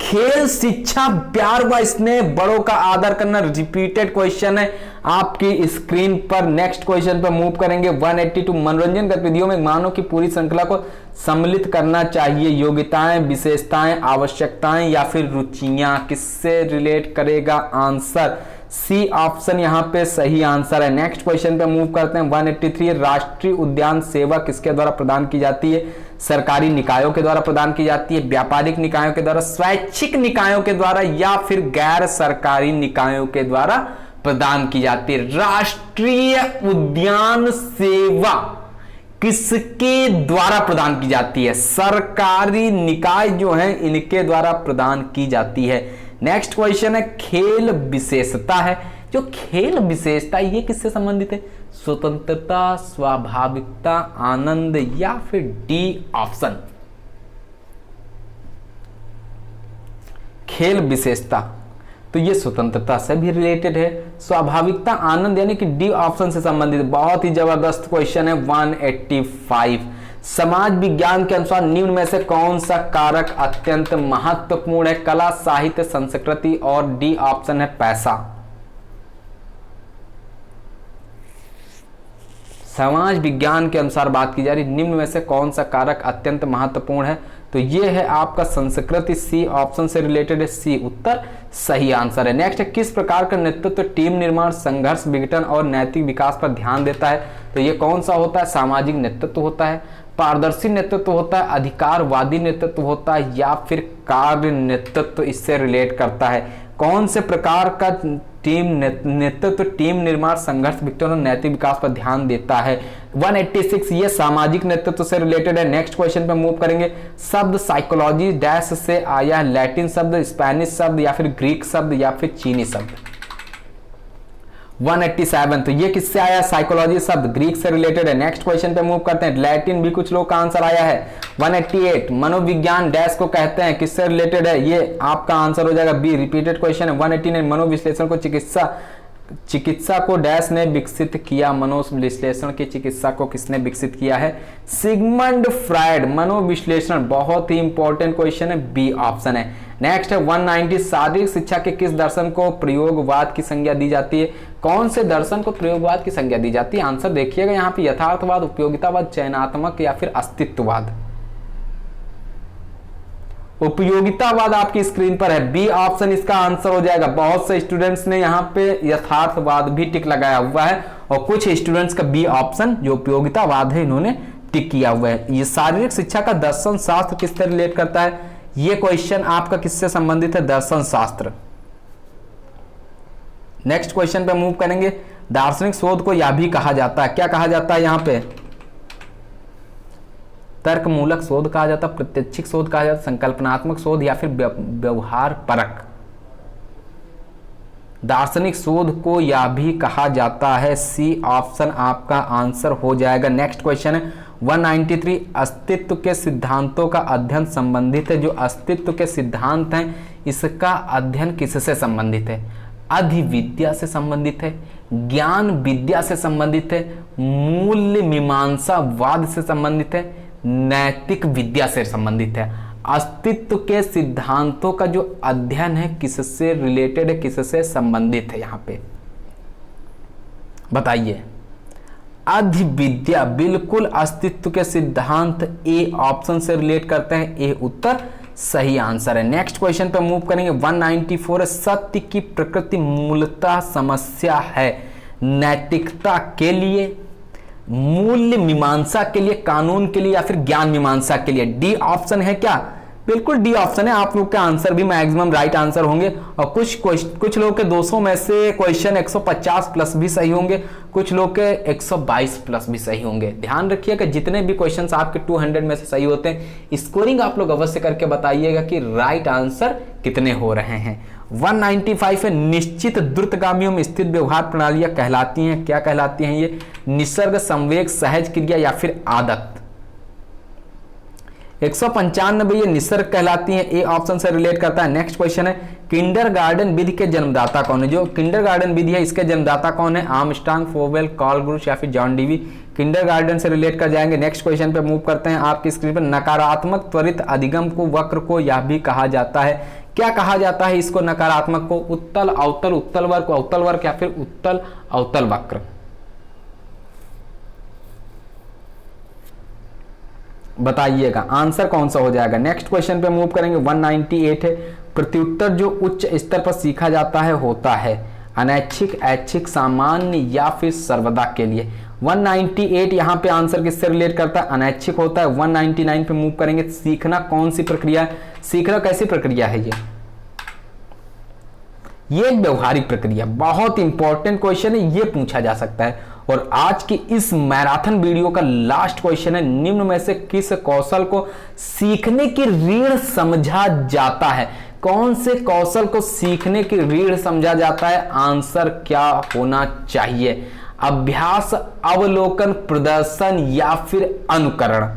खेल, शिक्षा, प्यार व स्नेह, बड़ों का आदर करना। रिपीटेड क्वेश्चन है आपकी स्क्रीन पर। नेक्स्ट क्वेश्चन पर मूव करेंगे। 182 मनोरंजन गतिविधियों में मानव की पूरी श्रृंखला को सम्मिलित करना चाहिए। योग्यताएं, विशेषताएं, आवश्यकताएं या फिर रुचियां, किससे रिलेट करेगा? आंसर सी ऑप्शन यहां पे सही आंसर है। नेक्स्ट क्वेश्चन पे मूव करते हैं। 183 राष्ट्रीय उद्यान सेवा किसके द्वारा प्रदान की जाती है? सरकारी निकायों के द्वारा प्रदान की जाती है, व्यापारिक निकायों के द्वारा, स्वैच्छिक निकायों के द्वारा या फिर गैर सरकारी निकायों के द्वारा प्रदान की जाती है। राष्ट्रीय उद्यान सेवा किसके द्वारा प्रदान की जाती है? सरकारी निकाय जो है इनके द्वारा प्रदान की जाती है। नेक्स्ट क्वेश्चन है खेल विशेषता है। जो खेल विशेषता ये किससे संबंधित है? स्वतंत्रता, स्वाभाविकता, आनंद या फिर डी ऑप्शन? खेल विशेषता तो ये स्वतंत्रता से भी रिलेटेड है। स्वाभाविकता, आनंद यानी कि डी ऑप्शन से संबंधित। बहुत ही जबरदस्त क्वेश्चन है 185। समाज विज्ञान के अनुसार निम्न में से कौन सा कारक अत्यंत महत्वपूर्ण है? कला, साहित्य, संस्कृति और डी ऑप्शन है पैसा। समाज विज्ञान के अनुसार बात की जा रही, निम्न में से कौन सा कारक अत्यंत महत्वपूर्ण है? तो ये है आपका संस्कृति, सी ऑप्शन से रिलेटेड है। सी उत्तर सही आंसर है। नेक्स्ट है किस प्रकार का नेतृत्व टीम निर्माण, संघर्ष, विघटन और नैतिक विकास पर ध्यान देता है? तो ये कौन सा होता है? सामाजिक नेतृत्व होता है, पारदर्शी नेतृत्व होता है, अधिकारवादी नेतृत्व होता है या फिर कार्य नेतृत्व इससे रिलेट करता है? कौन से प्रकार का टीम नेतृत्व टीम निर्माण, संघर्ष, विघटन और नैतिक विकास पर ध्यान देता है? 186 ये सामाजिक नेतृत्व से रिलेटेड है। नेक्स्ट क्वेश्चन पे मूव करेंगे। शब्द साइकोलॉजी डैश से आया है? लैटिन शब्द, स्पेनिश शब्द या फिर ग्रीक शब्द या फिर चीनी शब्द? 187 तो ये किससे आया? साइकोलॉजी शब्द ग्रीक से रिलेटेड है। नेक्स्ट क्वेश्चन पे मूव करते हैं। लैटिन भी कुछ लोग का आंसर आया है। 188 मनोविज्ञान डैश को कहते हैं, किससे रिलेटेड है? ये आपका आंसर हो जाएगा बी। रिपीटेड क्वेश्चन है। 189 मनोविश्लेषण को चिकित्सा को डैश ने विकसित किया? मनोविश्लेषण की चिकित्सा को किसने विकसित किया है? Sigmund Freud. मनोविश्लेषण बहुत ही इंपॉर्टेंट क्वेश्चन है, बी ऑप्शन है। नेक्स्ट है 190 शारीरिक शिक्षा के किस दर्शन को प्रयोगवाद की संज्ञा दी जाती है? कौन से दर्शन को प्रयोगवाद की संज्ञा दी जाती है? आंसर देखिएगा यहाँ पे, यथार्थवाद, उपयोगितावाद, चयनात्मक या फिर अस्तित्ववाद? उपयोगितावाद आपकी स्क्रीन पर है, बी ऑप्शन इसका आंसर हो जाएगा। बहुत से स्टूडेंट्स ने यहाँ पे यथार्थवाद भी टिक लगाया हुआ है और कुछ स्टूडेंट्स का बी ऑप्शन जो उपयोगितावाद है इन्होंने टिक किया हुआ है। ये शारीरिक शिक्षा का दर्शन शास्त्र किससे रिलेट करता है? ये क्वेश्चन आपका किससे संबंधित है? दर्शन शास्त्र। नेक्स्ट क्वेश्चन पे मूव करेंगे। दार्शनिक शोध को यह भी कहा जाता है, क्या कहा जाता है यहाँ पे? तर्कमूलक शोध कहा जाता है, प्रत्यक्षिक शोध कहा जाता है, संकल्पनात्मक शोध या फिर व्यवहार परक? दार्शनिक शोध को यह भी कहा जाता है, सी ऑप्शन आपका आंसर हो जाएगा। नेक्स्ट क्वेश्चन है 193 अस्तित्व के सिद्धांतों का अध्ययन संबंधित है। जो अस्तित्व के सिद्धांत हैं इसका अध्ययन किससे संबंधित है? अधिविद्या से संबंधित है, ज्ञान विद्या से संबंधित है, मूल्य मीमांसावाद से संबंधित है, नैतिक विद्या से संबंधित है? अस्तित्व के सिद्धांतों का जो अध्ययन है किससे रिलेटेड है, किससे संबंधित है? यहाँ पे बताइए। अधिविद्या बिल्कुल अस्तित्व के सिद्धांत ए ऑप्शन से रिलेट करते हैं, ए उत्तर सही आंसर है। नेक्स्ट क्वेश्चन पे मूव करेंगे। 194 है, सत्य की प्रकृति मूलतः समस्या है नैतिकता के लिए, मूल्य मीमांसा के लिए, कानून के लिए या फिर ज्ञान मीमांसा के लिए। डी ऑप्शन है क्या? बिल्कुल डी ऑप्शन है। आप लोग का आंसर भी मैक्सिमम राइट आंसर होंगे और कुछ लोग के 200 में से क्वेश्चन 150 प्लस भी सही होंगे, कुछ लोग के 122 प्लस भी सही होंगे। ध्यान रखिएगा जितने भी क्वेश्चंस आपके 200 में से सही होते हैं, स्कोरिंग आप लोग अवश्य करके बताइएगा कि राइट आंसर कितने हो रहे हैं। 195 है, निश्चित द्रुतगामियों में स्थित व्यवहार प्रणालियां कहलाती हैं, क्या कहलाती हैं ये? निसर्ग, संवेग, सहज क्रिया या फिर आदत। 195 ये निसर्ग कहलाती है, ए ऑप्शन से रिलेट करता है। नेक्स्ट क्वेश्चन है, किंडरगार्टन विधि के जन्मदाता कौन है? जो किंडरगार्टन विधि है इसके जन्मदाता कौन है? आर्मस्ट्रांग, फोवेल, कार्ल ग्रुश या फिर जॉन डीवी। किंडरगार्टन से रिलेट कर जाएंगे। नेक्स्ट क्वेश्चन पे मूव करते हैं। आपकी स्क्रीन पर नकारात्मक त्वरित अधिगम को वक्र को यह भी कहा जाता है, क्या कहा जाता है इसको? नकारात्मक को उत्तल, अवतल, उत्तल वक्र या फिर उत्तल अवतल वक्र। बताइएगा आंसर कौन सा हो जाएगा। नेक्स्ट क्वेश्चन पे मूव करेंगे। 198 है, प्रत्युत्तर जो उच्च स्तर पर सीखा जाता है होता है अनैच्छिक, ऐच्छिक, सामान्य या फिर सर्वदा के लिए। 198 यहाँ पे आंसर किससे रिलेट करता है? अनैच्छिक होता है। 199 पे मूव करेंगे। सीखना कौन सी प्रक्रिया है? सीखना कैसी प्रक्रिया है? ये एक व्यवहारिक प्रक्रिया, बहुत इंपॉर्टेंट क्वेश्चन है, ये पूछा जा सकता है। और आज की इस मैराथन वीडियो का लास्ट क्वेश्चन है, निम्न में से किस कौशल को सीखने की रीढ़ समझा जाता है? कौन से कौशल को सीखने की रीढ़ समझा जाता है? आंसर क्या होना चाहिए? अभ्यास, अवलोकन, प्रदर्शन या फिर अनुकरण।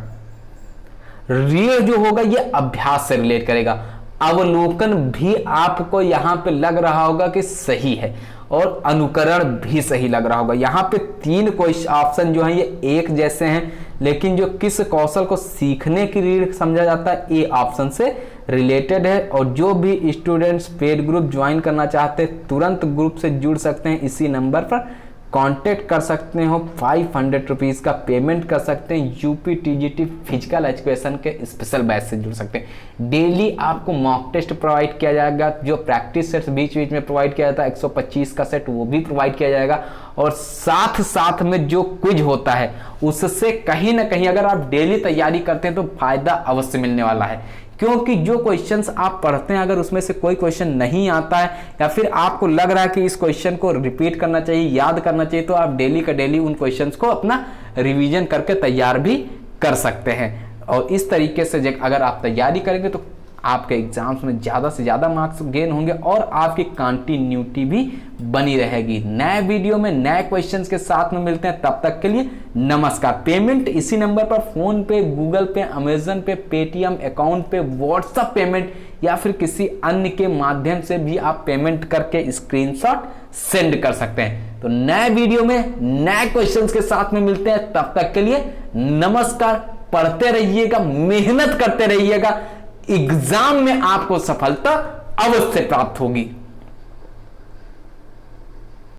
रीढ़ जो होगा ये अभ्यास से रिलेट करेगा। अवलोकन भी आपको यहां पे लग रहा होगा कि सही है और अनुकरण भी सही लग रहा होगा। यहाँ पे 3 क्वेश्चन ऑप्शन जो हैं ये एक जैसे हैं, लेकिन जो किस कौशल को सीखने की रीढ़ समझा जाता है, ए ऑप्शन से रिलेटेड है। और जो भी स्टूडेंट्स पेड ग्रुप ज्वाइन करना चाहते हैं तुरंत ग्रुप से जुड़ सकते हैं, इसी नंबर पर कांटेक्ट कर सकते हो। 500 रुपीज़ का पेमेंट कर सकते हैं। यूपी टीजीटी फिजिकल एजुकेशन के स्पेशल बैच से जुड़ सकते हैं। डेली आपको मॉक टेस्ट प्रोवाइड किया जाएगा, जो प्रैक्टिस सेट्स बीच बीच में प्रोवाइड किया जाता है 125 का सेट वो भी प्रोवाइड किया जाएगा। और साथ साथ में जो क्विज होता है उससे कहीं ना कहीं अगर आप डेली तैयारी करते हैं तो फायदा अवश्य मिलने वाला है। क्योंकि जो क्वेश्चंस आप पढ़ते हैं अगर उसमें से कोई क्वेश्चन नहीं आता है या फिर आपको लग रहा है कि इस क्वेश्चन को रिपीट करना चाहिए, याद करना चाहिए, तो आप डेली का डेली उन क्वेश्चंस को अपना रिवीजन करके तैयार भी कर सकते हैं। और इस तरीके से अगर आप तैयारी करेंगे तो आपके एग्जाम्स में ज़्यादा से ज़्यादा मार्क्स गेन होंगे और आपकी कंटिन्यूटी भी बनी रहेगी। नए वीडियो में नए क्वेश्चंस के साथ में मिलते हैं, तब तक के लिए नमस्कार। पेमेंट इसी नंबर पर फोन पे, गूगल पे, अमेजन पे, पेटीएम अकाउंट पे, व्हाट्सएप पेमेंट या फिर किसी अन्य के माध्यम से भी आप पेमेंट करके स्क्रीनशॉट सेंड कर सकते हैं। तो नए वीडियो में नए क्वेश्चंस के साथ में मिलते हैं, तब तक के लिए नमस्कार। पढ़ते रहिएगा, मेहनत करते रहिएगा, एग्जाम में आपको सफलता अवश्य प्राप्त होगी।